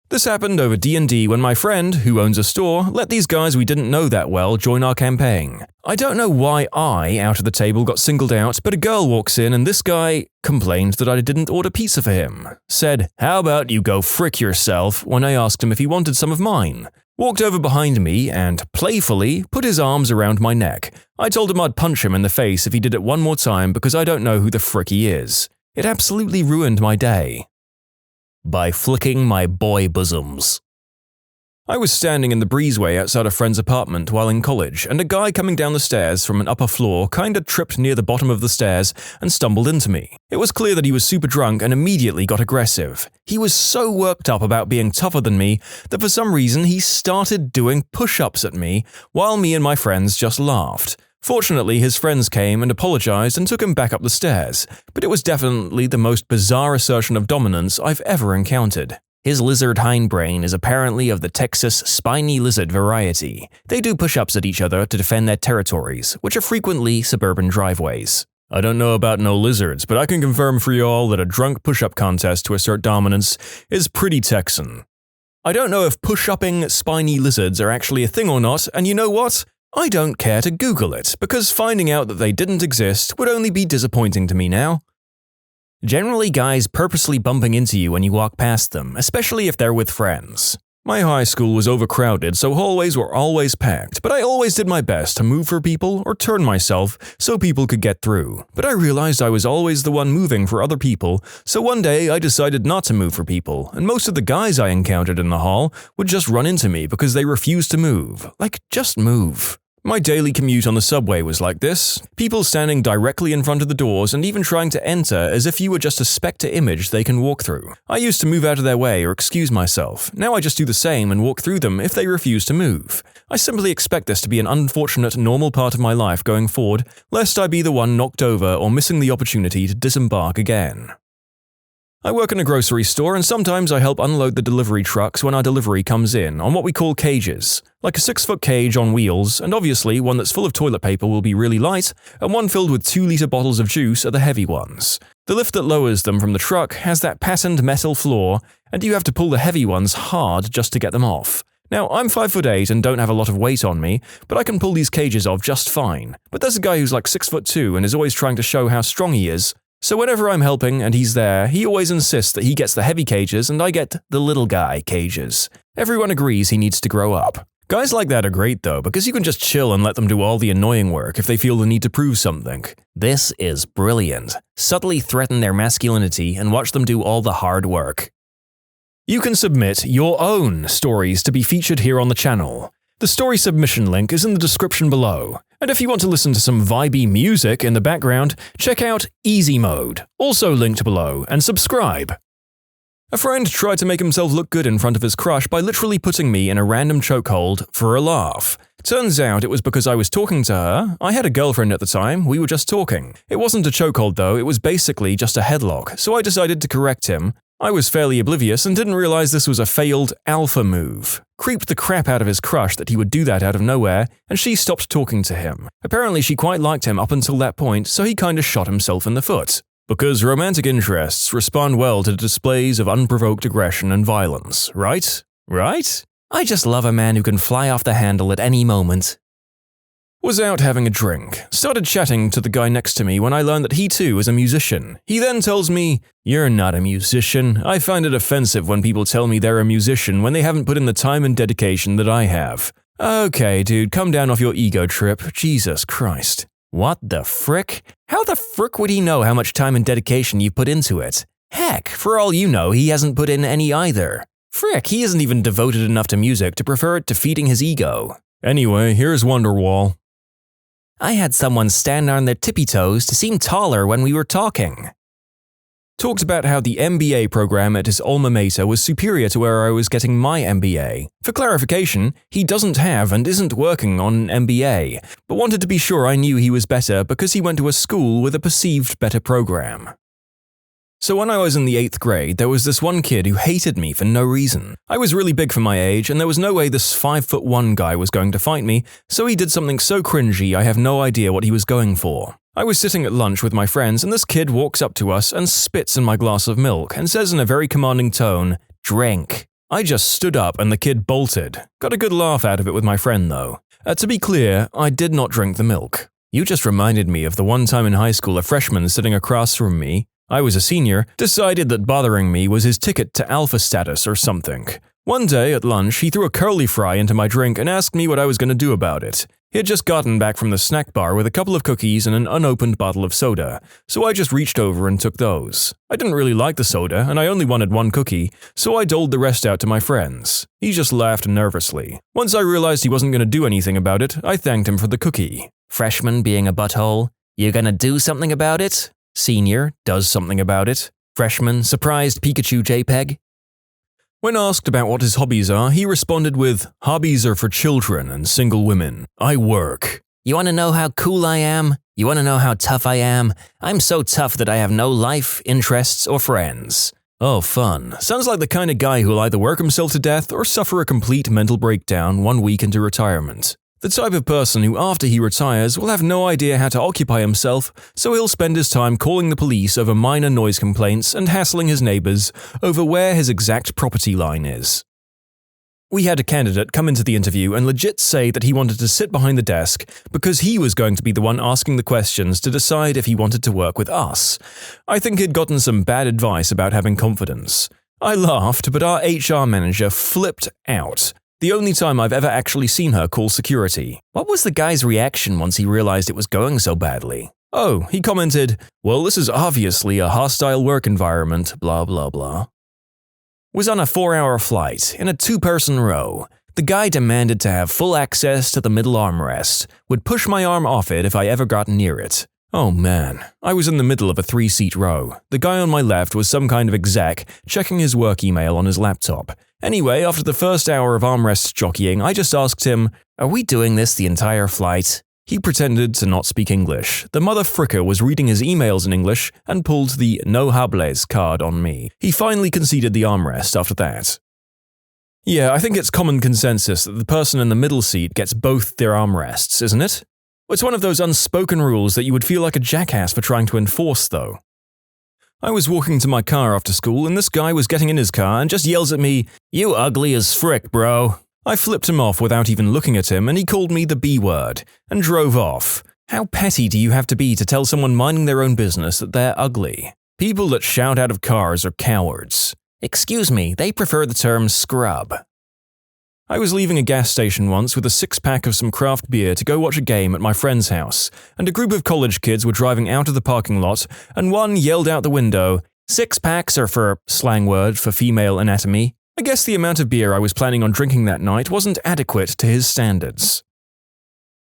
This happened over D&D when my friend, who owns a store, let these guys we didn't know that well join our campaign. I don't know why I, out of the table, got singled out, but a girl walks in and this guy complained that I didn't order pizza for him. Said, "How about you go frick yourself," when I asked him if he wanted some of mine. Walked over behind me and, playfully, put his arms around my neck. I told him I'd punch him in the face if he did it one more time because I don't know who the frick he is. It absolutely ruined my day. By flicking my boy bosoms. I was standing in the breezeway outside a friend's apartment while in college, and a guy coming down the stairs from an upper floor kinda tripped near the bottom of the stairs and stumbled into me. It was clear that he was super drunk and immediately got aggressive. He was so worked up about being tougher than me that for some reason he started doing push-ups at me while me and my friends just laughed. Fortunately, his friends came and apologized and took him back up the stairs, but it was definitely the most bizarre assertion of dominance I've ever encountered. His lizard hindbrain is apparently of the Texas spiny lizard variety. They do push-ups at each other to defend their territories, which are frequently suburban driveways. I don't know about no lizards, but I can confirm for y'all that a drunk push-up contest to assert dominance is pretty Texan. I don't know if push-upping spiny lizards are actually a thing or not, and you know what? I don't care to Google it, because finding out that they didn't exist would only be disappointing to me now. Generally, guys purposely bumping into you when you walk past them, especially if they're with friends. My high school was overcrowded, so hallways were always packed, but I always did my best to move for people or turn myself so people could get through. But I realized I was always the one moving for other people, so one day I decided not to move for people, and most of the guys I encountered in the hall would just run into me because they refused to move. Like, just move. My daily commute on the subway was like this, people standing directly in front of the doors and even trying to enter as if you were just a spectre image they can walk through. I used to move out of their way or excuse myself. Now I just do the same and walk through them if they refuse to move. I simply expect this to be an unfortunate normal part of my life going forward, lest I be the one knocked over or missing the opportunity to disembark again. I work in a grocery store and sometimes I help unload the delivery trucks when our delivery comes in on what we call cages. Like a 6-foot cage on wheels, and obviously one that's full of toilet paper will be really light, and one filled with 2-liter bottles of juice are the heavy ones. The lift that lowers them from the truck has that patterned metal floor, and you have to pull the heavy ones hard just to get them off. Now, I'm 5'8" and don't have a lot of weight on me, but I can pull these cages off just fine. But there's a guy who's like 6'2" and is always trying to show how strong he is. So whenever I'm helping and he's there, he always insists that he gets the heavy cages and I get the little guy cages. Everyone agrees he needs to grow up. Guys like that are great though, because you can just chill and let them do all the annoying work if they feel the need to prove something. This is brilliant. Subtly threaten their masculinity and watch them do all the hard work. You can submit your own stories to be featured here on the channel. The story submission link is in the description below. And if you want to listen to some vibey music in the background, check out easymode, also linked below, and subscribe. A friend tried to make himself look good in front of his crush by literally putting me in a random chokehold for a laugh. Turns out it was because I was talking to her. I had a girlfriend at the time, we were just talking. It wasn't a chokehold though, it was basically just a headlock, so I decided to correct him. I was fairly oblivious and didn't realize this was a failed alpha move. Creeped the crap out of his crush that he would do that out of nowhere, and she stopped talking to him. Apparently she quite liked him up until that point, so he kinda shot himself in the foot. Because romantic interests respond well to displays of unprovoked aggression and violence, right? Right? I just love a man who can fly off the handle at any moment. Was out having a drink, started chatting to the guy next to me when I learned that he too is a musician. He then tells me, "You're not a musician. I find it offensive when people tell me they're a musician when they haven't put in the time and dedication that I have." Okay, dude, come down off your ego trip. Jesus Christ. What the frick? How the frick would he know how much time and dedication you put into it? Heck, for all you know, he hasn't put in any either. Frick, he isn't even devoted enough to music to prefer it to feeding his ego. Anyway, here's Wonderwall. I had someone stand on their tippy toes to seem taller when we were talking. Talked about how the MBA program at his alma mater was superior to where I was getting my MBA. For clarification, he doesn't have and isn't working on an MBA, but wanted to be sure I knew he was better because he went to a school with a perceived better program. So when I was in the 8th grade, there was this one kid who hated me for no reason. I was really big for my age, and there was no way this 5'1" guy was going to fight me, so he did something so cringy I have no idea what he was going for. I was sitting at lunch with my friends, and this kid walks up to us and spits in my glass of milk and says in a very commanding tone, "Drink." I just stood up and the kid bolted. Got a good laugh out of it with my friend though. To be clear, I did not drink the milk. You just reminded me of the one time in high school a freshman sitting across from me, I was a senior, decided that bothering me was his ticket to alpha status or something. One day at lunch, he threw a curly fry into my drink and asked me what I was going to do about it. He had just gotten back from the snack bar with a couple of cookies and an unopened bottle of soda, so I just reached over and took those. I didn't really like the soda, and I only wanted one cookie, so I doled the rest out to my friends. He just laughed nervously. Once I realized he wasn't going to do anything about it, I thanked him for the cookie. Freshman being a butthole, you gonna do something about it? Senior does something about it. Freshman, surprised Pikachu JPEG. When asked about what his hobbies are, he responded with, "Hobbies are for children and single women. I work." You want to know how cool I am? You want to know how tough I am? I'm so tough that I have no life, interests, or friends. Oh, fun. Sounds like the kind of guy who'll either work himself to death or suffer a complete mental breakdown 1 week into retirement. The type of person who after he retires will have no idea how to occupy himself, so he'll spend his time calling the police over minor noise complaints and hassling his neighbors over where his exact property line is. We had a candidate come into the interview and legit say that he wanted to sit behind the desk because he was going to be the one asking the questions to decide if he wanted to work with us. I think he'd gotten some bad advice about having confidence. I laughed, but our HR manager flipped out. The only time I've ever actually seen her call security. What was the guy's reaction once he realized it was going so badly? Oh, he commented, "Well, this is obviously a hostile work environment, blah blah blah." Was on a 4-hour flight, in a 2-person row. The guy demanded to have full access to the middle armrest, would push my arm off it if I ever got near it. Oh man, I was in the middle of a 3-seat row. The guy on my left was some kind of exec, checking his work email on his laptop. Anyway, after the first hour of armrest jockeying, I just asked him, "Are we doing this the entire flight?" He pretended to not speak English. The mother fricker was reading his emails in English and pulled the no hables card on me. He finally conceded the armrest after that. Yeah, I think it's common consensus that the person in the middle seat gets both their armrests, isn't it? It's one of those unspoken rules that you would feel like a jackass for trying to enforce, though. I was walking to my car after school and this guy was getting in his car and just yells at me, "You ugly as frick, bro." I flipped him off without even looking at him and he called me the B word and drove off. How petty do you have to be to tell someone minding their own business that they're ugly? People that shout out of cars are cowards. Excuse me, they prefer the term scrub. I was leaving a gas station once with a 6-pack of some craft beer to go watch a game at my friend's house, and a group of college kids were driving out of the parking lot, and one yelled out the window, "6-packs are for slang word for female anatomy." I guess the amount of beer I was planning on drinking that night wasn't adequate to his standards.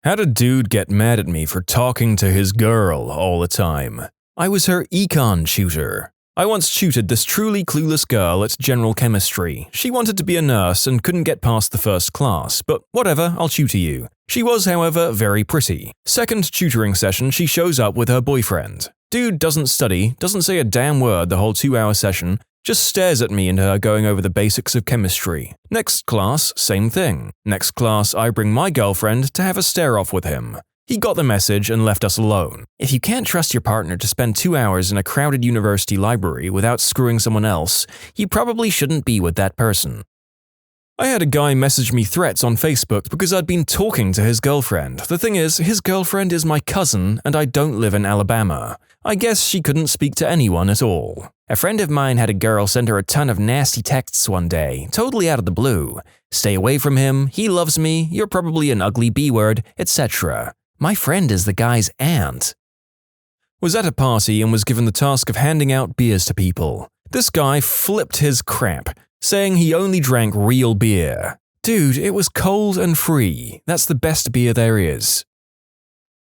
Had a dude get mad at me for talking to his girl all the time. I was her econ tutor. I once tutored this truly clueless girl at general chemistry. She wanted to be a nurse and couldn't get past the first class, but whatever, I'll tutor you. She was, however, very pretty. Second tutoring session, she shows up with her boyfriend. Dude doesn't study, doesn't say a damn word the whole 2-hour session, just stares at me and her going over the basics of chemistry. Next class, same thing. Next class, I bring my girlfriend to have a stare-off with him. He got the message and left us alone. If you can't trust your partner to spend 2 hours in a crowded university library without screwing someone else, you probably shouldn't be with that person. I had a guy message me threats on Facebook because I'd been talking to his girlfriend. The thing is, his girlfriend is my cousin and I don't live in Alabama. I guess she couldn't speak to anyone at all. A friend of mine had a girl send her a ton of nasty texts one day, totally out of the blue. Stay away from him, he loves me, you're probably an ugly B-word, etc. My friend is the guy's aunt. Was at a party and was given the task of handing out beers to people. This guy flipped his crap, saying he only drank real beer. Dude, it was cold and free. That's the best beer there is.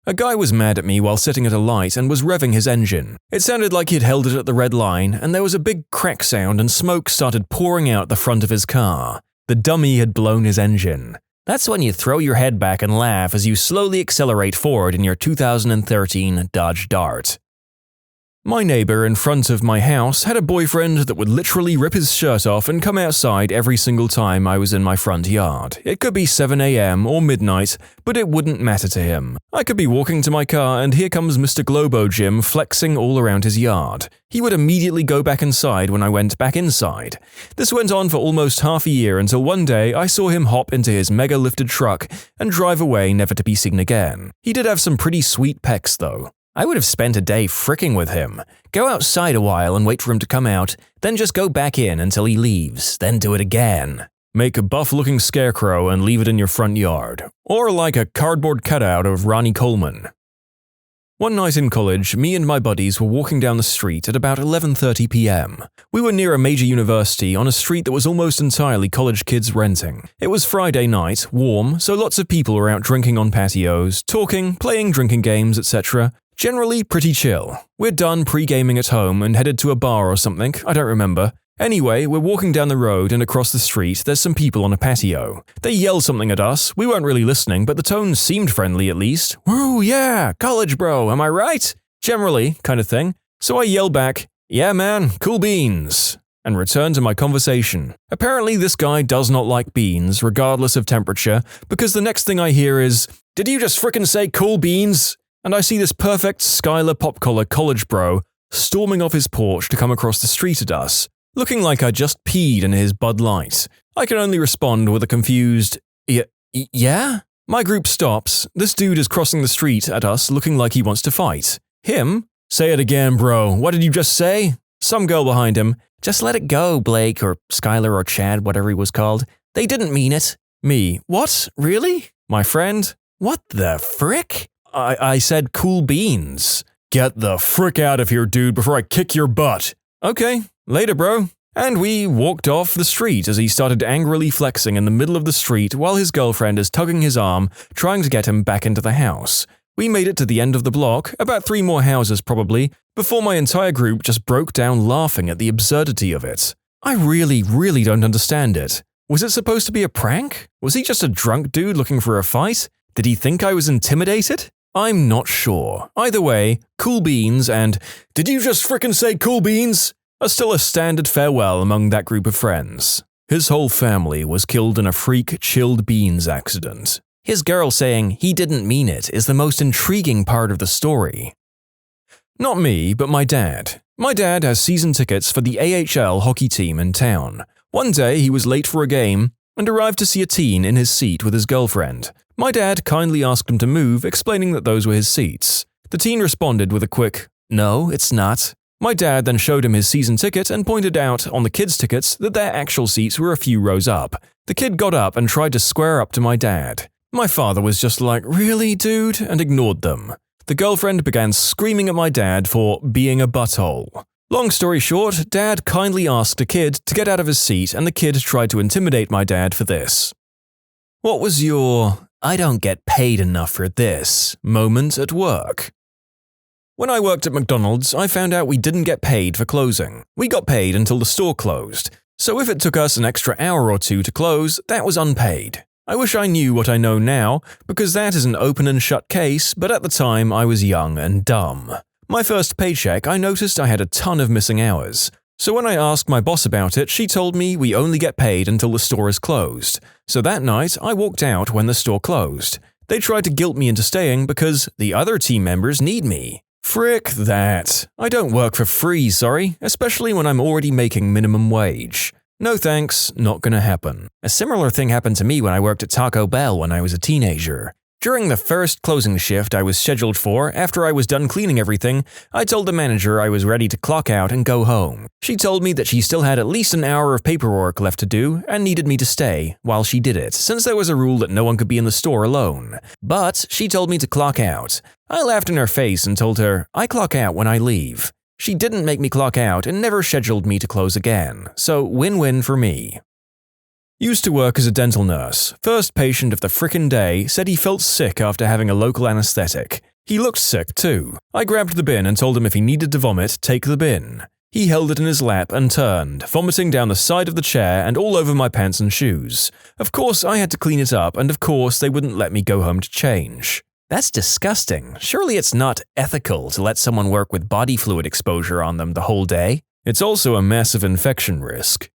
A guy was mad at me while sitting at a light and was revving his engine. It sounded like he'd held it at the red line, and there was a big crack sound and smoke started pouring out the front of his car. The dummy had blown his engine. That's when you throw your head back and laugh as you slowly accelerate forward in your 2013 Dodge Dart. My neighbor in front of my house had a boyfriend that would literally rip his shirt off and come outside every single time I was in my front yard. It could be 7 a.m. or midnight, but it wouldn't matter to him. I could be walking to my car and here comes Mr. Globo Jim flexing all around his yard. He would immediately go back inside when I went back inside. This went on for almost half a year until one day I saw him hop into his mega-lifted truck and drive away never to be seen again. He did have some pretty sweet pecs though. I would have spent a day fricking with him. Go outside a while and wait for him to come out, then just go back in until he leaves, then do it again. Make a buff-looking scarecrow and leave it in your front yard. Or like a cardboard cutout of Ronnie Coleman. One night in college, me and my buddies were walking down the street at about 11:30 p.m. We were near a major university on a street that was almost entirely college kids renting. It was Friday night, warm, so lots of people were out drinking on patios, talking, playing drinking games, etc. Generally pretty chill. We're done pre-gaming at home and headed to a bar or something, I don't remember. Anyway, we're walking down the road and across the street there's some people on a patio. They yelled something at us, we weren't really listening but the tone seemed friendly at least. Woo, yeah, college bro, am I right? Generally, kind of thing. So I yell back, yeah man, cool beans, and return to my conversation. Apparently this guy does not like beans, regardless of temperature, because the next thing I hear is, did you just frickin' say cool beans? And I see this perfect Skylar pop-collar college bro storming off his porch to come across the street at us, looking like I just peed in his Bud Light. I can only respond with a confused, yeah? My group stops. This dude is crossing the street at us looking like he wants to fight. Him? Say it again, bro. What did you just say? Some girl behind him. Just let it go, Blake, or Skylar or Chad, whatever he was called. They didn't mean it. Me. What? Really? My friend? What the frick? I said cool beans. Get the frick out of here, dude, before I kick your butt. Okay, later, bro. And we walked off the street as he started angrily flexing in the middle of the street while his girlfriend is tugging his arm, trying to get him back into the house. We made it to the end of the block, about 3 more houses probably, before my entire group just broke down laughing at the absurdity of it. I really don't understand it. Was it supposed to be a prank? Was he just a drunk dude looking for a fight? Did he think I was intimidated? I'm not sure. Either way, cool beans and did you just frickin' say cool beans? Are still a standard farewell among that group of friends. His whole family was killed in a freak chilled beans accident. His girl saying he didn't mean it is the most intriguing part of the story. Not me, but my dad. My dad has season tickets for the AHL hockey team in town. One day he was late for a game and arrived to see a teen in his seat with his girlfriend. My dad kindly asked him to move, explaining that those were his seats. The teen responded with a quick, "No, it's not." My dad then showed him his season ticket and pointed out on the kids' tickets that their actual seats were a few rows up. The kid got up and tried to square up to my dad. My father was just like, "Really, dude?" and ignored them. The girlfriend began screaming at my dad for being a butthole. Long story short, Dad kindly asked a kid to get out of his seat and the kid tried to intimidate my dad for this. What was your "I don't get paid enough for this" moment at work? When I worked at McDonald's, I found out we didn't get paid for closing. We got paid until the store closed. So if it took us an extra hour or two to close, that was unpaid. I wish I knew what I know now, because that is an open and shut case, but at the time I was young and dumb. My first paycheck, I noticed I had a ton of missing hours. So when I asked my boss about it, she told me we only get paid until the store is closed. So that night, I walked out when the store closed. They tried to guilt me into staying because the other team members need me. Frick that. I don't work for free, sorry, especially when I'm already making minimum wage. No thanks, not gonna happen. A similar thing happened to me when I worked at Taco Bell when I was a teenager. During the first closing shift I was scheduled for, after I was done cleaning everything, I told the manager I was ready to clock out and go home. She told me that she still had at least an hour of paperwork left to do and needed me to stay while she did it, since there was a rule that no one could be in the store alone. But she told me to clock out. I laughed in her face and told her, I clock out when I leave. She didn't make me clock out and never scheduled me to close again, so win-win for me. Used to work as a dental nurse. First patient of the frickin' day said he felt sick after having a local anesthetic. He looked sick too. I grabbed the bin and told him if he needed to vomit, take the bin. He held it in his lap and turned, vomiting down the side of the chair and all over my pants and shoes. Of course, I had to clean it up and of course they wouldn't let me go home to change. That's disgusting. Surely it's not ethical to let someone work with body fluid exposure on them the whole day. It's also a massive infection risk.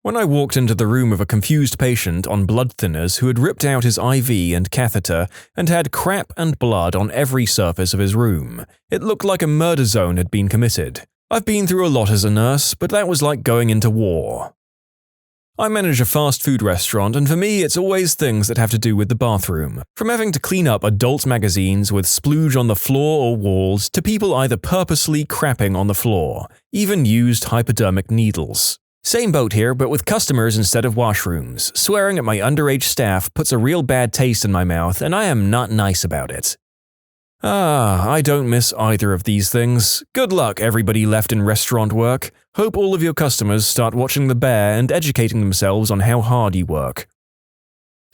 When I walked into the room of a confused patient on blood thinners who had ripped out his IV and catheter and had crap and blood on every surface of his room, it looked like a murder zone had been committed. I've been through a lot as a nurse, but that was like going into war. I manage a fast food restaurant, and for me it's always things that have to do with the bathroom. From having to clean up adult magazines with splooge on the floor or walls to people either purposely crapping on the floor, even used hypodermic needles. Same boat here, but with customers instead of washrooms. Swearing at my underage staff puts a real bad taste in my mouth, and I am not nice about it. I don't miss either of these things. Good luck, everybody left in restaurant work. Hope all of your customers start watching The Bear and educating themselves on how hard you work.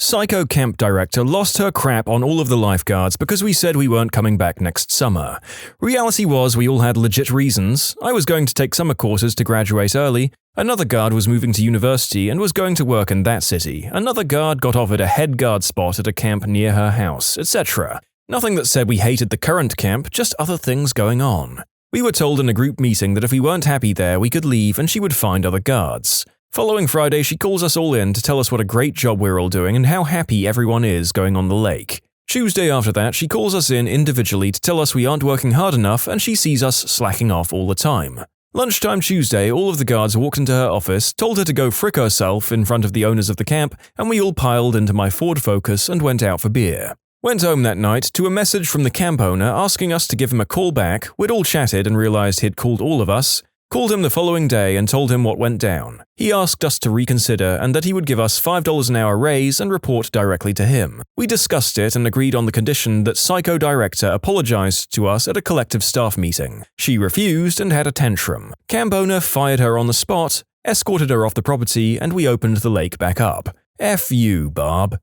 Psycho camp director lost her crap on all of the lifeguards because we said we weren't coming back next summer. Reality was we all had legit reasons. I was going to take summer courses to graduate early. Another guard was moving to university and was going to work in that city. Another guard got offered a head guard spot at a camp near her house, etc. Nothing that said we hated the current camp, just other things going on. We were told in a group meeting that if we weren't happy there, we could leave and she would find other guards. Following Friday, she calls us all in to tell us what a great job we're all doing and how happy everyone is going on the lake. Tuesday after that, she calls us in individually to tell us we aren't working hard enough and she sees us slacking off all the time. Lunchtime Tuesday, all of the guards walked into her office, told her to go frick herself in front of the owners of the camp, and we all piled into my Ford Focus and went out for beer. Went home that night to a message from the camp owner asking us to give him a call back. We'd all chatted and realized he'd called all of us. Called him the following day and told him what went down. He asked us to reconsider and that he would give us $5 an hour raise and report directly to him. We discussed it and agreed on the condition that Psycho Director apologized to us at a collective staff meeting. She refused and had a tantrum. Camp owner fired her on the spot, escorted her off the property, and we opened the lake back up. F you, Bob.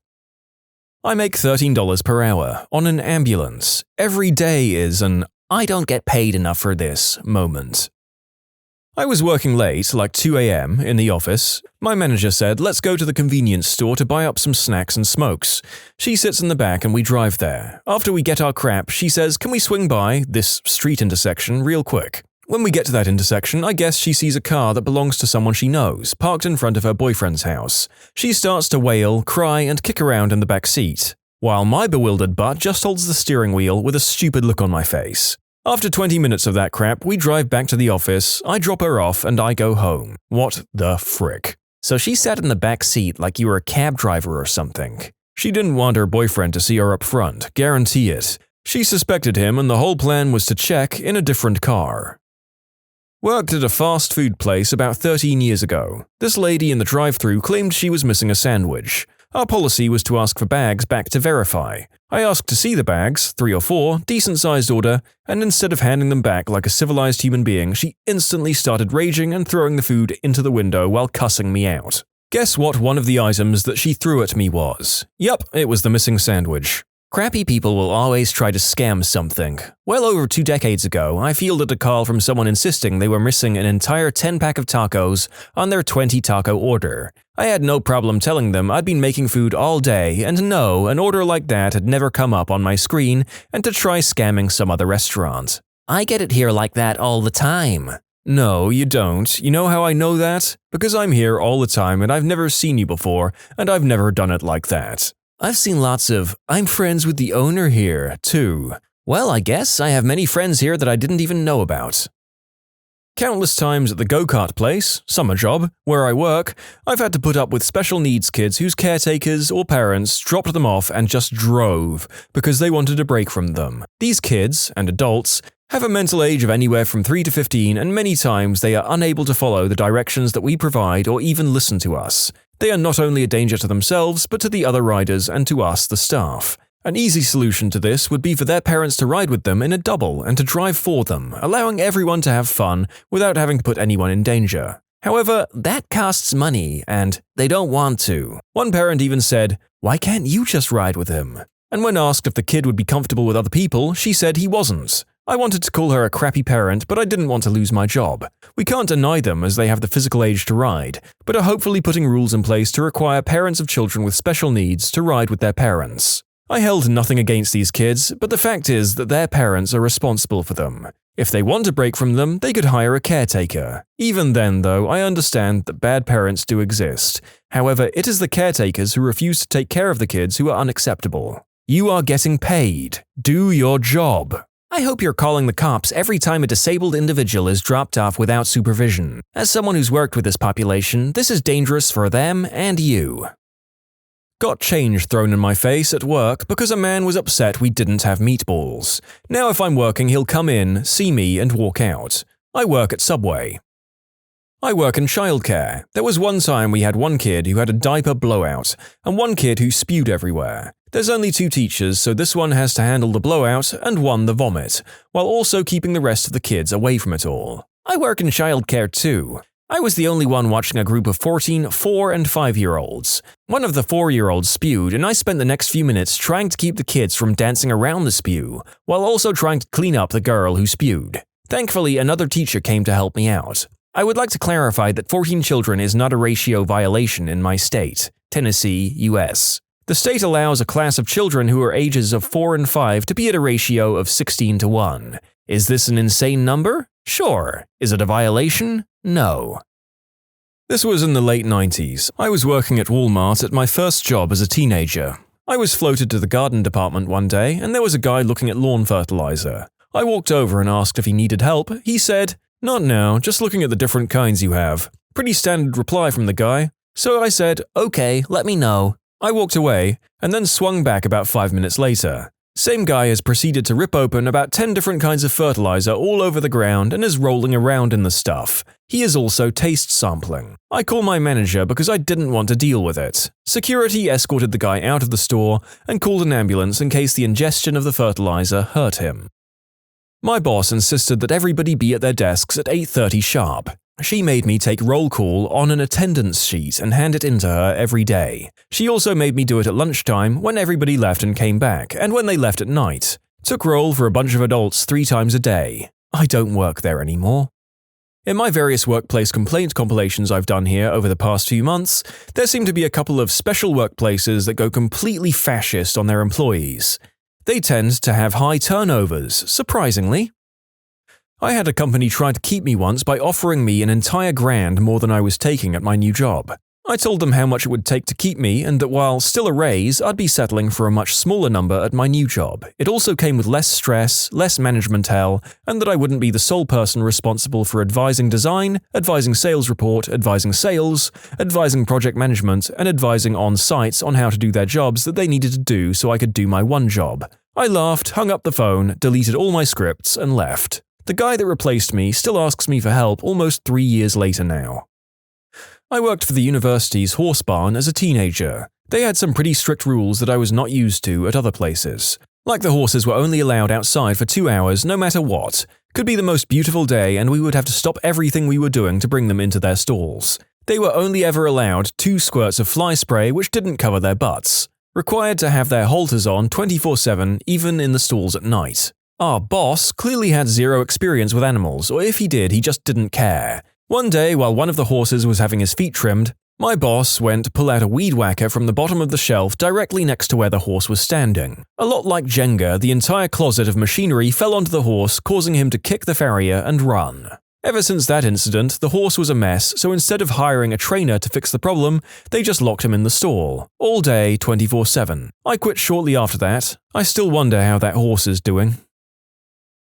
I make $13 per hour on an ambulance. Every day is an I don't get paid enough for this moment. I was working late, like 2 a.m., in the office. My manager said, let's go to the convenience store to buy up some snacks and smokes. She sits in the back and we drive there. After we get our crap, she says, can we swing by this street intersection real quick? When we get to that intersection, I guess she sees a car that belongs to someone she knows, parked in front of her boyfriend's house. She starts to wail, cry, and kick around in the back seat, while my bewildered butt just holds the steering wheel with a stupid look on my face. After 20 minutes of that crap, we drive back to the office, I drop her off, and I go home. What the frick? So she sat in the back seat like you were a cab driver or something. She didn't want her boyfriend to see her up front, guarantee it. She suspected him and the whole plan was to check in a different car. Worked at a fast food place about 13 years ago. This lady in the drive-thru claimed she was missing a sandwich. Our policy was to ask for bags back to verify. I asked to see the bags, 3 or 4, decent-sized order, and instead of handing them back like a civilized human being, she instantly started raging and throwing the food into the window while cussing me out. Guess what one of the items that she threw at me was? Yup, it was the missing sandwich. Crappy people will always try to scam something. Well over 2 decades ago, I fielded a call from someone insisting they were missing an entire 10-pack of tacos on their 20-taco order. I had no problem telling them I'd been making food all day and no, an order like that had never come up on my screen and to try scamming some other restaurant. I get it here like that all the time. No, you don't. You know how I know that? Because I'm here all the time and I've never seen you before and I've never done it like that. I've seen lots of, I'm friends with the owner here, too. Well, I guess I have many friends here that I didn't even know about. Countless times at the go-kart place, summer job, where I work, I've had to put up with special needs kids whose caretakers or parents dropped them off and just drove because they wanted a break from them. These kids, and adults, have a mental age of anywhere from 3 to 15 and many times they are unable to follow the directions that we provide or even listen to us. They are not only a danger to themselves, but to the other riders and to us, the staff. An easy solution to this would be for their parents to ride with them in a double and to drive for them, allowing everyone to have fun without having to put anyone in danger. However, that costs money, and they don't want to. One parent even said, "Why can't you just ride with him?" And when asked if the kid would be comfortable with other people, she said he wasn't. I wanted to call her a crappy parent, but I didn't want to lose my job. We can't deny them as they have the physical age to ride, but are hopefully putting rules in place to require parents of children with special needs to ride with their parents. I held nothing against these kids, but the fact is that their parents are responsible for them. If they want to break from them, they could hire a caretaker. Even then, though, I understand that bad parents do exist. However, it is the caretakers who refuse to take care of the kids who are unacceptable. You are getting paid. Do your job. I hope you're calling the cops every time a disabled individual is dropped off without supervision. As someone who's worked with this population, this is dangerous for them and you. Got change thrown in my face at work because a man was upset we didn't have meatballs. Now if I'm working, he'll come in, see me, and walk out. I work at Subway. I work in childcare. There was one time we had one kid who had a diaper blowout, and one kid who spewed everywhere. There's only 2 teachers, so this one has to handle the blowout and one the vomit, while also keeping the rest of the kids away from it all. I work in childcare too. I was the only one watching a group of 14 4- and 5-year-olds. One of the 4-year-olds spewed, and I spent the next few minutes trying to keep the kids from dancing around the spew, while also trying to clean up the girl who spewed. Thankfully, another teacher came to help me out. I would like to clarify that 14 children is not a ratio violation in my state, Tennessee, US. The state allows a class of children who are ages of 4 and 5 to be at a ratio of 16 to 1. Is this an insane number? Sure. Is it a violation? No. This was in the late 90s. I was working at Walmart at my first job as a teenager. I was floated to the garden department one day, and there was a guy looking at lawn fertilizer. I walked over and asked if he needed help. He said, "Not now, just looking at the different kinds you have." Pretty standard reply from the guy. So I said, "Okay, let me know." I walked away, and then swung back about 5 minutes later. Same guy has proceeded to rip open about 10 different kinds of fertilizer all over the ground and is rolling around in the stuff. He is also taste sampling. I call my manager because I didn't want to deal with it. Security escorted the guy out of the store and called an ambulance in case the ingestion of the fertilizer hurt him. My boss insisted that everybody be at their desks at 8:30 sharp. She made me take roll call on an attendance sheet and hand it in to her every day. She also made me do it at lunchtime when everybody left and came back, and when they left at night. Took roll for a bunch of adults 3 times a day. I don't work there anymore. In my various workplace complaint compilations I've done here over the past few months, there seem to be a couple of special workplaces that go completely fascist on their employees. They tend to have high turnovers, surprisingly. I had a company try to keep me once by offering me an entire grand more than I was taking at my new job. I told them how much it would take to keep me and that while still a raise, I'd be settling for a much smaller number at my new job. It also came with less stress, less management hell, and that I wouldn't be the sole person responsible for advising design, advising sales report, advising sales, advising project management, and advising on sites on how to do their jobs that they needed to do so I could do my one job. I laughed, hung up the phone, deleted all my scripts, and left. The guy that replaced me still asks me for help almost 3 years later now. I worked for the university's horse barn as a teenager. They had some pretty strict rules that I was not used to at other places. Like the horses were only allowed outside for 2 hours no matter what. Could be the most beautiful day and we would have to stop everything we were doing to bring them into their stalls. They were only ever allowed 2 squirts of fly spray which didn't cover their butts. Required to have their halters on 24/7 even in the stalls at night. Our boss clearly had zero experience with animals, or if he did, he just didn't care. One day, while one of the horses was having his feet trimmed, my boss went to pull out a weed whacker from the bottom of the shelf directly next to where the horse was standing. A lot like Jenga, the entire closet of machinery fell onto the horse, causing him to kick the farrier and run. Ever since that incident, the horse was a mess, so instead of hiring a trainer to fix the problem, they just locked him in the stall, all day 24/7. I quit shortly after that. I still wonder how that horse is doing.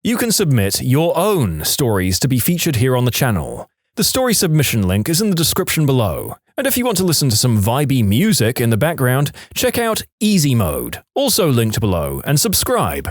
You can submit your own stories to be featured here on the channel. The story submission link is in the description below. And if you want to listen to some vibey music in the background, check out easymode, also linked below, and subscribe.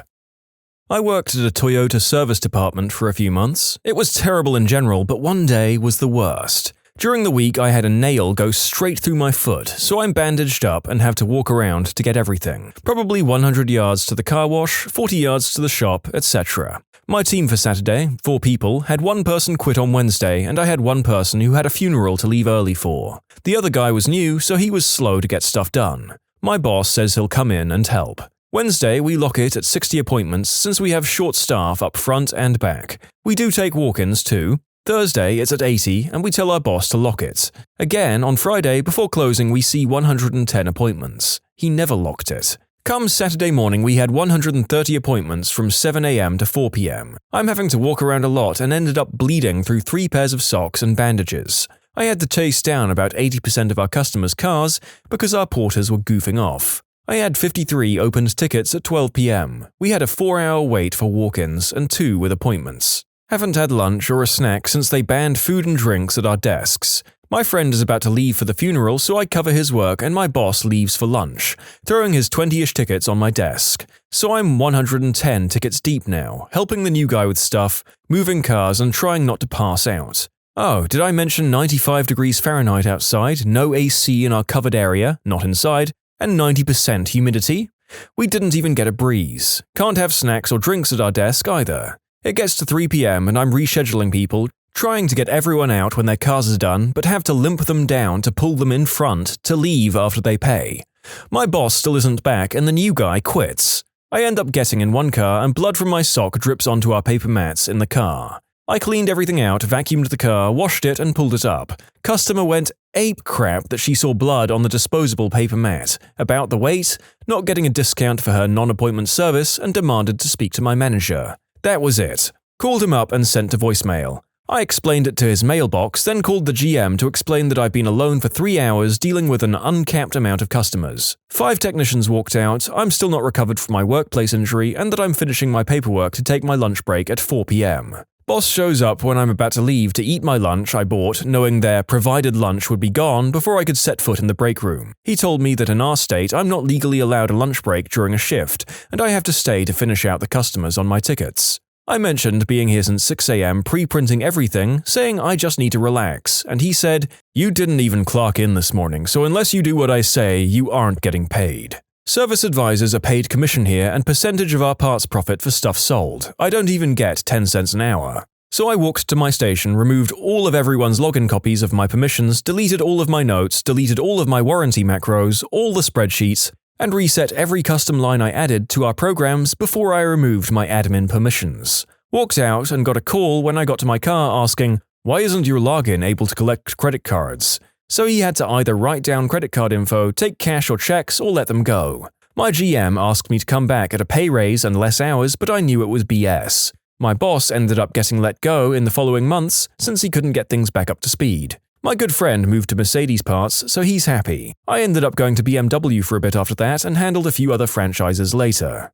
I worked at a Toyota service department for a few months. It was terrible in general, but one day was the worst. During the week, I had a nail go straight through my foot, so I'm bandaged up and have to walk around to get everything. Probably 100 yards to the car wash, 40 yards to the shop, etc. My team for Saturday, 4 people, had one person quit on Wednesday and I had one person who had a funeral to leave early for. The other guy was new, so he was slow to get stuff done. My boss says he'll come in and help. Wednesday, we lock it at 60 appointments since we have short staff up front and back. We do take walk-ins too. Thursday, it's at 80 and we tell our boss to lock it. Again, on Friday, before closing, we see 110 appointments. He never locked it. Come Saturday morning, we had 130 appointments from 7 a.m. to 4 p.m. I'm having to walk around a lot and ended up bleeding through 3 pairs of socks and bandages. I had to chase down about 80% of our customers' cars because our porters were goofing off. I had 53 opened tickets at 12 p.m. We had a 4-hour wait for walk-ins and 2 with appointments. Haven't had lunch or a snack since they banned food and drinks at our desks. My friend is about to leave for the funeral, so I cover his work and my boss leaves for lunch, throwing his 20-ish tickets on my desk. So I'm 110 tickets deep now, helping the new guy with stuff, moving cars and trying not to pass out. Oh, did I mention 95 degrees Fahrenheit outside, no AC in our covered area, not inside, and 90% humidity? We didn't even get a breeze. Can't have snacks or drinks at our desk either. It gets to 3 p.m. and I'm rescheduling people, trying to get everyone out when their cars are done, but have to limp them down to pull them in front to leave after they pay. My boss still isn't back and the new guy quits. I end up getting in one car and blood from my sock drips onto our paper mats in the car. I cleaned everything out, vacuumed the car, washed it and pulled it up. Customer went ape crap that she saw blood on the disposable paper mat, about the wait, not getting a discount for her non-appointment service and demanded to speak to my manager. That was it. Called him up and sent to voicemail. I explained it to his mailbox, then called the GM to explain that I'd been alone for 3 hours dealing with an uncapped amount of customers. 5 technicians walked out, I'm still not recovered from my workplace injury, and that I'm finishing my paperwork to take my lunch break at 4 p.m. Boss shows up when I'm about to leave to eat my lunch I bought, knowing their provided lunch would be gone before I could set foot in the break room. He told me that in our state I'm not legally allowed a lunch break during a shift, and I have to stay to finish out the customers on my tickets. I mentioned being here since 6 a.m. pre-printing everything, saying I just need to relax, and he said, "You didn't even clock in this morning, so unless you do what I say, you aren't getting paid. Service advisors are paid commission here and percentage of our parts profit for stuff sold. I don't even get 10 cents an hour." So I walked to my station, removed all of everyone's login copies of my permissions, deleted all of my notes, deleted all of my warranty macros, all the spreadsheets, and reset every custom line I added to our programs before I removed my admin permissions. Walked out and got a call when I got to my car asking, "Why isn't your login able to collect credit cards?" So he had to either write down credit card info, take cash or checks, or let them go. My GM asked me to come back at a pay raise and less hours, but I knew it was BS. My boss ended up getting let go in the following months since he couldn't get things back up to speed. My good friend moved to Mercedes parts, so he's happy. I ended up going to BMW for a bit after that and handled a few other franchises later.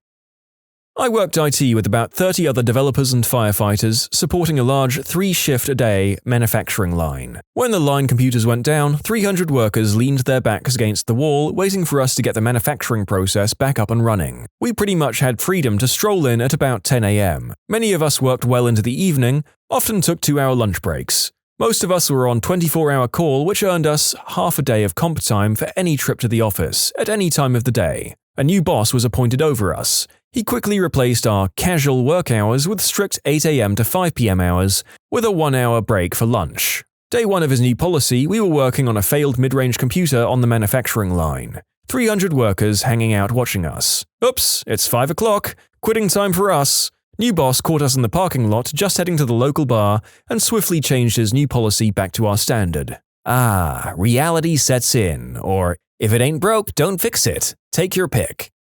I worked IT with about 30 other developers and firefighters, supporting a large 3-shift-a-day manufacturing line. When the line computers went down, 300 workers leaned their backs against the wall, waiting for us to get the manufacturing process back up and running. We pretty much had freedom to stroll in at about 10 a.m. Many of us worked well into the evening, often took 2-hour lunch breaks. Most of us were on 24-hour call, which earned us half a day of comp time for any trip to the office, at any time of the day. A new boss was appointed over us. He quickly replaced our casual work hours with strict 8 a.m. to 5 p.m. hours, with a 1-hour break for lunch. Day 1 of his new policy, we were working on a failed mid-range computer on the manufacturing line. 300 workers hanging out watching us. Oops, it's 5 o'clock. Quitting time for us. New boss caught us in the parking lot just heading to the local bar and swiftly changed his new policy back to our standard. Reality sets in, or if it ain't broke, don't fix it. Take your pick.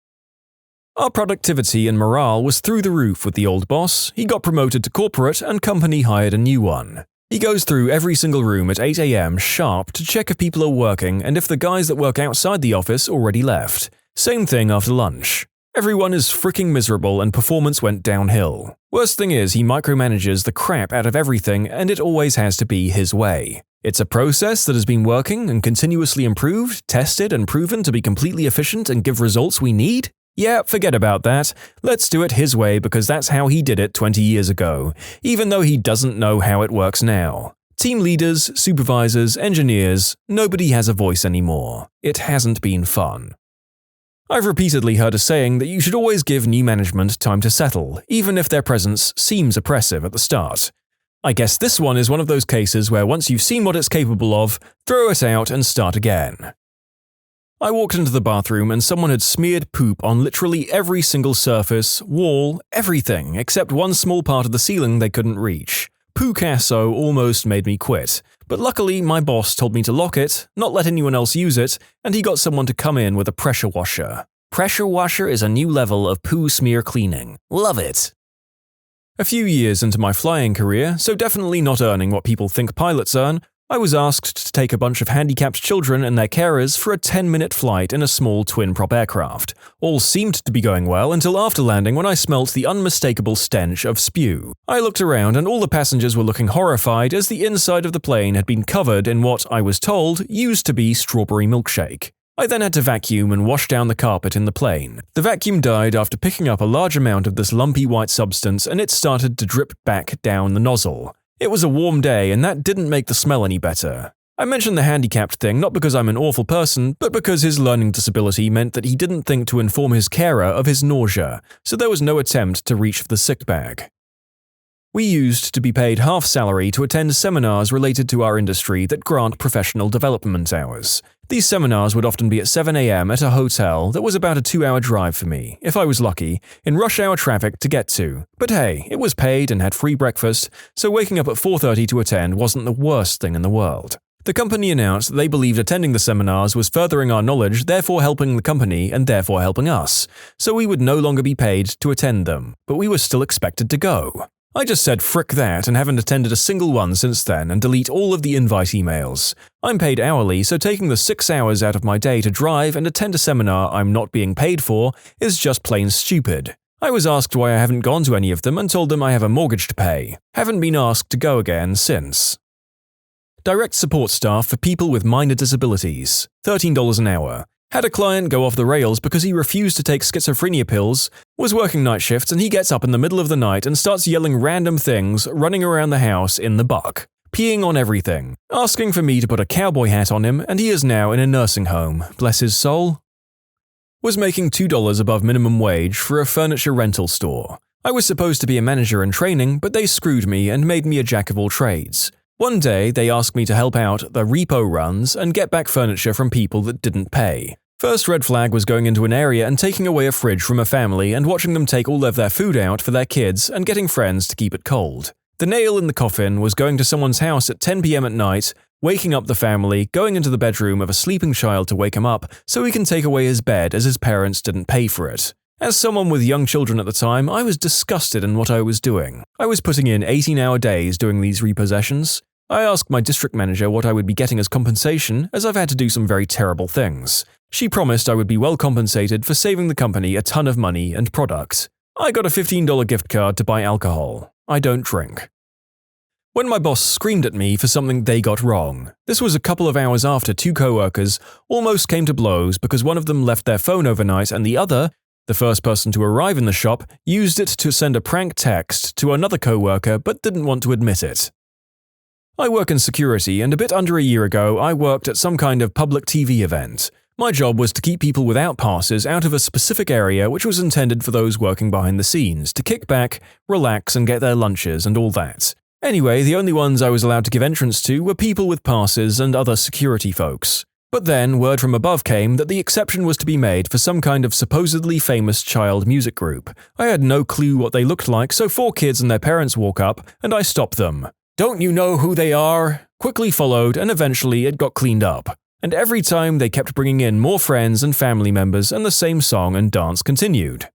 Our productivity and morale was through the roof with the old boss. He got promoted to corporate and company hired a new one. He goes through every single room at 8 a.m. sharp to check if people are working and if the guys that work outside the office already left. Same thing after lunch. Everyone is freaking miserable and performance went downhill. Worst thing is he micromanages the crap out of everything and it always has to be his way. It's a process that has been working and continuously improved, tested and proven to be completely efficient and give results we need? Yeah, forget about that. Let's do it his way because that's how he did it 20 years ago, even though he doesn't know how it works now. Team leaders, supervisors, engineers, nobody has a voice anymore. It hasn't been fun. I've repeatedly heard a saying that you should always give new management time to settle, even if their presence seems oppressive at the start. I guess this one is one of those cases where once you've seen what it's capable of, throw it out and start again. I walked into the bathroom and someone had smeared poop on literally every single surface, wall, everything, except one small part of the ceiling they couldn't reach. Poo-casso almost made me quit, but luckily my boss told me to lock it, not let anyone else use it, and he got someone to come in with a pressure washer. Pressure washer is a new level of poo smear cleaning. Love it. A few years into my flying career, so definitely not earning what people think pilots earn, I was asked to take a bunch of handicapped children and their carers for a 10-minute flight in a small twin-prop aircraft. All seemed to be going well until after landing when I smelt the unmistakable stench of spew. I looked around and all the passengers were looking horrified as the inside of the plane had been covered in what, I was told, used to be strawberry milkshake. I then had to vacuum and wash down the carpet in the plane. The vacuum died after picking up a large amount of this lumpy white substance and it started to drip back down the nozzle. It was a warm day and that didn't make the smell any better. I mentioned the handicapped thing not because I'm an awful person, but because his learning disability meant that he didn't think to inform his carer of his nausea, so there was no attempt to reach for the sick bag. We used to be paid half salary to attend seminars related to our industry that grant professional development hours. These seminars would often be at 7 a.m. at a hotel that was about a 2-hour drive for me, if I was lucky, in rush hour traffic to get to. But hey, it was paid and had free breakfast, so waking up at 4:30 to attend wasn't the worst thing in the world. The company announced that they believed attending the seminars was furthering our knowledge, therefore helping the company and therefore helping us, so we would no longer be paid to attend them, but we were still expected to go. I just said frick that and haven't attended a single one since then and delete all of the invite emails. I'm paid hourly, so taking the 6 hours out of my day to drive and attend a seminar I'm not being paid for is just plain stupid. I was asked why I haven't gone to any of them and told them I have a mortgage to pay. Haven't been asked to go again since. Direct support staff for people with minor disabilities, $13 an hour. Had a client go off the rails because he refused to take schizophrenia pills, was working night shifts and he gets up in the middle of the night and starts yelling random things, running around the house in the buck, peeing on everything, asking for me to put a cowboy hat on him, and he is now in a nursing home, bless his soul. Was making $2 above minimum wage for a furniture rental store. I was supposed to be a manager in training, but they screwed me and made me a jack of all trades. One day, they asked me to help out the repo runs and get back furniture from people that didn't pay. First red flag was going into an area and taking away a fridge from a family and watching them take all of their food out for their kids and getting friends to keep it cold. The nail in the coffin was going to someone's house at 10 p.m. at night, waking up the family, going into the bedroom of a sleeping child to wake him up so he can take away his bed as his parents didn't pay for it. As someone with young children at the time, I was disgusted in what I was doing. I was putting in 18-hour days doing these repossessions. I asked my district manager what I would be getting as compensation, as I've had to do some very terrible things. She promised I would be well compensated for saving the company a ton of money and product. I got a $15 gift card to buy alcohol. I don't drink. When my boss screamed at me for something they got wrong, this was a couple of hours after 2 co-workers almost came to blows because one of them left their phone overnight and the other, the first person to arrive in the shop, used it to send a prank text to another co-worker but didn't want to admit it. I work in security, and a bit under a year ago I worked at some kind of public TV event. My job was to keep people without passes out of a specific area which was intended for those working behind the scenes, to kick back, relax and get their lunches and all that. Anyway, the only ones I was allowed to give entrance to were people with passes and other security folks. But then, word from above came that the exception was to be made for some kind of supposedly famous child music group. I had no clue what they looked like, so 4 kids and their parents walk up, and I stop them. "Don't you know who they are?" quickly followed, and eventually it got cleaned up. And every time they kept bringing in more friends and family members and the same song and dance continued.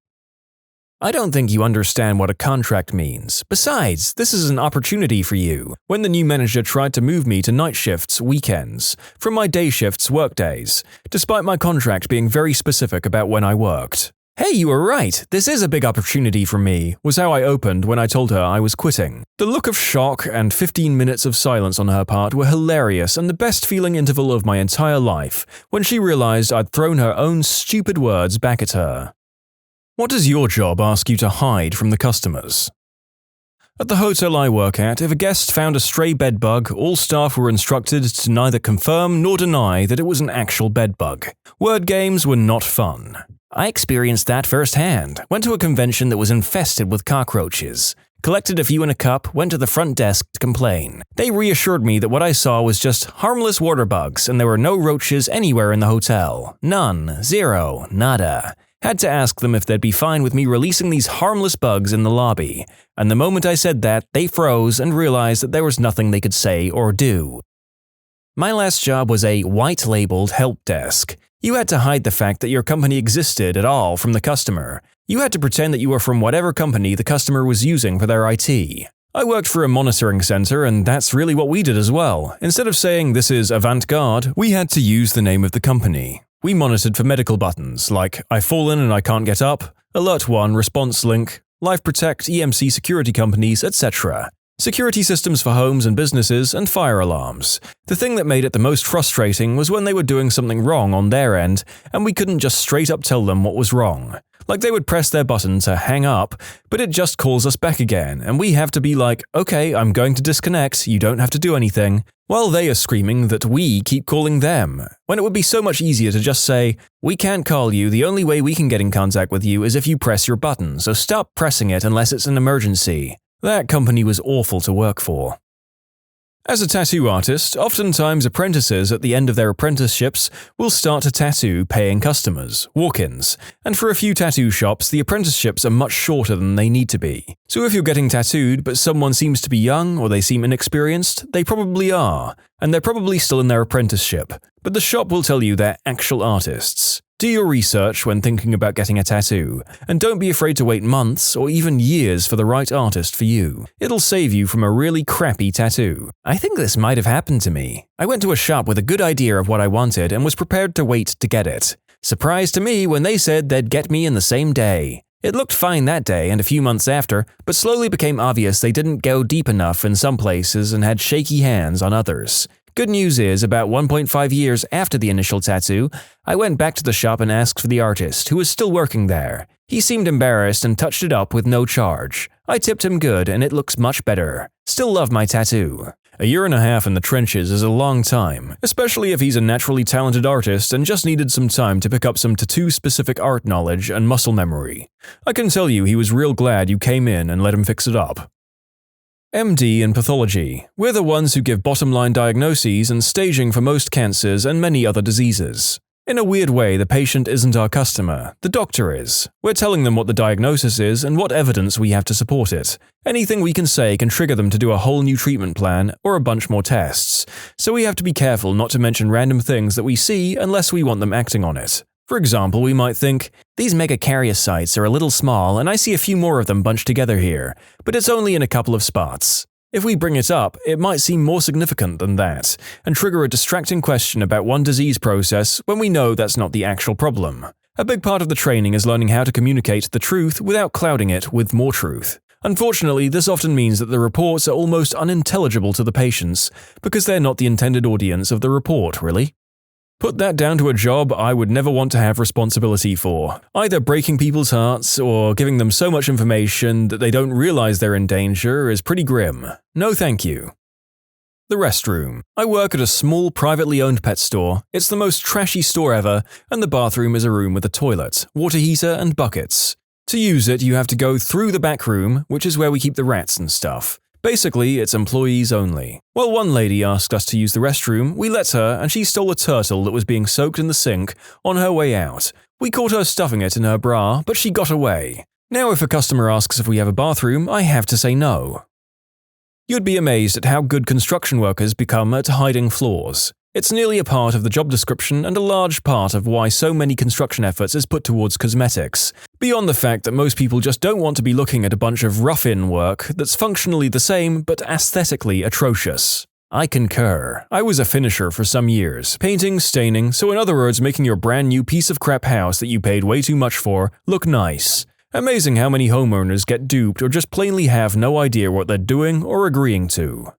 I don't think you understand what a contract means. Besides, this is an opportunity for you. When the new manager tried to move me to night shifts, weekends, from my day shifts, workdays, despite my contract being very specific about when I worked. "Hey, you were right. This is a big opportunity for me," was how I opened when I told her I was quitting. The look of shock and 15 minutes of silence on her part were hilarious and the best feeling interval of my entire life when she realized I'd thrown her own stupid words back at her. What does your job ask you to hide from the customers? At the hotel I work at, if a guest found a stray bedbug, all staff were instructed to neither confirm nor deny that it was an actual bedbug. Word games were not fun. I experienced that firsthand. Went to a convention that was infested with cockroaches. Collected a few in a cup, went to the front desk to complain. They reassured me that what I saw was just harmless water bugs and there were no roaches anywhere in the hotel. None. Zero. Nada. Had to ask them if they'd be fine with me releasing these harmless bugs in the lobby. And the moment I said that, they froze and realized that there was nothing they could say or do. My last job was a white-labeled help desk. You had to hide the fact that your company existed at all from the customer. You had to pretend that you were from whatever company the customer was using for their IT. I worked for a monitoring center, and that's really what we did as well. Instead of saying this is avant-garde, we had to use the name of the company. We monitored for medical buttons like I've fallen and I can't get up, Alert 1, Response Link, Life Protect, EMC security companies, etc. Security systems for homes and businesses, and fire alarms. The thing that made it the most frustrating was when they were doing something wrong on their end, and we couldn't just straight up tell them what was wrong. Like they would press their button to hang up, but it just calls us back again, and we have to be like, okay, I'm going to disconnect, you don't have to do anything, while they are screaming that we keep calling them, when it would be so much easier to just say, we can't call you, the only way we can get in contact with you is if you press your button, so stop pressing it unless it's an emergency. That company was awful to work for. As a tattoo artist, oftentimes apprentices at the end of their apprenticeships will start to tattoo paying customers, walk-ins, and for a few tattoo shops the apprenticeships are much shorter than they need to be. So if you're getting tattooed but someone seems to be young or they seem inexperienced, they probably are, and they're probably still in their apprenticeship, but the shop will tell you they're actual artists. Do your research when thinking about getting a tattoo, and don't be afraid to wait months or even years for the right artist for you. It'll save you from a really crappy tattoo. I think this might have happened to me. I went to a shop with a good idea of what I wanted and was prepared to wait to get it. Surprise to me when they said they'd get me in the same day. It looked fine that day and a few months after, but slowly became obvious they didn't go deep enough in some places and had shaky hands on others. Good news is, about 1.5 years after the initial tattoo, I went back to the shop and asked for the artist, who was still working there. He seemed embarrassed and touched it up with no charge. I tipped him good and it looks much better. Still love my tattoo. A year and a half in the trenches is a long time, especially if he's a naturally talented artist and just needed some time to pick up some tattoo-specific art knowledge and muscle memory. I can tell you he was real glad you came in and let him fix it up. MD in pathology. We're the ones who give bottom-line diagnoses and staging for most cancers and many other diseases. In a weird way, the patient isn't our customer, the doctor is. We're telling them what the diagnosis is and what evidence we have to support it. Anything we can say can trigger them to do a whole new treatment plan or a bunch more tests, so we have to be careful not to mention random things that we see unless we want them acting on it. For example, we might think, these megakaryocytes are a little small and I see a few more of them bunched together here, but it's only in a couple of spots. If we bring it up, it might seem more significant than that, and trigger a distracting question about one disease process when we know that's not the actual problem. A big part of the training is learning how to communicate the truth without clouding it with more truth. Unfortunately, this often means that the reports are almost unintelligible to the patients, because they're not the intended audience of the report, really. Put that down to a job I would never want to have responsibility for, either breaking people's hearts or giving them so much information that they don't realize they're in danger is pretty grim. No thank you. The restroom. I work at a small privately owned pet store. It's the most trashy store ever, and the bathroom is a room with a toilet, water heater, and buckets. To use it, you have to go through the back room, which is where we keep the rats and stuff. Basically, it's employees only. Well, one lady asked us to use the restroom, we let her, and she stole a turtle that was being soaked in the sink on her way out. We caught her stuffing it in her bra, but she got away. Now if a customer asks if we have a bathroom, I have to say no. You'd be amazed at how good construction workers become at hiding flaws. It's nearly a part of the job description and a large part of why so many construction efforts is put towards cosmetics, beyond the fact that most people just don't want to be looking at a bunch of rough-in work that's functionally the same but aesthetically atrocious. I concur. I was a finisher for some years, painting, staining, so in other words making your brand new piece of crap house that you paid way too much for look nice. Amazing how many homeowners get duped or just plainly have no idea what they're doing or agreeing to.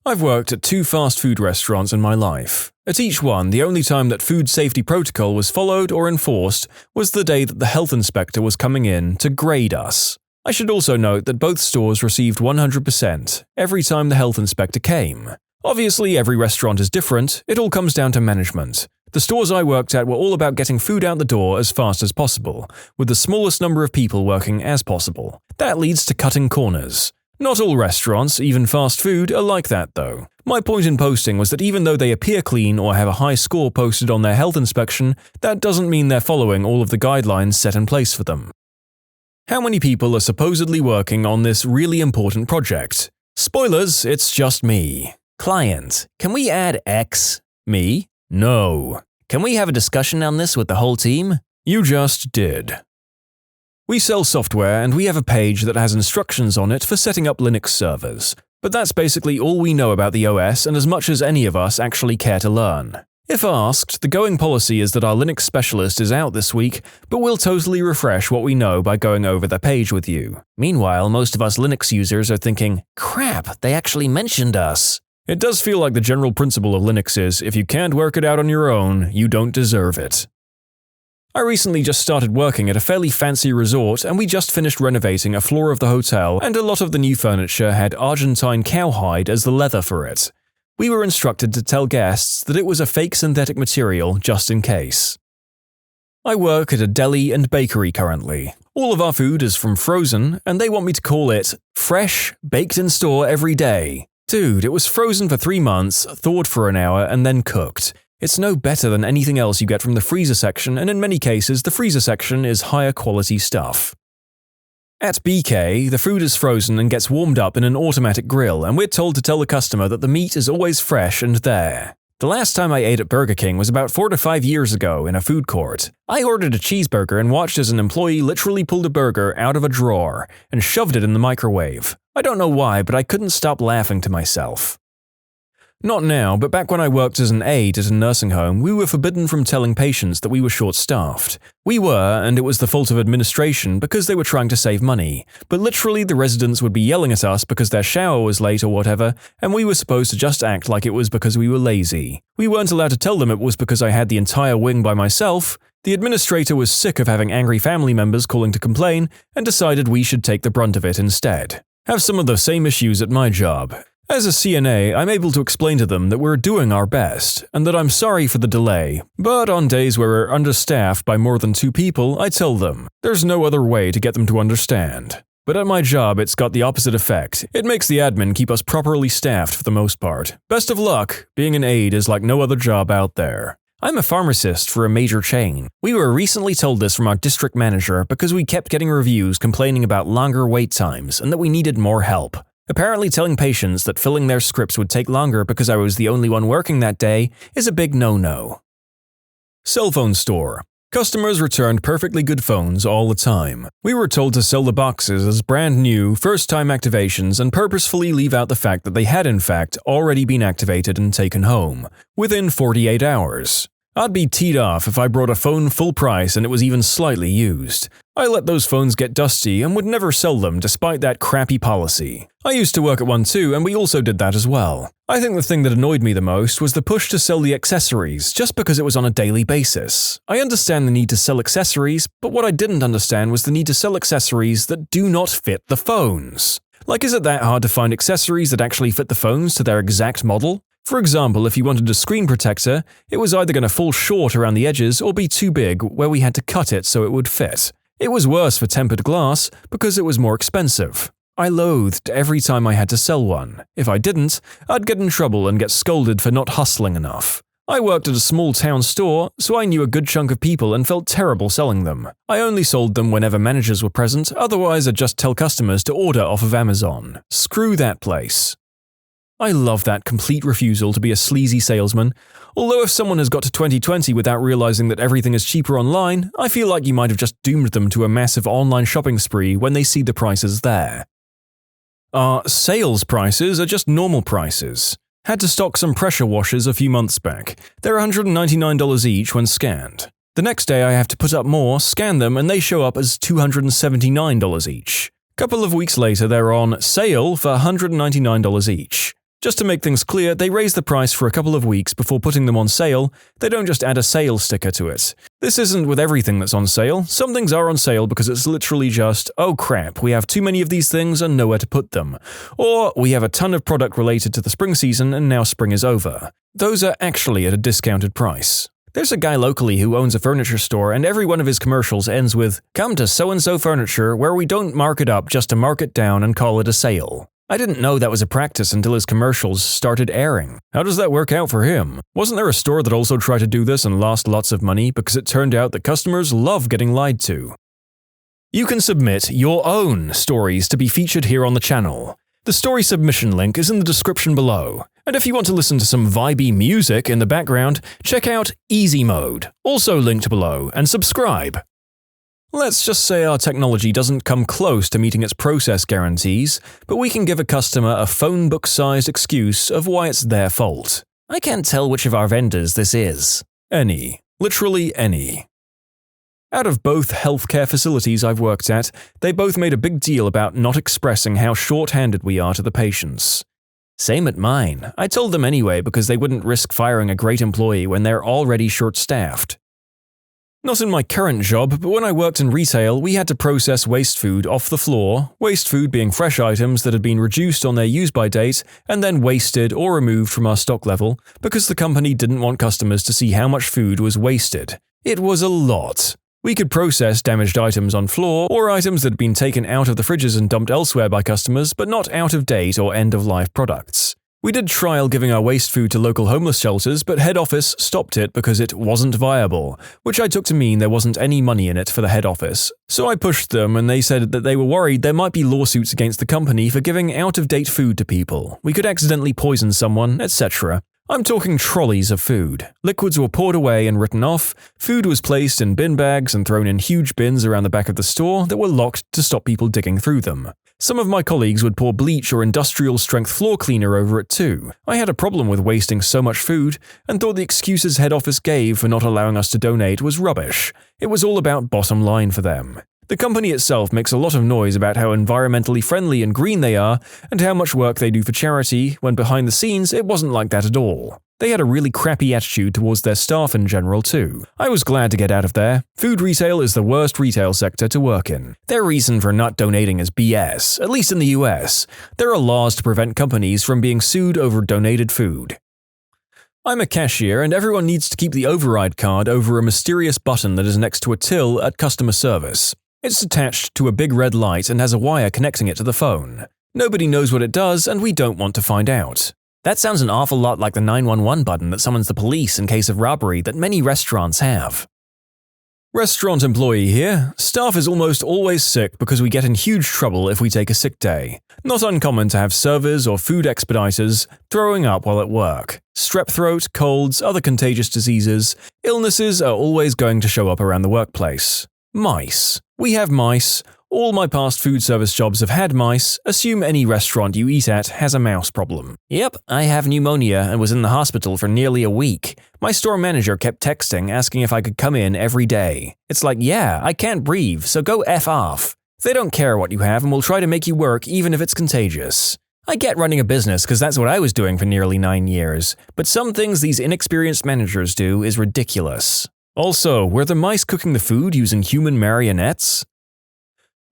I've worked at 2 fast food restaurants in my life. At each one, the only time that food safety protocol was followed or enforced was the day that the health inspector was coming in to grade us. I should also note that both stores received 100% every time the health inspector came. Obviously, every restaurant is different, it all comes down to management. The stores I worked at were all about getting food out the door as fast as possible, with the smallest number of people working as possible. That leads to cutting corners. Not all restaurants, even fast food, are like that though. My point in posting was that even though they appear clean or have a high score posted on their health inspection, that doesn't mean they're following all of the guidelines set in place for them. How many people are supposedly working on this really important project? Spoilers, it's just me. Client, can we add X? Me? No. Can we have a discussion on this with the whole team? You just did. We sell software and we have a page that has instructions on it for setting up Linux servers. But that's basically all we know about the OS and as much as any of us actually care to learn. If asked, the going policy is that our Linux specialist is out this week, but we'll totally refresh what we know by going over the page with you. Meanwhile, most of us Linux users are thinking, crap, they actually mentioned us. It does feel like the general principle of Linux is, if you can't work it out on your own, you don't deserve it. I recently just started working at a fairly fancy resort and we just finished renovating a floor of the hotel and a lot of the new furniture had Argentine cowhide as the leather for it. We were instructed to tell guests that it was a fake synthetic material just in case. I work at a deli and bakery currently. All of our food is from frozen and they want me to call it fresh, baked in store every day. Dude, it was frozen for 3 months, thawed for an hour, and then cooked. It's no better than anything else you get from the freezer section, and in many cases, the freezer section is higher quality stuff. At BK, the food is frozen and gets warmed up in an automatic grill, and we're told to tell the customer that the meat is always fresh and there. The last time I ate at Burger King was about 4 to 5 years ago in a food court. I ordered a cheeseburger and watched as an employee literally pulled a burger out of a drawer and shoved it in the microwave. I don't know why, but I couldn't stop laughing to myself. Not now, but back when I worked as an aide at a nursing home, we were forbidden from telling patients that we were short-staffed. We were, and it was the fault of administration because they were trying to save money. But literally the residents would be yelling at us because their shower was late or whatever, and we were supposed to just act like it was because we were lazy. We weren't allowed to tell them it was because I had the entire wing by myself. The administrator was sick of having angry family members calling to complain and decided we should take the brunt of it instead. Have some of the same issues at my job. As a CNA, I'm able to explain to them that we're doing our best, and that I'm sorry for the delay, but on days where we're understaffed by more than 2 people, I tell them. There's no other way to get them to understand. But at my job, it's got the opposite effect. It makes the admin keep us properly staffed for the most part. Best of luck, being an aide is like no other job out there. I'm a pharmacist for a major chain. We were recently told this from our district manager because we kept getting reviews complaining about longer wait times and that we needed more help. Apparently telling patients that filling their scripts would take longer because I was the only one working that day is a big no-no. Cell phone store. Customers returned perfectly good phones all the time. We were told to sell the boxes as brand new, first-time activations and purposefully leave out the fact that they had in fact already been activated and taken home, within 48 hours. I'd be teed off if I brought a phone full price and it was even slightly used. I let those phones get dusty and would never sell them despite that crappy policy. I used to work at one too and we also did that as well. I think the thing that annoyed me the most was the push to sell the accessories just because it was on a daily basis. I understand the need to sell accessories, but what I didn't understand was the need to sell accessories that do not fit the phones. Like, is it that hard to find accessories that actually fit the phones to their exact model? For example, if you wanted a screen protector, it was either going to fall short around the edges or be too big where we had to cut it so it would fit. It was worse for tempered glass because it was more expensive. I loathed every time I had to sell one. If I didn't, I'd get in trouble and get scolded for not hustling enough. I worked at a small town store, so I knew a good chunk of people and felt terrible selling them. I only sold them whenever managers were present, otherwise I'd just tell customers to order off of Amazon. Screw that place. I love that complete refusal to be a sleazy salesman. Although if someone has got to 2020 without realizing that everything is cheaper online, I feel like you might have just doomed them to a massive online shopping spree when they see the prices there. Our sales prices are just normal prices. Had to stock some pressure washers a few months back. They're $199 each when scanned. The next day I have to put up more, scan them, and they show up as $279 each. Couple of weeks later they're on sale for $199 each. Just to make things clear, they raise the price for a couple of weeks before putting them on sale. They don't just add a sale sticker to it. This isn't with everything that's on sale. Some things are on sale because it's literally just, oh crap, we have too many of these things and nowhere to put them. Or we have a ton of product related to the spring season and now spring is over. Those are actually at a discounted price. There's a guy locally who owns a furniture store and every one of his commercials ends with, "Come to so-and-so furniture where we don't mark it up just to mark it down and call it a sale." I didn't know that was a practice until his commercials started airing. How does that work out for him? Wasn't there a store that also tried to do this and lost lots of money because it turned out that customers love getting lied to? You can submit your own stories to be featured here on the channel. The story submission link is in the description below. And if you want to listen to some vibey music in the background, check out easymode, also linked below, and subscribe. Let's just say our technology doesn't come close to meeting its process guarantees, but we can give a customer a phone book-sized excuse of why it's their fault. I can't tell which of our vendors this is. Any. Literally any. Out of both healthcare facilities I've worked at, they both made a big deal about not expressing how short-handed we are to the patients. Same at mine. I told them anyway because they wouldn't risk firing a great employee when they're already short-staffed. Not in my current job, but when I worked in retail, we had to process waste food off the floor, waste food being fresh items that had been reduced on their use-by date and then wasted or removed from our stock level because the company didn't want customers to see how much food was wasted. It was a lot. We could process damaged items on floor or items that had been taken out of the fridges and dumped elsewhere by customers but not out-of-date or end-of-life products. We did trial giving our waste food to local homeless shelters, but head office stopped it because it wasn't viable, which I took to mean there wasn't any money in it for the head office. So I pushed them and they said that they were worried there might be lawsuits against the company for giving out-of-date food to people. We could accidentally poison someone, etc. I'm talking trolleys of food. Liquids were poured away and written off, food was placed in bin bags and thrown in huge bins around the back of the store that were locked to stop people digging through them. Some of my colleagues would pour bleach or industrial-strength floor cleaner over it too. I had a problem with wasting so much food and thought the excuses head office gave for not allowing us to donate was rubbish. It was all about bottom line for them. The company itself makes a lot of noise about how environmentally friendly and green they are and how much work they do for charity, when behind the scenes it wasn't like that at all. They had a really crappy attitude towards their staff in general too. I was glad to get out of there. Food retail is the worst retail sector to work in. Their reason for not donating is BS, at least in the US. There are laws to prevent companies from being sued over donated food. I'm a cashier and everyone needs to keep the override card over a mysterious button that is next to a till at customer service. It's attached to a big red light and has a wire connecting it to the phone. Nobody knows what it does and we don't want to find out. That sounds an awful lot like the 911 button that summons the police in case of robbery that many restaurants have. Restaurant employee here. Staff is almost always sick because we get in huge trouble if we take a sick day. Not uncommon to have servers or food expediters throwing up while at work. Strep throat, colds, other contagious diseases, illnesses are always going to show up around the workplace. Mice. We have mice. All my past food service jobs have had mice. Assume any restaurant you eat at has a mouse problem. Yep, I have pneumonia and was in the hospital for nearly a week. My store manager kept texting asking if I could come in every day. It's like, yeah, I can't breathe, so go F off. They don't care what you have and will try to make you work even if it's contagious. I get running a business because that's what I was doing for nearly 9 years, but some things these inexperienced managers do is ridiculous. Also, were the mice cooking the food using human marionettes?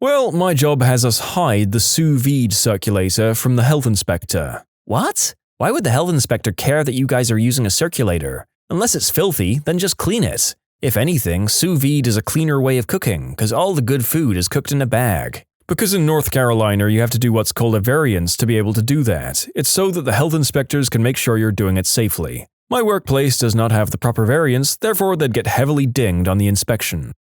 Well, my job has us hide the sous vide circulator from the health inspector. What? Why would the health inspector care that you guys are using a circulator? Unless it's filthy, then just clean it. If anything, sous vide is a cleaner way of cooking, because all the good food is cooked in a bag. Because in North Carolina you have to do what's called a variance to be able to do that. It's so that the health inspectors can make sure you're doing it safely. My workplace does not have the proper variance, therefore they'd get heavily dinged on the inspection.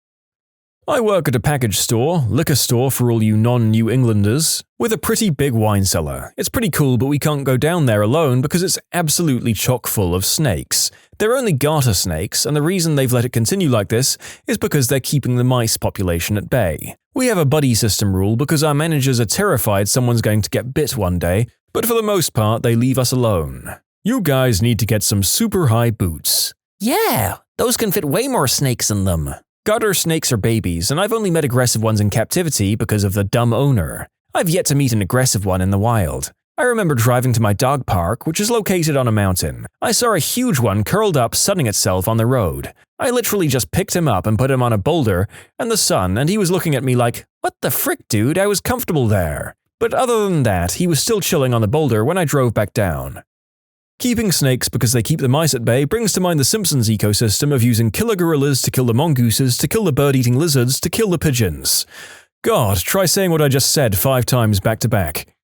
I work at a package store, liquor store for all you non-New Englanders, with a pretty big wine cellar. It's pretty cool, but we can't go down there alone because it's absolutely chock full of snakes. They're only garter snakes, and the reason they've let it continue like this is because they're keeping the mice population at bay. We have a buddy system rule because our managers are terrified someone's going to get bit one day, but for the most part they leave us alone. You guys need to get some super high boots. Yeah, those can fit way more snakes in them. Garter snakes are babies, and I've only met aggressive ones in captivity because of the dumb owner. I've yet to meet an aggressive one in the wild. I remember driving to my dog park, which is located on a mountain. I saw a huge one curled up sunning itself on the road. I literally just picked him up and put him on a boulder and the sun, and he was looking at me like, "What the frick, dude? I was comfortable there." But other than that, he was still chilling on the boulder when I drove back down. Keeping snakes because they keep the mice at bay brings to mind the Simpsons ecosystem of using killer gorillas to kill the mongooses, to kill the bird-eating lizards, to kill the pigeons. God, try saying what I just said 5 times back to back.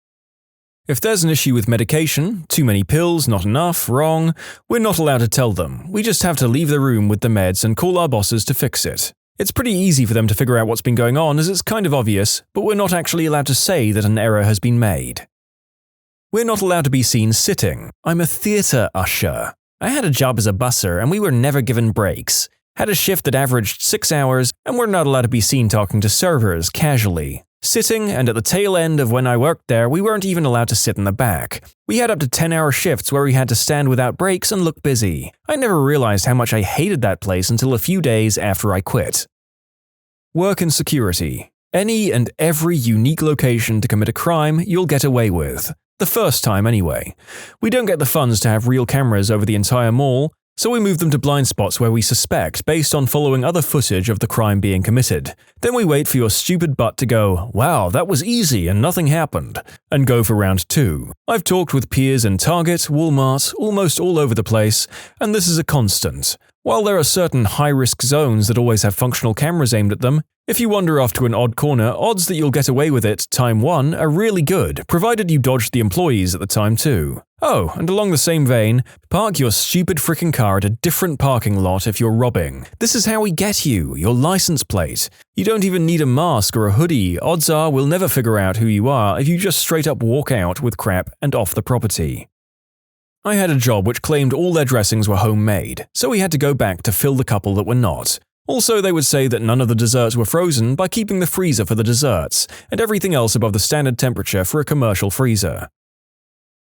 If there's an issue with medication, too many pills, not enough, wrong, we're not allowed to tell them. We just have to leave the room with the meds and call our bosses to fix it. It's pretty easy for them to figure out what's been going on as it's kind of obvious, but we're not actually allowed to say that an error has been made. We're not allowed to be seen sitting. I'm a theatre usher. I had a job as a busser and we were never given breaks. Had a shift that averaged 6 hours and we're not allowed to be seen talking to servers casually. Sitting, and at the tail end of when I worked there, we weren't even allowed to sit in the back. We had up to 10-hour shifts where we had to stand without breaks and look busy. I never realized how much I hated that place until a few days after I quit. Work in security. Any and every unique location to commit a crime you'll get away with. The first time anyway. We don't get the funds to have real cameras over the entire mall, so we move them to blind spots where we suspect based on following other footage of the crime being committed. Then we wait for your stupid butt to go, "Wow, that was easy and nothing happened," and go for round 2. I've talked with peers in Target, Walmart, almost all over the place, and this is a constant. While there are certain high-risk zones that always have functional cameras aimed at them, if you wander off to an odd corner, odds that you'll get away with it time 1 are really good, provided you dodge the employees at the time too. Oh, and along the same vein, park your stupid frickin' car at a different parking lot if you're robbing. This is how we get you, your license plate. You don't even need a mask or a hoodie. Odds are we'll never figure out who you are if you just straight up walk out with crap and off the property. I had a job which claimed all their dressings were homemade, so we had to go back to fill the couple that were not. Also, they would say that none of the desserts were frozen by keeping the freezer for the desserts, and everything else above the standard temperature for a commercial freezer.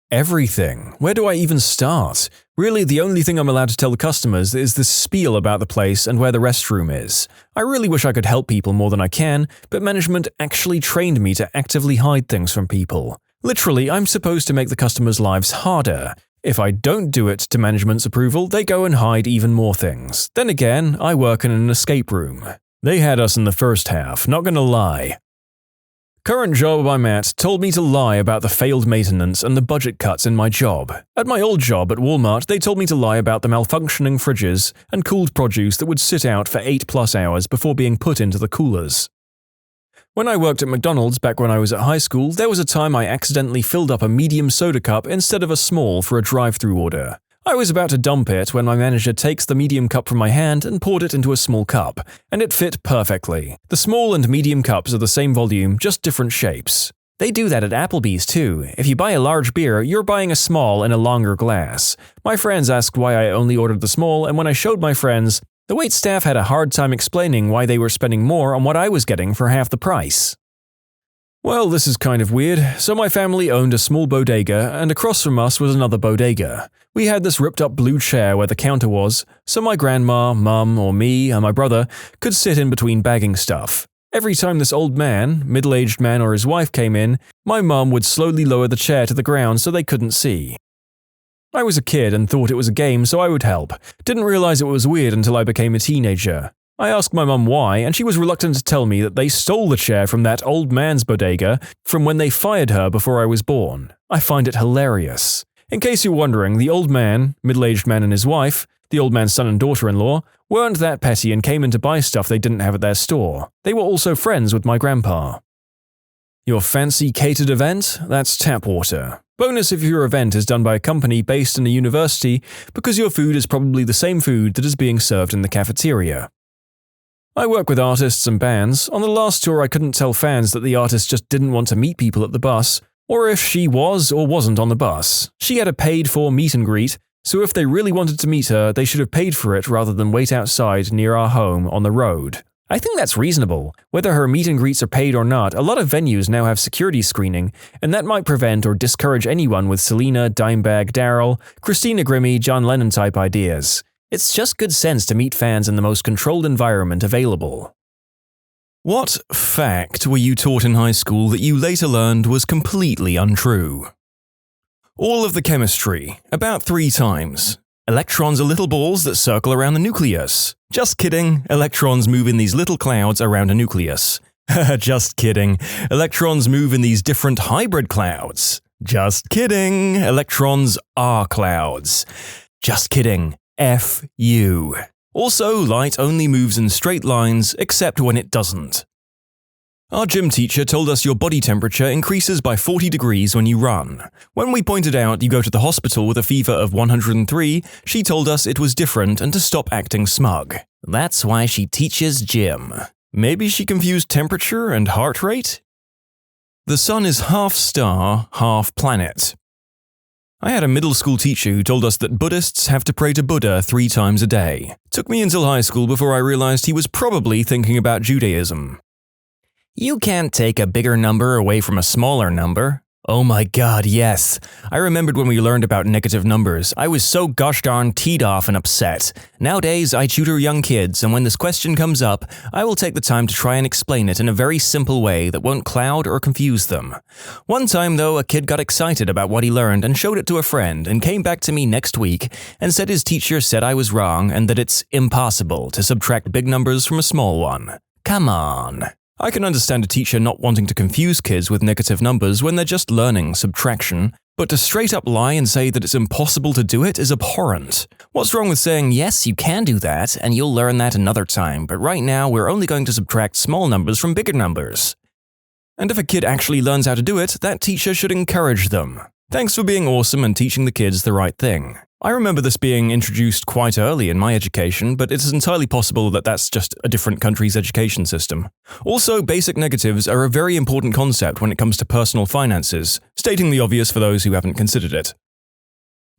Everything. Where do I even start? Really, the only thing I'm allowed to tell the customers is the spiel about the place and where the restroom is. I really wish I could help people more than I can, but management actually trained me to actively hide things from people. Literally, I'm supposed to make the customers' lives harder. If I don't do it to management's approval, they go and hide even more things. Then again, I work in an escape room. They had us in the first half, not gonna lie. Current job I'm at told me to lie about the failed maintenance and the budget cuts in my job. At my old job at Walmart, they told me to lie about the malfunctioning fridges and cooled produce that would sit out for 8+ hours before being put into the coolers. When I worked at McDonald's back when I was at high school, there was a time I accidentally filled up a medium soda cup instead of a small for a drive-thru order. I was about to dump it when my manager takes the medium cup from my hand and poured it into a small cup, and it fit perfectly. The small and medium cups are the same volume, just different shapes. They do that at Applebee's too. If you buy a large beer, you're buying a small in a longer glass. My friends asked why I only ordered the small, and when I showed my friends, the waitstaff had a hard time explaining why they were spending more on what I was getting for half the price. Well, this is kind of weird. So my family owned a small bodega, and across from us was another bodega. We had this ripped up blue chair where the counter was, so my grandma, mum, or me, and my brother could sit in between bagging stuff. Every time this old man, middle-aged man or his wife came in, my mum would slowly lower the chair to the ground so they couldn't see. I was a kid and thought it was a game, so I would help. Didn't realize it was weird until I became a teenager. I asked my mum why, and she was reluctant to tell me that they stole the chair from that old man's bodega from when they fired her before I was born. I find it hilarious. In case you're wondering, the old man, middle-aged man and his wife, the old man's son and daughter-in-law, weren't that petty and came in to buy stuff they didn't have at their store. They were also friends with my grandpa. Your fancy catered event? That's tap water. Bonus if your event is done by a company based in a university because your food is probably the same food that is being served in the cafeteria. I work with artists and bands. On the last tour I couldn't tell fans that the artist just didn't want to meet people at the bus, or if she was or wasn't on the bus. She had a paid-for meet and greet, so if they really wanted to meet her, they should have paid for it rather than wait outside near our home on the road. I think that's reasonable. Whether her meet and greets are paid or not, a lot of venues now have security screening, and that might prevent or discourage anyone with Selena, Dimebag, Daryl, Christina Grimmie, John Lennon type ideas. It's just good sense to meet fans in the most controlled environment available. What fact were you taught in high school that you later learned was completely untrue? All of the chemistry, about 3 times. Electrons are little balls that circle around the nucleus. Just kidding, electrons move in these little clouds around a nucleus. Just kidding, electrons move in these different hybrid clouds. Just kidding, electrons are clouds. Just kidding, F you. Also, light only moves in straight lines except when it doesn't. Our gym teacher told us your body temperature increases by 40 degrees when you run. When we pointed out you go to the hospital with a fever of 103, she told us it was different and to stop acting smug. That's why she teaches gym. Maybe she confused temperature and heart rate? The sun is half star, half planet. I had a middle school teacher who told us that Buddhists have to pray to Buddha 3 times a day. It took me until high school before I realized he was probably thinking about Judaism. You can't take a bigger number away from a smaller number. Oh my god, yes. I remembered when we learned about negative numbers. I was so gosh darn teed off and upset. Nowadays, I tutor young kids, and when this question comes up, I will take the time to try and explain it in a very simple way that won't cloud or confuse them. One time, though, a kid got excited about what he learned and showed it to a friend and came back to me next week and said his teacher said I was wrong and that it's impossible to subtract big numbers from a small one. Come on. I can understand a teacher not wanting to confuse kids with negative numbers when they're just learning subtraction, but to straight up lie and say that it's impossible to do it is abhorrent. What's wrong with saying, yes, you can do that, and you'll learn that another time, but right now we're only going to subtract small numbers from bigger numbers? And if a kid actually learns how to do it, that teacher should encourage them. Thanks for being awesome and teaching the kids the right thing. I remember this being introduced quite early in my education, but it is entirely possible that that's just a different country's education system. Also, basic negatives are a very important concept when it comes to personal finances, stating the obvious for those who haven't considered it.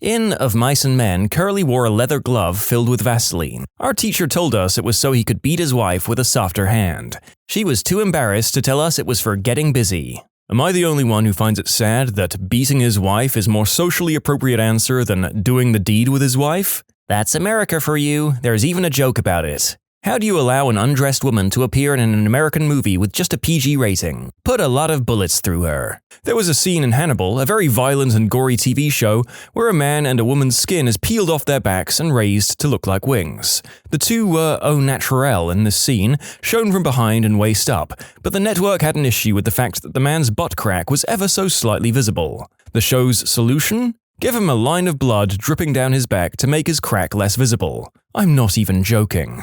In Of Mice and Men, Curly wore a leather glove filled with Vaseline. Our teacher told us it was so he could beat his wife with a softer hand. She was too embarrassed to tell us it was for getting busy. Am I the only one who finds it sad that beating his wife is more socially appropriate answer than doing the deed with his wife? That's America for you. There's even a joke about it. How do you allow an undressed woman to appear in an American movie with just a PG rating? Put a lot of bullets through her. There was a scene in Hannibal, a very violent and gory TV show, where a man and a woman's skin is peeled off their backs and raised to look like wings. The two were au naturel in this scene, shown from behind and waist up, but the network had an issue with the fact that the man's butt crack was ever so slightly visible. The show's solution? Give him a line of blood dripping down his back to make his crack less visible. I'm not even joking.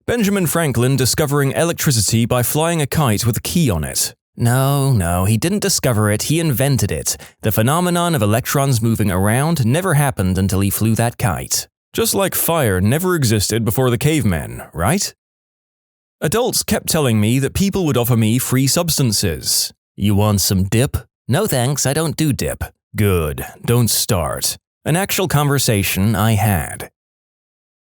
Benjamin Franklin discovering electricity by flying a kite with a key on it. No, he didn't discover it, he invented it. The phenomenon of electrons moving around never happened until he flew that kite. Just like fire never existed before the cavemen, right? Adults kept telling me that people would offer me free substances. You want some dip? No thanks, I don't do dip. Good, don't start. An actual conversation I had.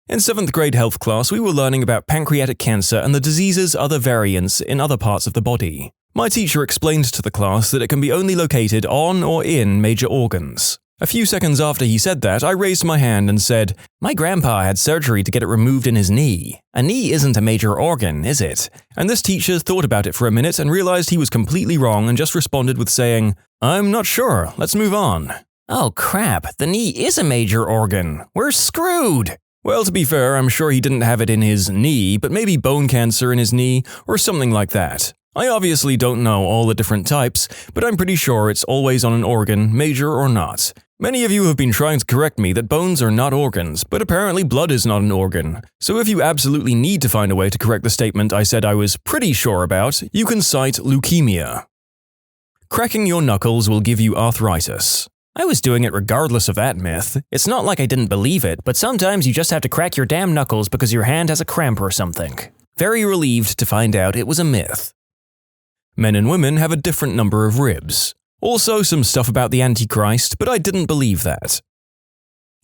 In 7th grade health class, we were learning about pancreatic cancer and the disease's other variants in other parts of the body. My teacher explained to the class that it can be only located on or in major organs. A few seconds after he said that, I raised my hand and said, "My grandpa had surgery to get it removed in his knee. A knee isn't a major organ, is it?" And this teacher thought about it for a minute and realized he was completely wrong and just responded with saying, "I'm not sure, let's move on." Oh crap, the knee is a major organ. We're screwed! Well, to be fair, I'm sure he didn't have it in his knee, but maybe bone cancer in his knee or something like that. I obviously don't know all the different types, but I'm pretty sure it's always on an organ, major or not. Many of you have been trying to correct me that bones are not organs, but apparently blood is not an organ. So if you absolutely need to find a way to correct the statement I said I was pretty sure about, you can cite leukemia. Cracking your knuckles will give you arthritis. I was doing it regardless of that myth. It's not like I didn't believe it, but sometimes you just have to crack your damn knuckles because your hand has a cramp or something. Very relieved to find out it was a myth. Men and women have a different number of ribs. Also some stuff about the Antichrist, but I didn't believe that.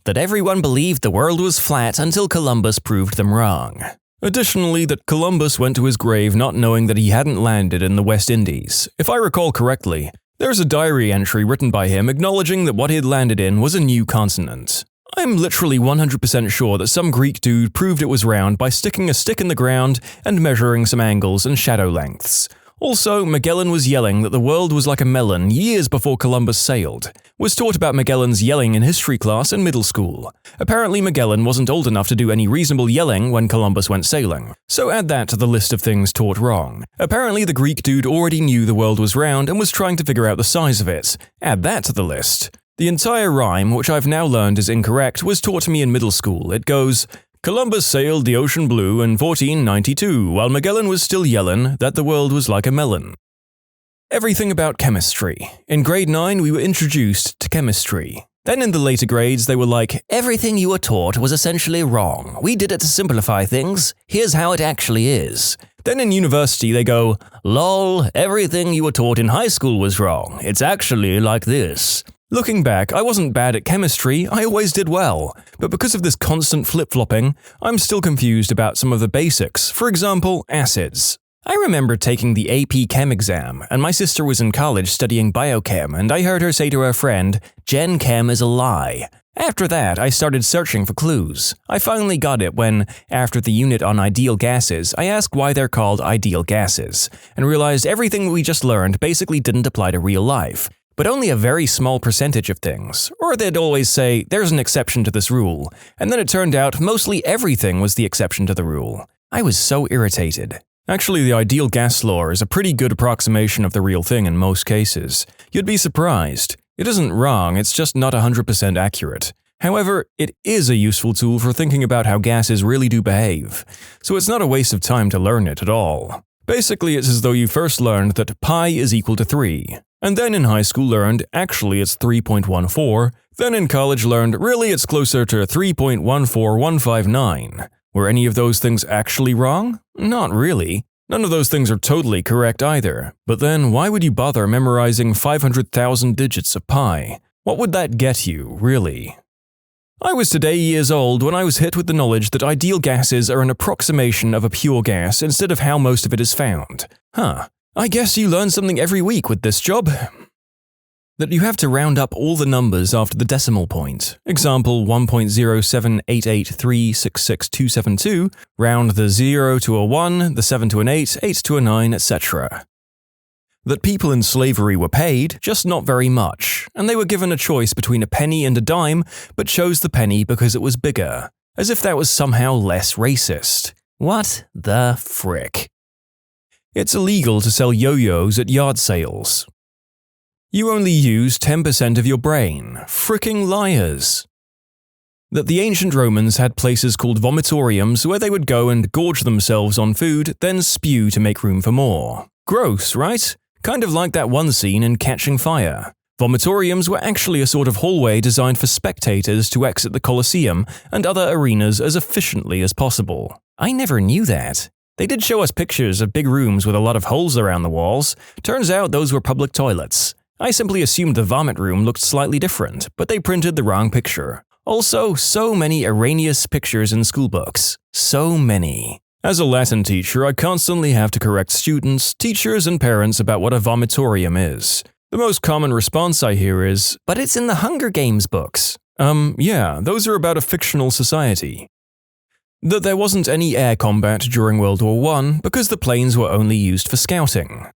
That everyone believed the world was flat until Columbus proved them wrong. Additionally, that Columbus went to his grave not knowing that he hadn't landed in the West Indies. If I recall correctly, there's a diary entry written by him acknowledging that what he had landed in was a new continent. I'm literally 100% sure that some Greek dude proved it was round by sticking a stick in the ground and measuring some angles and shadow lengths. Also, Magellan was yelling that the world was like a melon years before Columbus sailed. Was taught about Magellan's yelling in history class in middle school. Apparently Magellan wasn't old enough to do any reasonable yelling when Columbus went sailing. So add that to the list of things taught wrong. Apparently the Greek dude already knew the world was round and was trying to figure out the size of it. Add that to the list. The entire rhyme, which I've now learned is incorrect, was taught to me in middle school. It goes, Columbus sailed the ocean blue in 1492, while Magellan was still yellin' that the world was like a melon. Everything about chemistry. In grade 9, we were introduced to chemistry. Then in the later grades, they were like, everything you were taught was essentially wrong. We did it to simplify things. Here's how it actually is. Then in university, they go, lol, everything you were taught in high school was wrong. It's actually like this. Looking back, I wasn't bad at chemistry, I always did well, but because of this constant flip-flopping, I'm still confused about some of the basics, for example, acids. I remember taking the AP Chem exam, and my sister was in college studying biochem, and I heard her say to her friend, "Gen Chem is a lie." After that, I started searching for clues. I finally got it when, after the unit on ideal gases, I asked why they're called ideal gases, and realized everything we just learned basically didn't apply to real life, but only a very small percentage of things. Or they'd always say, "There's an exception to this rule," and then it turned out mostly everything was the exception to the rule. I was so irritated. Actually, the ideal gas law is a pretty good approximation of the real thing in most cases. You'd be surprised. It isn't wrong, it's just not 100% accurate. However, it is a useful tool for thinking about how gases really do behave, so it's not a waste of time to learn it at all. Basically, it's as though you first learned that pi is equal to 3, and then in high school learned actually it's 3.14, then in college learned really it's closer to 3.14159. Were any of those things actually wrong? Not really. None of those things are totally correct either, but then why would you bother memorizing 500,000 digits of pi? What would that get you, really? I was today years old when I was hit with the knowledge that ideal gases are an approximation of a pure gas instead of how most of it is found. I guess you learn something every week with this job. That you have to round up all the numbers after the decimal point. Example 1.07883666272, round the 0 to a 1, the 7 to an 8, 8 to a 9, etc. That people in slavery were paid, just not very much, and they were given a choice between a penny and a dime, but chose the penny because it was bigger, as if that was somehow less racist. What the frick? It's illegal to sell yo-yos at yard sales. You only use 10% of your brain. Fricking liars. That the ancient Romans had places called vomitoriums where they would go and gorge themselves on food, then spew to make room for more. Gross, right? Kind of like that one scene in Catching Fire. Vomitoriums were actually a sort of hallway designed for spectators to exit the Colosseum and other arenas as efficiently as possible. I never knew that. They did show us pictures of big rooms with a lot of holes around the walls. Turns out those were public toilets. I simply assumed the vomit room looked slightly different, but they printed the wrong picture. Also, so many erroneous pictures in schoolbooks. So many. As a Latin teacher, I constantly have to correct students, teachers, and parents about what a vomitorium is. The most common response I hear is, "But it's in the Hunger Games books." Yeah, those are about a fictional society. That there wasn't any air combat during World War I because the planes were only used for scouting.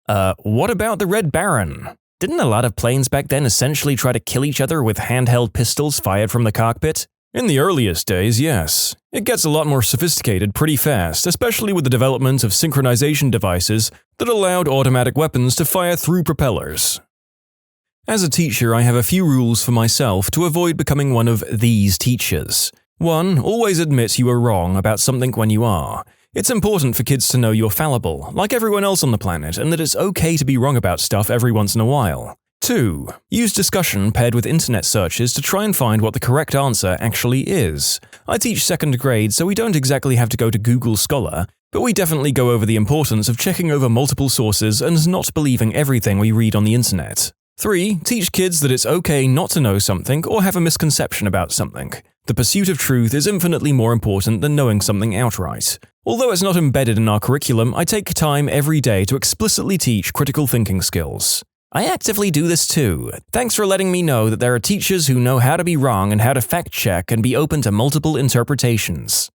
What about the Red Baron? Didn't a lot of planes back then essentially try to kill each other with handheld pistols fired from the cockpit? In the earliest days, yes. It gets a lot more sophisticated pretty fast, especially with the development of synchronization devices that allowed automatic weapons to fire through propellers. As a teacher, I have a few rules for myself to avoid becoming one of these teachers. 1. Always admit you are wrong about something when you are. It's important for kids to know you're fallible, like everyone else on the planet, and that it's okay to be wrong about stuff every once in a while. 2. Use discussion paired with internet searches to try and find what the correct answer actually is. I teach 2nd grade, so we don't exactly have to go to Google Scholar, but we definitely go over the importance of checking over multiple sources and not believing everything we read on the internet. 3. Teach kids that it's okay not to know something or have a misconception about something. The pursuit of truth is infinitely more important than knowing something outright. Although it's not embedded in our curriculum, I take time every day to explicitly teach critical thinking skills. I actively do this too. Thanks for letting me know that there are teachers who know how to be wrong and how to fact-check and be open to multiple interpretations.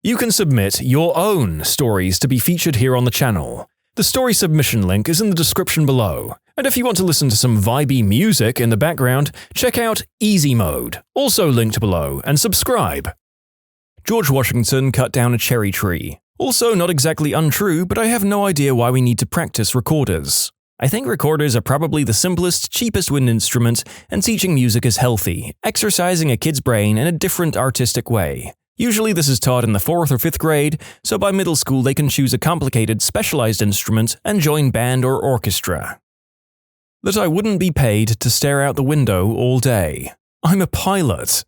You can submit your own stories to be featured here on the channel. The story submission link is in the description below. And if you want to listen to some vibey music in the background, check out easymode, also linked below, and subscribe. George Washington cut down a cherry tree. Also not exactly untrue, but I have no idea why we need to practice recorders. I think recorders are probably the simplest, cheapest wind instrument, and teaching music is healthy, exercising a kid's brain in a different artistic way. Usually this is taught in the 4th or 5th grade, so by middle school they can choose a complicated, specialized instrument and join band or orchestra. That I wouldn't be paid to stare out the window all day. I'm a pilot.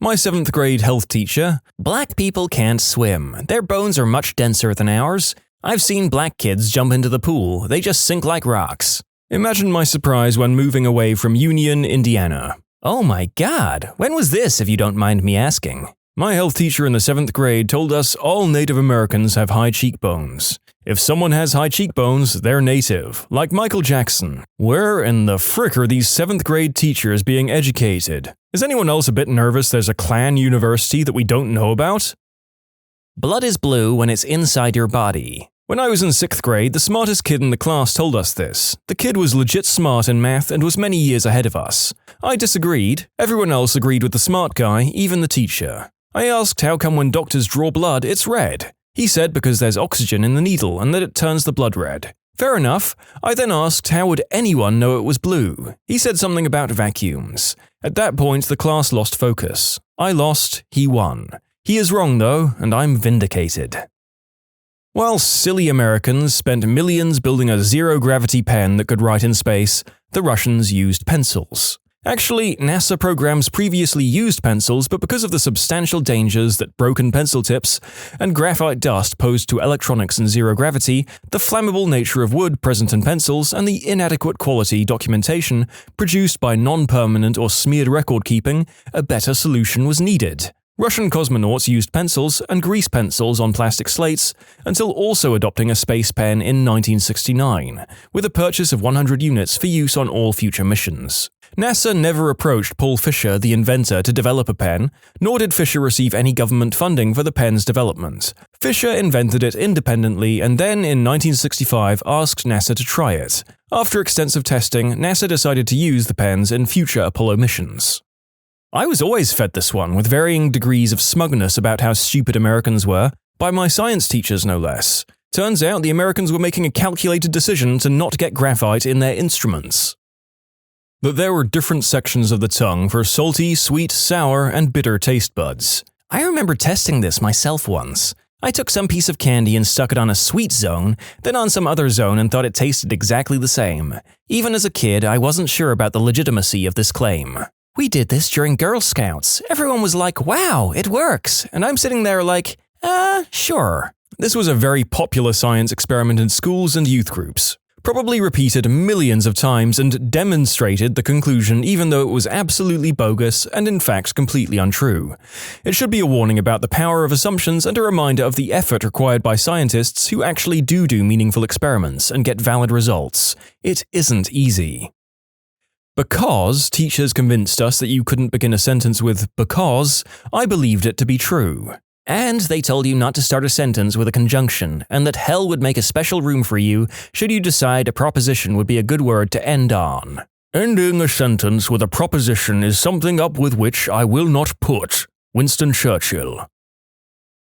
My 7th grade health teacher, "Black people can't swim. Their bones are much denser than ours. I've seen black kids jump into the pool, they just sink like rocks." Imagine my surprise when moving away from Union, Indiana. Oh my god, when was this if you don't mind me asking? My health teacher in the 7th grade told us all Native Americans have high cheekbones. If someone has high cheekbones, they're native, like Michael Jackson. Where in the frick are these 7th grade teachers being educated? Is anyone else a bit nervous there's a clan university that we don't know about? Blood is blue when it's inside your body. When I was in 6th grade, the smartest kid in the class told us this. The kid was legit smart in math and was many years ahead of us. I disagreed. Everyone else agreed with the smart guy, even the teacher. I asked how come when doctors draw blood, it's red. He said because there's oxygen in the needle and that it turns the blood red. Fair enough. I then asked how would anyone know it was blue. He said something about vacuums. At that point, the class lost focus. I lost, he won. He is wrong though, and I'm vindicated. While silly Americans spent millions building a zero-gravity pen that could write in space, the Russians used pencils. Actually, NASA programs previously used pencils, but because of the substantial dangers that broken pencil tips and graphite dust posed to electronics in zero gravity, the flammable nature of wood present in pencils, and the inadequate quality documentation produced by non-permanent or smeared record keeping, a better solution was needed. Russian cosmonauts used pencils and grease pencils on plastic slates until also adopting a space pen in 1969, with a purchase of 100 units for use on all future missions. NASA never approached Paul Fisher, the inventor, to develop a pen, nor did Fisher receive any government funding for the pen's development. Fisher invented it independently and then, in 1965, asked NASA to try it. After extensive testing, NASA decided to use the pens in future Apollo missions. I was always fed this one, with varying degrees of smugness about how stupid Americans were, by my science teachers no less. Turns out the Americans were making a calculated decision to not get graphite in their instruments. That there were different sections of the tongue for salty, sweet, sour, and bitter taste buds. I remember testing this myself once. I took some piece of candy and stuck it on a sweet zone, then on some other zone and thought it tasted exactly the same. Even as a kid, I wasn't sure about the legitimacy of this claim. We did this during Girl Scouts. Everyone was like, wow, it works. And I'm sitting there like, sure. This was a very popular science experiment in schools and youth groups. Probably repeated millions of times and demonstrated the conclusion even though it was absolutely bogus and in fact completely untrue. It should be a warning about the power of assumptions and a reminder of the effort required by scientists who actually do meaningful experiments and get valid results. It isn't easy. Because teachers convinced us that you couldn't begin a sentence with because, I believed it to be true. And they told you not to start a sentence with a conjunction, and that hell would make a special room for you should you decide a proposition would be a good word to end on. Ending a sentence with a proposition is something up with which I will not put. Winston Churchill.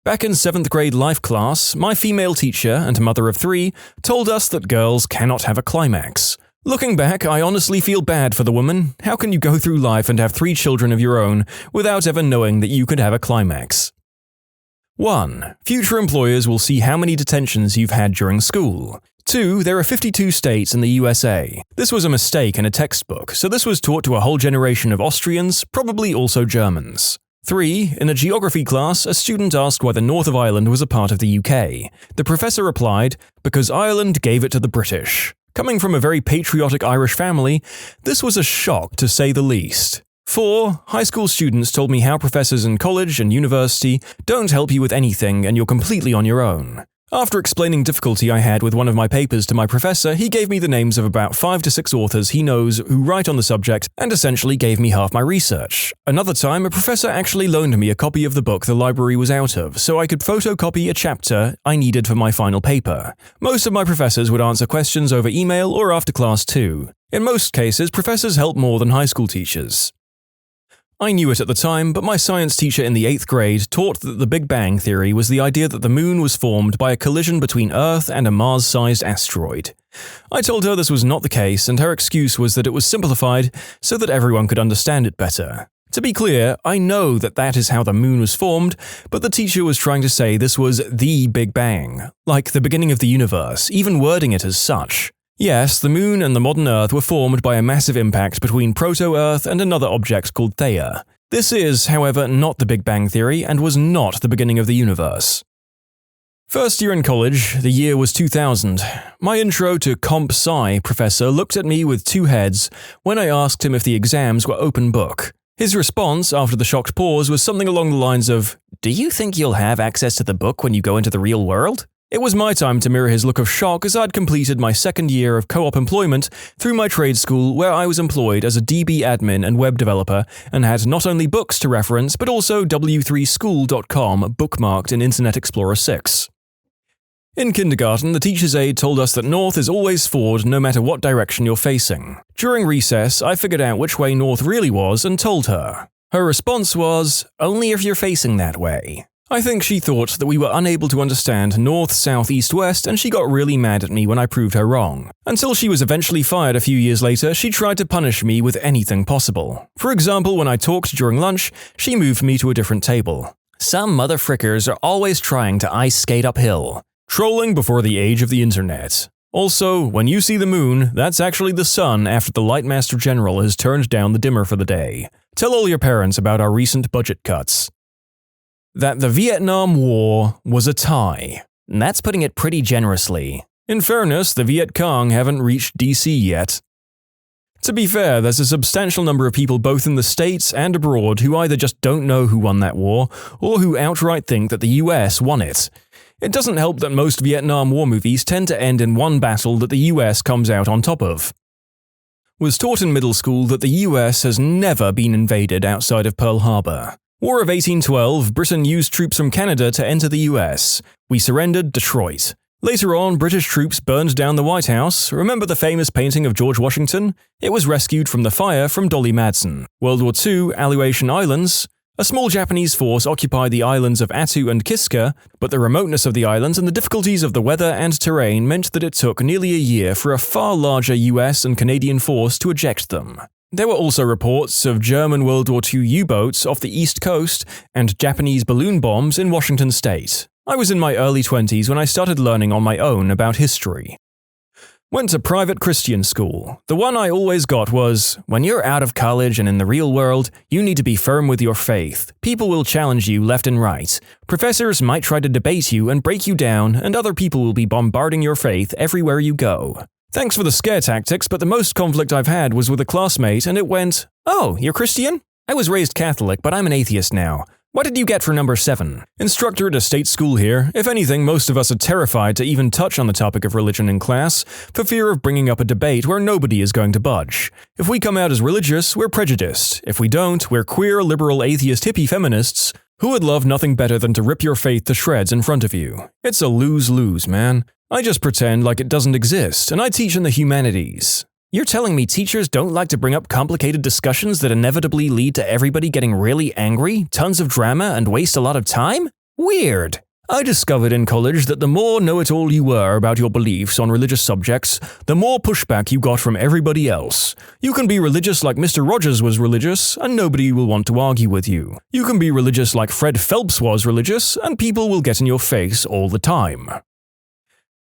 Back in 7th grade life class, my female teacher and mother of 3 told us that girls cannot have a climax. Looking back, I honestly feel bad for the woman. How can you go through life and have 3 children of your own without ever knowing that you could have a climax? 1. Future employers will see how many detentions you've had during school. 2. There are 52 states in the USA. This was a mistake in a textbook, so this was taught to a whole generation of Austrians, probably also Germans. 3. In a geography class, a student asked why the north of Ireland was a part of the UK. The professor replied, because Ireland gave it to the British. Coming from a very patriotic Irish family, this was a shock to say the least. 4. High school students told me how professors in college and university don't help you with anything and you're completely on your own. After explaining difficulty I had with one of my papers to my professor, he gave me the names of about 5 to 6 authors he knows who write on the subject and essentially gave me half my research. Another time, a professor actually loaned me a copy of the book the library was out of, so I could photocopy a chapter I needed for my final paper. Most of my professors would answer questions over email or after class too. In most cases, professors help more than high school teachers. I knew it at the time, but my science teacher in the 8th grade taught that the Big Bang Theory was the idea that the moon was formed by a collision between Earth and a Mars-sized asteroid. I told her this was not the case, and her excuse was that it was simplified so that everyone could understand it better. To be clear, I know that that is how the moon was formed, but the teacher was trying to say this was the Big Bang, like the beginning of the universe, even wording it as such. Yes, the Moon and the modern Earth were formed by a massive impact between proto-Earth and another object called Theia. This is, however, not the Big Bang Theory and was not the beginning of the universe. First year in college, the year was 2000. My intro to comp sci professor looked at me with two heads when I asked him if the exams were open book. His response, after the shocked pause, was something along the lines of, "Do you think you'll have access to the book when you go into the real world?" It was my time to mirror his look of shock as I'd completed my second year of co-op employment through my trade school, where I was employed as a DB admin and web developer and had not only books to reference but also w3school.com bookmarked in Internet Explorer 6. In kindergarten, the teacher's aide told us that north is always forward no matter what direction you're facing. During recess, I figured out which way north really was and told her. Her response was, "Only if you're facing that way." I think she thought that we were unable to understand north, south, east, west, and she got really mad at me when I proved her wrong. Until she was eventually fired a few years later, she tried to punish me with anything possible. For example, when I talked during lunch, she moved me to a different table. Some motherfrickers are always trying to ice skate uphill. Trolling before the age of the internet. Also, when you see the moon, that's actually the sun after the Lightmaster General has turned down the dimmer for the day. Tell all your parents about our recent budget cuts. That the Vietnam War was a tie. That's putting it pretty generously. In fairness, the Viet Cong haven't reached DC yet. To be fair, there's a substantial number of people both in the States and abroad who either just don't know who won that war, or who outright think that the US won it. It doesn't help that most Vietnam War movies tend to end in one battle that the US comes out on top of. Was taught in middle school that the US has never been invaded outside of Pearl Harbor. War of 1812, Britain used troops from Canada to enter the US. We surrendered Detroit. Later on, British troops burned down the White House. Remember the famous painting of George Washington? It was rescued from the fire from Dolly Madsen. World War II, Aleutian Islands. A small Japanese force occupied the islands of Attu and Kiska, but the remoteness of the islands and the difficulties of the weather and terrain meant that it took nearly a year for a far larger US and Canadian force to eject them. There were also reports of German World War II U-boats off the East Coast and Japanese balloon bombs in Washington state. I was in my early 20s when I started learning on my own about history. Went to private Christian school. The one I always got was, when you're out of college and in the real world, you need to be firm with your faith. People will challenge you left and right. Professors might try to debate you and break you down, and other people will be bombarding your faith everywhere you go. Thanks for the scare tactics, but the most conflict I've had was with a classmate, and it went, "Oh, you're Christian? I was raised Catholic, but I'm an atheist now. What did you get for number 7? Instructor at a state school here. If anything, most of us are terrified to even touch on the topic of religion in class, for fear of bringing up a debate where nobody is going to budge. If we come out as religious, we're prejudiced. If we don't, we're queer, liberal, atheist, hippie feminists who would love nothing better than to rip your faith to shreds in front of you. It's a lose-lose, man. I just pretend like it doesn't exist, and I teach in the humanities. You're telling me teachers don't like to bring up complicated discussions that inevitably lead to everybody getting really angry, tons of drama, and waste a lot of time? Weird. I discovered in college that the more know-it-all you were about your beliefs on religious subjects, the more pushback you got from everybody else. You can be religious like Mr. Rogers was religious, and nobody will want to argue with you. You can be religious like Fred Phelps was religious, and people will get in your face all the time.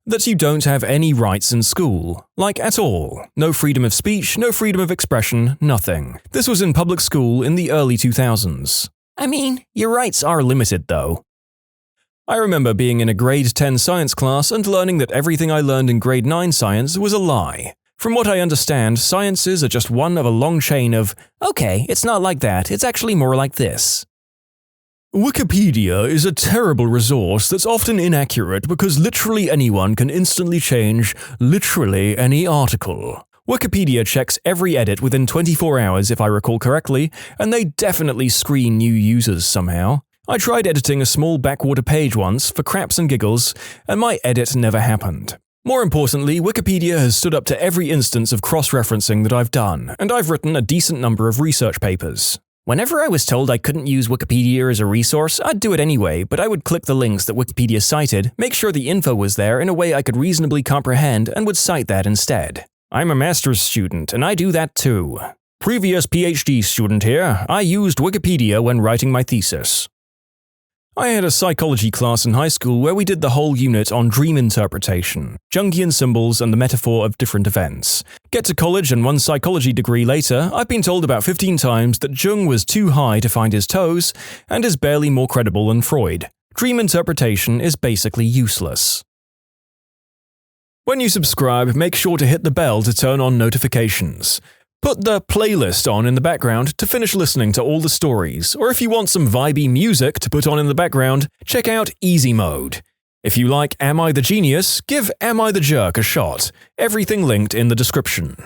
That you don't have any rights in school. Like at all. No freedom of speech, no freedom of expression, nothing. This was in public school in the early 2000s. I mean, your rights are limited though. I remember being in a grade 10 science class and learning that everything I learned in grade 9 science was a lie. From what I understand, sciences are just one of a long chain of, okay, it's not like that, it's actually more like this. Wikipedia is a terrible resource that's often inaccurate because literally anyone can instantly change literally any article. Wikipedia checks every edit within 24 hours if I recall correctly, and they definitely screen new users somehow. I tried editing a small backwater page once for craps and giggles, and my edit never happened. More importantly, Wikipedia has stood up to every instance of cross-referencing that I've done, and I've written a decent number of research papers. Whenever I was told I couldn't use Wikipedia as a resource, I'd do it anyway, but I would click the links that Wikipedia cited, make sure the info was there in a way I could reasonably comprehend, and would cite that instead. I'm a master's student, and I do that too. Previous PhD student here, I used Wikipedia when writing my thesis. I had a psychology class in high school where we did the whole unit on dream interpretation, Jungian symbols and the metaphor of different events. Get to college and one psychology degree later, I've been told about 15 times that Jung was too high to find his toes and is barely more credible than Freud. dream interpretation is basically useless. When you subscribe, make sure to hit the bell to turn on notifications. Put the playlist on in the background to finish listening to all the stories, or if you want some vibey music to put on in the background, check out easymode. If you like Am I the Genius, give Am I the Jerk a shot. Everything linked in the description.